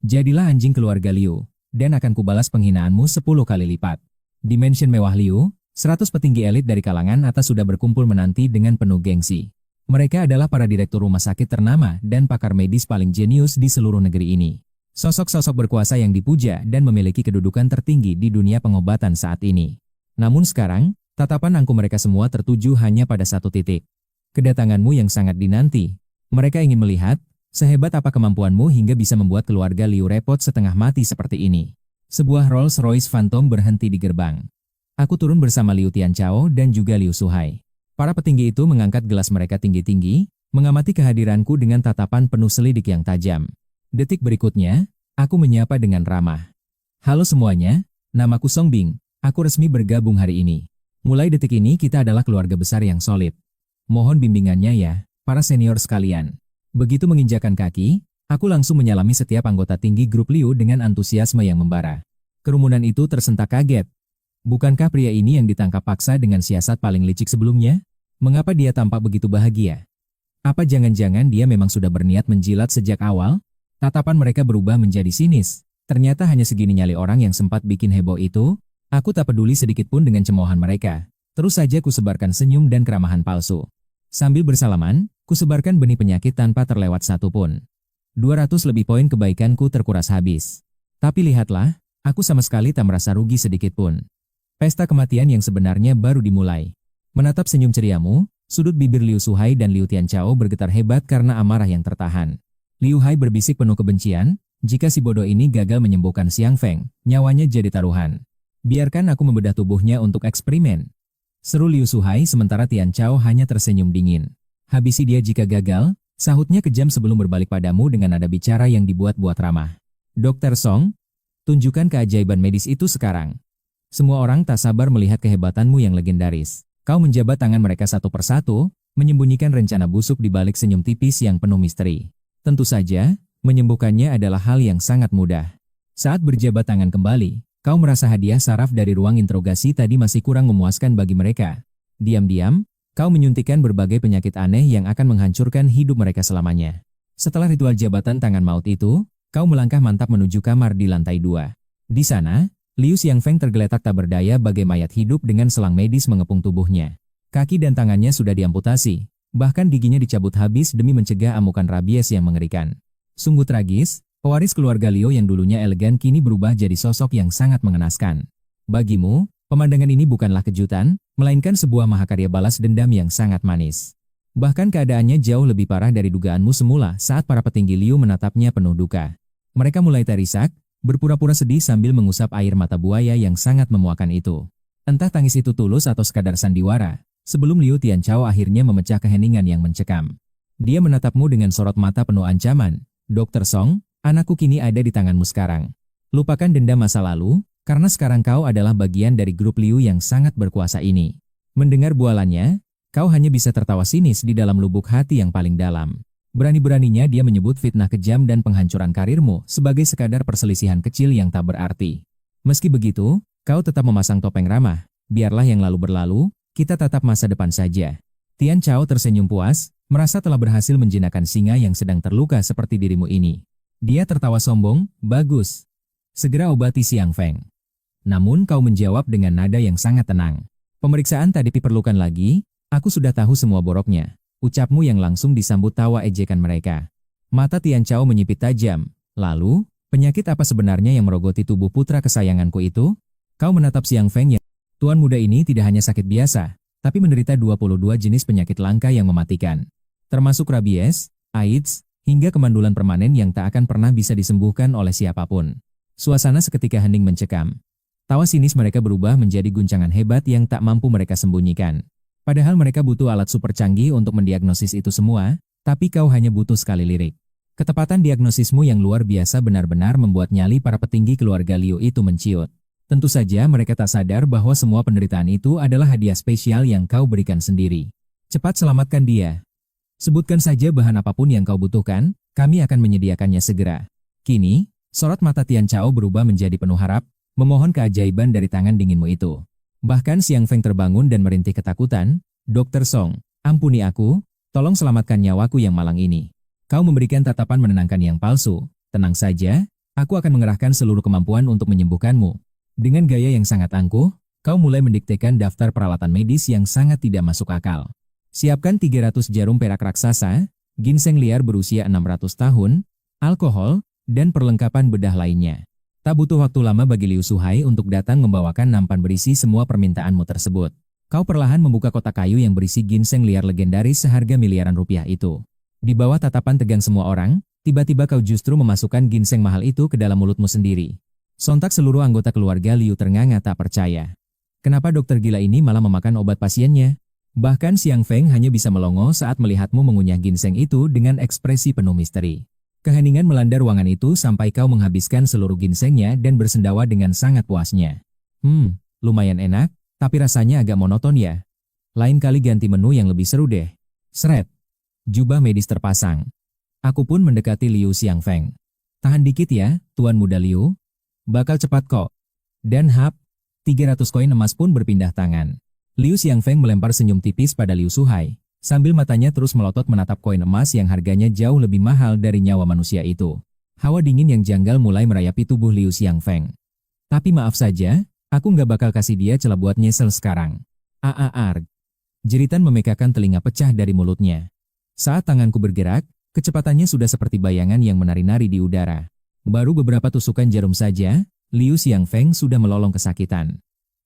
Jadilah anjing keluarga Liu, dan akan kubalas penghinaanmu 10 kali lipat. Di mansion mewah Liu, 100 petinggi elit dari kalangan atas sudah berkumpul menanti dengan penuh gengsi. Mereka adalah para direktur rumah sakit ternama dan pakar medis paling jenius di seluruh negeri ini. Sosok-sosok berkuasa yang dipuja dan memiliki kedudukan tertinggi di dunia pengobatan saat ini. Namun sekarang, tatapan angku mereka semua tertuju hanya pada satu titik. Kedatanganmu yang sangat dinanti. Mereka ingin melihat, sehebat apa kemampuanmu hingga bisa membuat keluarga Liu repot setengah mati seperti ini. Sebuah Rolls-Royce Phantom berhenti di gerbang. Aku turun bersama Liu Tianchao dan juga Liu Suhai. Para petinggi itu mengangkat gelas mereka tinggi-tinggi, mengamati kehadiranku dengan tatapan penuh selidik yang tajam. Detik berikutnya, aku menyapa dengan ramah. Halo semuanya, namaku Song Bing, aku resmi bergabung hari ini. Mulai detik ini kita adalah keluarga besar yang solid. Mohon bimbingannya ya, para senior sekalian. Begitu menginjakan kaki, aku langsung menyalami setiap anggota tinggi grup Liu dengan antusiasme yang membara. Kerumunan itu tersentak kaget. Bukankah pria ini yang ditangkap paksa dengan siasat paling licik sebelumnya? Mengapa dia tampak begitu bahagia? Apa jangan-jangan dia memang sudah berniat menjilat sejak awal? Tatapan mereka berubah menjadi sinis. Ternyata hanya segini nyali orang yang sempat bikin heboh itu. Aku tak peduli sedikit pun dengan cemoohan mereka. Terus saja kusebarkan senyum dan keramahan palsu. Sambil bersalaman, kusebarkan benih penyakit tanpa terlewat satu pun. 200 lebih poin kebaikanku terkuras habis. Tapi lihatlah, aku sama sekali tak merasa rugi sedikit pun. Pesta kematian yang sebenarnya baru dimulai. Menatap senyum ceriamu, sudut bibir Liu Suhai dan Liu Tianchao bergetar hebat karena amarah yang tertahan. Liu Hai berbisik penuh kebencian, jika si bodoh ini gagal menyembuhkan Xiang Feng, nyawanya jadi taruhan. Biarkan aku membedah tubuhnya untuk eksperimen. Seru Liu Suhai sementara Tianchao hanya tersenyum dingin. Habisi dia jika gagal, sahutnya kejam sebelum berbalik padamu dengan nada bicara yang dibuat-buat ramah. Dr. Song, tunjukkan keajaiban medis itu sekarang. Semua orang tak sabar melihat kehebatanmu yang legendaris. Kau menjabat tangan mereka satu persatu, menyembunyikan rencana busuk di balik senyum tipis yang penuh misteri. Tentu saja, menyembuhkannya adalah hal yang sangat mudah. Saat berjabat tangan kembali, kau merasa hadiah saraf dari ruang interogasi tadi masih kurang memuaskan bagi mereka. Diam-diam, kau menyuntikkan berbagai penyakit aneh yang akan menghancurkan hidup mereka selamanya. Setelah ritual jabatan tangan maut itu, kau melangkah mantap menuju kamar di lantai 2. Di sana, Liu Xiangfeng tergeletak tak berdaya bagai mayat hidup dengan selang medis mengepung tubuhnya. Kaki dan tangannya sudah diamputasi, bahkan giginya dicabut habis demi mencegah amukan rabies yang mengerikan. Sungguh tragis, pewaris keluarga Liu yang dulunya elegan kini berubah jadi sosok yang sangat mengenaskan. Bagimu, pemandangan ini bukanlah kejutan, melainkan sebuah mahakarya balas dendam yang sangat manis. Bahkan keadaannya jauh lebih parah dari dugaanmu semula saat para petinggi Liu menatapnya penuh duka. Mereka mulai terisak, berpura-pura sedih sambil mengusap air mata buaya yang sangat memuakan itu. Entah tangis itu tulus atau sekadar sandiwara, sebelum Liu Tianchao akhirnya memecah keheningan yang mencekam. Dia menatapmu dengan sorot mata penuh ancaman. Dr. Song, anakku kini ada di tanganmu sekarang. Lupakan dendam masa lalu, karena sekarang kau adalah bagian dari grup Liu yang sangat berkuasa ini. Mendengar bualannya, kau hanya bisa tertawa sinis di dalam lubuk hati yang paling dalam. Berani-beraninya dia menyebut fitnah kejam dan penghancuran karirmu sebagai sekadar perselisihan kecil yang tak berarti. Meski begitu, kau tetap memasang topeng ramah. Biarlah yang lalu berlalu, kita tatap masa depan saja. Tianchao tersenyum puas, Merasa telah berhasil menjinakkan singa yang sedang terluka seperti dirimu ini. Dia tertawa sombong, bagus. Segera obati Xiang Feng. Namun kau menjawab dengan nada yang sangat tenang. Pemeriksaan tak diperlukan lagi, aku sudah tahu semua boroknya. Ucapmu yang langsung disambut tawa ejekan mereka. Mata Tian Chao menyipit tajam. Lalu, penyakit apa sebenarnya yang merogoti tubuh putra kesayanganku itu? Kau menatap Xiang Feng yang, tuan muda ini tidak hanya sakit biasa, tapi menderita 22 jenis penyakit langka yang mematikan. Termasuk rabies, AIDS, hingga kemandulan permanen yang tak akan pernah bisa disembuhkan oleh siapapun. Suasana seketika hening mencekam. Tawa sinis mereka berubah menjadi guncangan hebat yang tak mampu mereka sembunyikan. Padahal mereka butuh alat super canggih untuk mendiagnosis itu semua, tapi kau hanya butuh sekali lirik. Ketepatan diagnosismu yang luar biasa benar-benar membuat nyali para petinggi keluarga Liu itu menciut. Tentu saja mereka tak sadar bahwa semua penderitaan itu adalah hadiah spesial yang kau berikan sendiri. Cepat selamatkan dia. Sebutkan saja bahan apapun yang kau butuhkan, kami akan menyediakannya segera. Kini, sorot mata Tian Chao berubah menjadi penuh harap, memohon keajaiban dari tangan dinginmu itu. Bahkan Xiang Feng terbangun dan merintih ketakutan, Dr. Song, ampuni aku, tolong selamatkan nyawaku yang malang ini. Kau memberikan tatapan menenangkan yang palsu, tenang saja, aku akan mengerahkan seluruh kemampuan untuk menyembuhkanmu. Dengan gaya yang sangat angkuh, kau mulai mendiktekan daftar peralatan medis yang sangat tidak masuk akal. Siapkan 300 jarum perak raksasa, ginseng liar berusia 600 tahun, alkohol, dan perlengkapan bedah lainnya. Tak butuh waktu lama bagi Liu Suhai untuk datang membawakan nampan berisi semua permintaanmu tersebut. Kau perlahan membuka kotak kayu yang berisi ginseng liar legendaris seharga miliaran rupiah itu. Di bawah tatapan tegang semua orang, tiba-tiba kau justru memasukkan ginseng mahal itu ke dalam mulutmu sendiri. Sontak seluruh anggota keluarga Liu ternganga tak percaya. Kenapa dokter gila ini malah memakan obat pasiennya? Bahkan Xiang Feng hanya bisa melongo saat melihatmu mengunyah ginseng itu dengan ekspresi penuh misteri. Keheningan melanda ruangan itu sampai kau menghabiskan seluruh ginsengnya dan bersendawa dengan sangat puasnya. Lumayan enak, tapi rasanya agak monoton ya. Lain kali ganti menu yang lebih seru deh. Seret. Jubah medis terpasang. Aku pun mendekati Liu Xiang Feng. Tahan dikit ya, Tuan Muda Liu. Bakal cepat kok. Dan 300 koin emas pun berpindah tangan. Liu Xiang Feng melempar senyum tipis pada Liu Suhai, sambil matanya terus melotot menatap koin emas yang harganya jauh lebih mahal dari nyawa manusia itu. Hawa dingin yang janggal mulai merayapi tubuh Liu Xiang Feng. Tapi maaf saja, aku nggak bakal kasih dia celah buat nyesel sekarang. Arg. Jeritan memekakan telinga pecah dari mulutnya. Saat tanganku bergerak, kecepatannya sudah seperti bayangan yang menari-nari di udara. Baru beberapa tusukan jarum saja, Liu Xiang Feng sudah melolong kesakitan.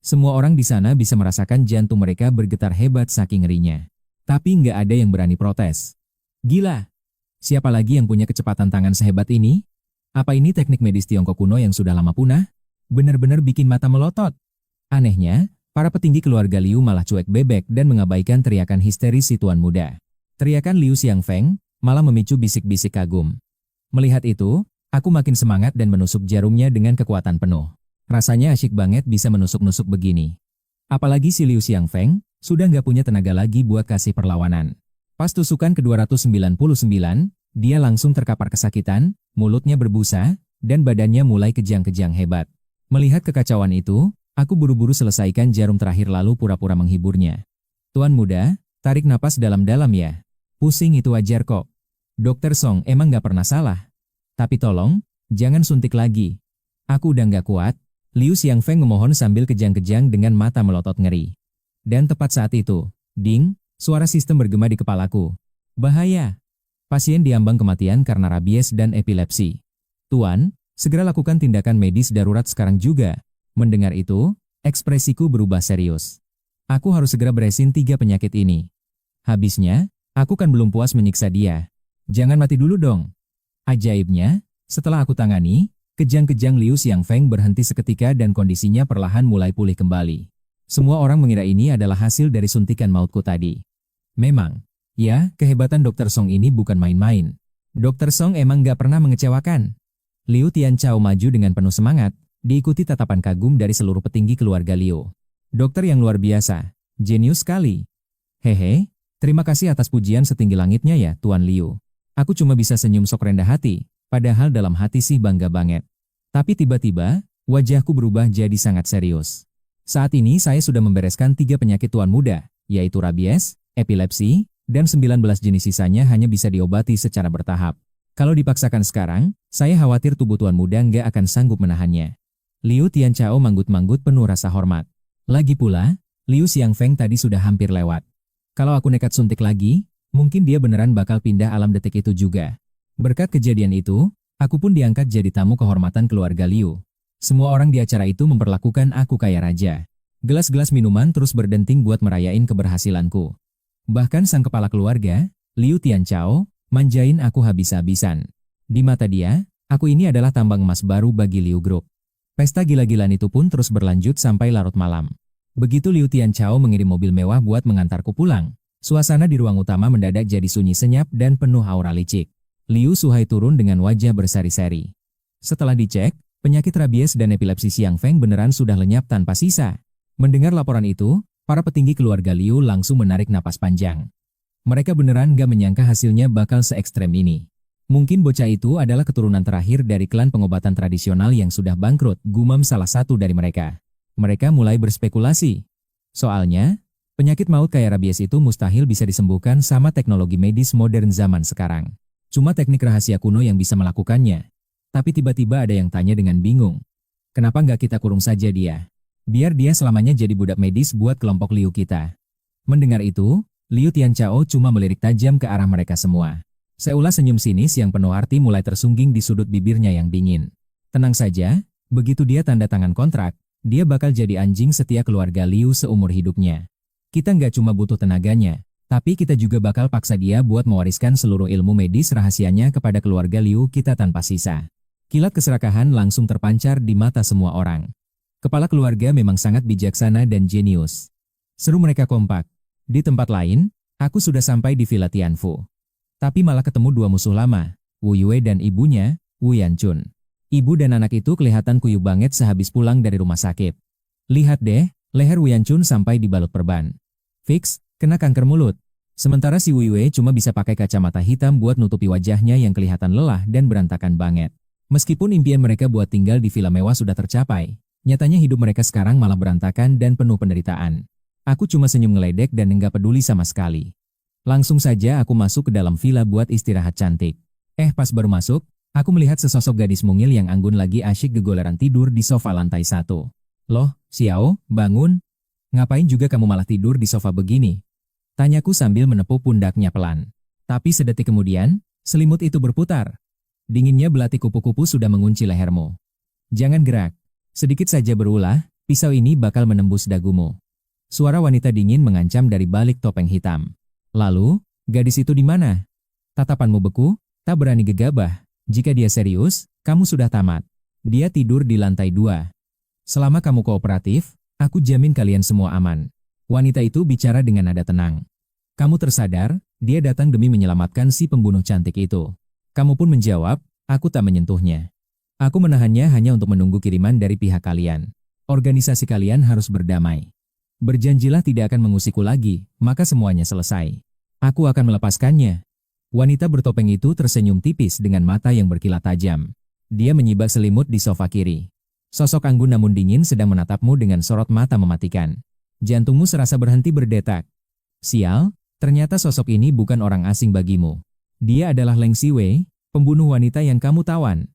Semua orang di sana bisa merasakan jantung mereka bergetar hebat saking ngerinya. Tapi nggak ada yang berani protes. Gila! Siapa lagi yang punya kecepatan tangan sehebat ini? Apa ini teknik medis Tiongkok kuno yang sudah lama punah? Benar-benar bikin mata melotot. Anehnya, para petinggi keluarga Liu malah cuek bebek dan mengabaikan teriakan histeris si tuan muda. Teriakan Liu Xiang Feng malah memicu bisik-bisik kagum. Melihat itu, aku makin semangat dan menusuk jarumnya dengan kekuatan penuh. Rasanya asyik banget bisa menusuk-nusuk begini. Apalagi si Liu Xiang Feng sudah nggak punya tenaga lagi buat kasih perlawanan. Pas tusukan ke-299, dia langsung terkapar kesakitan, mulutnya berbusa, dan badannya mulai kejang-kejang hebat. Melihat kekacauan itu, aku buru-buru selesaikan jarum terakhir lalu pura-pura menghiburnya. Tuan muda, tarik napas dalam-dalam ya. Pusing itu wajar kok. Dr. Song emang nggak pernah salah. Tapi tolong, jangan suntik lagi. Aku udah nggak kuat. Liu Xiang Feng memohon sambil kejang-kejang dengan mata melotot ngeri. Dan tepat saat itu, ding, suara sistem bergema di kepalaku. Bahaya! Pasien diambang kematian karena rabies dan epilepsi. Tuan, segera lakukan tindakan medis darurat sekarang juga. Mendengar itu, ekspresiku berubah serius. Aku harus segera beresin 3 penyakit ini. Habisnya, aku kan belum puas menyiksa dia. Jangan mati dulu dong. Ajaibnya, setelah aku tangani, kejang-kejang Liu Xiang Feng berhenti seketika dan kondisinya perlahan mulai pulih kembali. Semua orang mengira ini adalah hasil dari suntikan mautku tadi. Memang, ya, kehebatan Dr. Song ini bukan main-main. Dr. Song emang gak pernah mengecewakan. Liu Tian Chao maju dengan penuh semangat, diikuti tatapan kagum dari seluruh petinggi keluarga Liu. Dokter yang luar biasa, jenius sekali. Hehe, terima kasih atas pujian setinggi langitnya ya, Tuan Liu. Aku cuma bisa senyum sok rendah hati. Padahal dalam hati sih bangga banget. Tapi tiba-tiba, wajahku berubah jadi sangat serius. Saat ini saya sudah membereskan 3 penyakit tuan muda, yaitu rabies, epilepsi, dan 19 jenis sisanya hanya bisa diobati secara bertahap. Kalau dipaksakan sekarang, saya khawatir tubuh tuan muda nggak akan sanggup menahannya. Liu Tianchao manggut-manggut penuh rasa hormat. Lagi pula, Liu Xiangfeng tadi sudah hampir lewat. Kalau aku nekat suntik lagi, mungkin dia beneran bakal pindah alam detik itu juga. Berkat kejadian itu, aku pun diangkat jadi tamu kehormatan keluarga Liu. Semua orang di acara itu memperlakukan aku kayak raja. Gelas-gelas minuman terus berdenting buat merayain keberhasilanku. Bahkan sang kepala keluarga, Liu Tianchao, manjain aku habis-habisan. Di mata dia, aku ini adalah tambang emas baru bagi Liu Group. Pesta gila-gilaan itu pun terus berlanjut sampai larut malam. Begitu Liu Tianchao mengirim mobil mewah buat mengantarku pulang, suasana di ruang utama mendadak jadi sunyi senyap dan penuh aura licik. Liu Suhai turun dengan wajah berseri-seri. Setelah dicek, penyakit rabies dan epilepsi Xiangfeng beneran sudah lenyap tanpa sisa. Mendengar laporan itu, para petinggi keluarga Liu langsung menarik napas panjang. Mereka beneran gak menyangka hasilnya bakal se-ekstrem ini. Mungkin bocah itu adalah keturunan terakhir dari klan pengobatan tradisional yang sudah bangkrut, gumam salah satu dari mereka. Mereka mulai berspekulasi. Soalnya, penyakit maut kayak rabies itu mustahil bisa disembuhkan sama teknologi medis modern zaman sekarang. Cuma teknik rahasia kuno yang bisa melakukannya. Tapi tiba-tiba ada yang tanya dengan bingung. Kenapa nggak kita kurung saja dia? Biar dia selamanya jadi budak medis buat kelompok Liu kita. Mendengar itu, Liu Tianchao cuma melirik tajam ke arah mereka semua. Seulas senyum sinis yang penuh arti mulai tersungging di sudut bibirnya yang dingin. Tenang saja, begitu dia tanda tangan kontrak, dia bakal jadi anjing setia keluarga Liu seumur hidupnya. Kita nggak cuma butuh tenaganya, tapi kita juga bakal paksa dia buat mewariskan seluruh ilmu medis rahasianya kepada keluarga Liu kita tanpa sisa. Kilat keserakahan langsung terpancar di mata semua orang. Kepala keluarga memang sangat bijaksana dan jenius. Seru mereka kompak. Di tempat lain, aku sudah sampai di Villa Tianfu. Tapi malah ketemu dua musuh lama, Wu Yue dan ibunya, Wu Yanchun. Ibu dan anak itu kelihatan kuyup banget sehabis pulang dari rumah sakit. Lihat deh, leher Wu Yanchun sampai dibalut perban. Fix, kena kanker mulut. Sementara si Wu Yue cuma bisa pakai kacamata hitam buat nutupi wajahnya yang kelihatan lelah dan berantakan banget. Meskipun impian mereka buat tinggal di villa mewah sudah tercapai, nyatanya hidup mereka sekarang malah berantakan dan penuh penderitaan. Aku cuma senyum ngeledek dan enggak peduli sama sekali. Langsung saja aku masuk ke dalam villa buat istirahat cantik. Pas baru masuk, aku melihat sesosok gadis mungil yang anggun lagi asyik gegoleran tidur di sofa lantai 1. Loh, Xiao, bangun. Ngapain juga kamu malah tidur di sofa begini? Tanyaku sambil menepuk pundaknya pelan. Tapi sedetik kemudian, selimut itu berputar. Dinginnya belati kupu-kupu sudah mengunci lehermu. Jangan gerak. Sedikit saja berulah, pisau ini bakal menembus dagumu. Suara wanita dingin mengancam dari balik topeng hitam. Lalu, gadis itu di mana? Tatapanmu beku, tak berani gegabah. Jika dia serius, kamu sudah tamat. Dia tidur di lantai 2. Selama kamu kooperatif, aku jamin kalian semua aman. Wanita itu bicara dengan nada tenang. Kamu tersadar, dia datang demi menyelamatkan si pembunuh cantik itu. Kamu pun menjawab, aku tak menyentuhnya. Aku menahannya hanya untuk menunggu kiriman dari pihak kalian. Organisasi kalian harus berdamai. Berjanjilah tidak akan mengusikku lagi, maka semuanya selesai. Aku akan melepaskannya. Wanita bertopeng itu tersenyum tipis dengan mata yang berkilat tajam. Dia menyibak selimut di sofa kiri. Sosok anggun namun dingin sedang menatapmu dengan sorot mata mematikan. Jantungmu serasa berhenti berdetak. Sial, ternyata sosok ini bukan orang asing bagimu. Dia adalah Leng Xiwei, pembunuh wanita yang kamu tawan.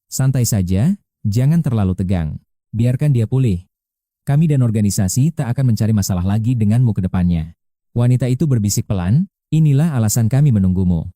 Santai saja, jangan terlalu tegang. Biarkan dia pulih. Kami dan organisasi tak akan mencari masalah lagi denganmu ke depannya. Wanita itu berbisik pelan, inilah alasan kami menunggumu.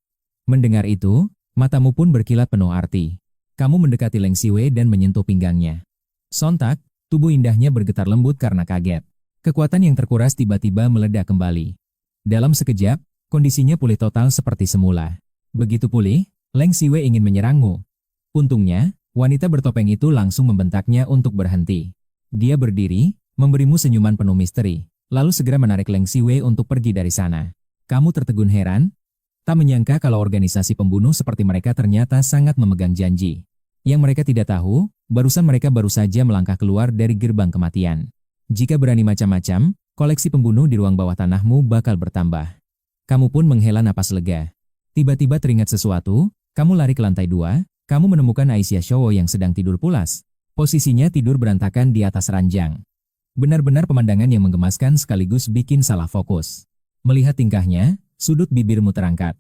Mendengar itu, matamu pun berkilat penuh arti. Kamu mendekati Leng Xiwei dan menyentuh pinggangnya. Sontak, tubuh indahnya bergetar lembut karena kaget. Kekuatan yang terkuras tiba-tiba meledak kembali. Dalam sekejap, kondisinya pulih total seperti semula. Begitu pulih, Leng Xiwei ingin menyerangmu. Untungnya, wanita bertopeng itu langsung membentaknya untuk berhenti. Dia berdiri, memberimu senyuman penuh misteri, lalu segera menarik Leng Xiwei untuk pergi dari sana. Kamu tertegun heran? Tak menyangka kalau organisasi pembunuh seperti mereka ternyata sangat memegang janji. Yang mereka tidak tahu, barusan mereka baru saja melangkah keluar dari gerbang kematian. Jika berani macam-macam, koleksi pembunuh di ruang bawah tanahmu bakal bertambah. Kamu pun menghela napas lega. Tiba-tiba teringat sesuatu, kamu lari ke lantai 2, kamu menemukan Aisyah Showo yang sedang tidur pulas. Posisinya tidur berantakan di atas ranjang. Benar-benar pemandangan yang menggemaskan sekaligus bikin salah fokus. Melihat tingkahnya, Sudut bibirmu terangkat.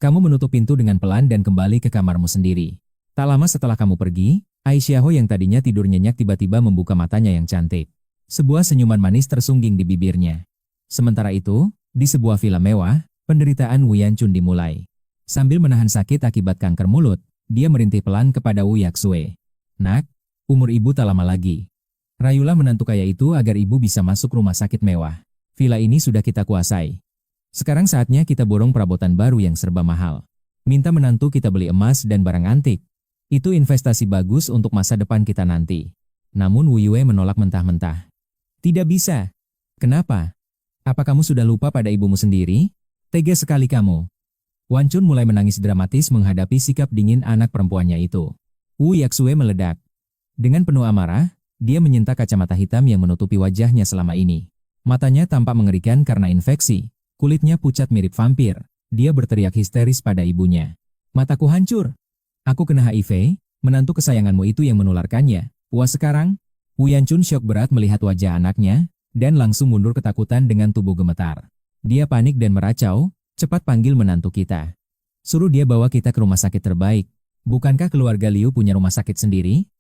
Kamu menutup pintu dengan pelan dan kembali ke kamarmu sendiri. Tak lama setelah kamu pergi, Aisyah yang tadinya tidur nyenyak tiba-tiba membuka matanya yang cantik. Sebuah senyuman manis tersungging di bibirnya. Sementara itu, di sebuah villa mewah, penderitaan Wu Yanchun dimulai. Sambil menahan sakit akibat kanker mulut, dia merintih pelan kepada Wu Yaksue. Nak, umur ibu tak lama lagi. Rayulah menantu kaya itu agar ibu bisa masuk rumah sakit mewah. Villa ini sudah kita kuasai. Sekarang saatnya kita borong perabotan baru yang serba mahal. Minta menantu kita beli emas dan barang antik. Itu investasi bagus untuk masa depan kita nanti. Namun Wu Yue menolak mentah-mentah. Tidak bisa. Kenapa? Apa kamu sudah lupa pada ibumu sendiri? Tega sekali kamu. Wan Chun mulai menangis dramatis menghadapi sikap dingin anak perempuannya itu. Wu Yaksue meledak. Dengan penuh amarah, dia menyentak kacamata hitam yang menutupi wajahnya selama ini. Matanya tampak mengerikan karena infeksi. Kulitnya pucat mirip vampir. Dia berteriak histeris pada ibunya. Mataku hancur. Aku kena HIV, menantu kesayanganmu itu yang menularkannya. Puas sekarang? Wu Yanchun syok berat melihat wajah anaknya, dan langsung mundur ketakutan dengan tubuh gemetar. Dia panik dan meracau, cepat panggil menantu kita. Suruh dia bawa kita ke rumah sakit terbaik. Bukankah keluarga Liu punya rumah sakit sendiri?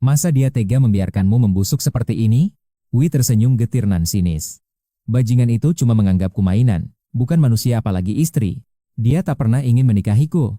Masa dia tega membiarkanmu membusuk seperti ini? Wi tersenyum getir nan sinis. Bajingan itu cuma menganggapku mainan, bukan manusia apalagi istri. Dia tak pernah ingin menikahiku.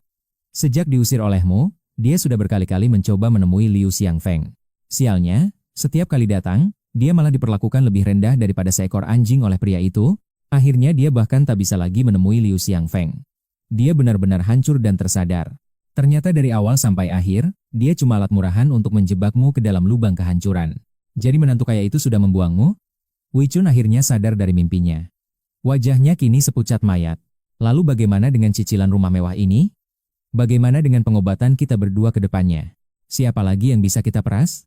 Sejak diusir olehmu, dia sudah berkali-kali mencoba menemui Liu Xiangfeng. Sialnya, setiap kali datang, dia malah diperlakukan lebih rendah daripada seekor anjing oleh pria itu. Akhirnya dia bahkan tak bisa lagi menemui Liu Xiangfeng. Dia benar-benar hancur dan tersadar. Ternyata dari awal sampai akhir, dia cuma alat murahan untuk menjebakmu ke dalam lubang kehancuran. Jadi menantu kaya itu sudah membuangmu? Wei Chun akhirnya sadar dari mimpinya. Wajahnya kini sepucat mayat. Lalu bagaimana dengan cicilan rumah mewah ini? Bagaimana dengan pengobatan kita berdua ke depannya? Siapa lagi yang bisa kita peras?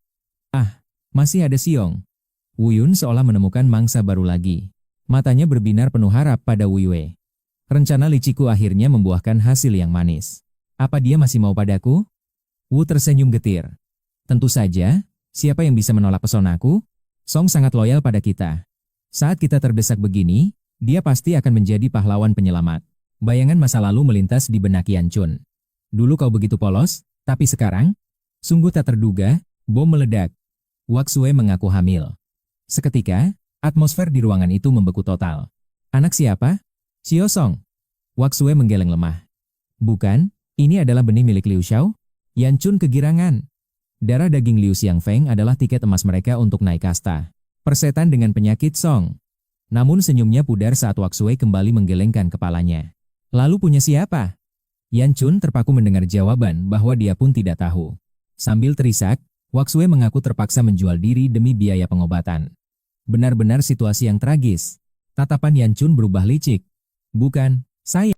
Ah, masih ada Siong. Wu Yun seolah menemukan mangsa baru lagi. Matanya berbinar penuh harap pada Wu Yue. Rencana liciku akhirnya membuahkan hasil yang manis. Apa dia masih mau padaku? Wu tersenyum getir. Tentu saja, siapa yang bisa menolak pesonaku? Song sangat loyal pada kita. Saat kita terdesak begini, dia pasti akan menjadi pahlawan penyelamat. Bayangan masa lalu melintas di benak Yan Chun. Dulu kau begitu polos, tapi sekarang? Sungguh tak terduga, bom meledak. Wak Sue mengaku hamil. Seketika, atmosfer di ruangan itu membeku total. Anak siapa? Xiao Song. Wak Sue menggeleng lemah. Bukan, ini adalah benih milik Liu Xiao. Yan Chun kegirangan. Darah daging Liu Xiangfeng adalah tiket emas mereka untuk naik kasta. Persetan dengan penyakit Song. Namun senyumnya pudar saat Wak Sue kembali menggelengkan kepalanya. Lalu punya siapa? Yan Chun terpaku mendengar jawaban bahwa dia pun tidak tahu. Sambil terisak, Wak Sue mengaku terpaksa menjual diri demi biaya pengobatan. Benar-benar situasi yang tragis. Tatapan Yan Chun berubah licik. Bukan, saya.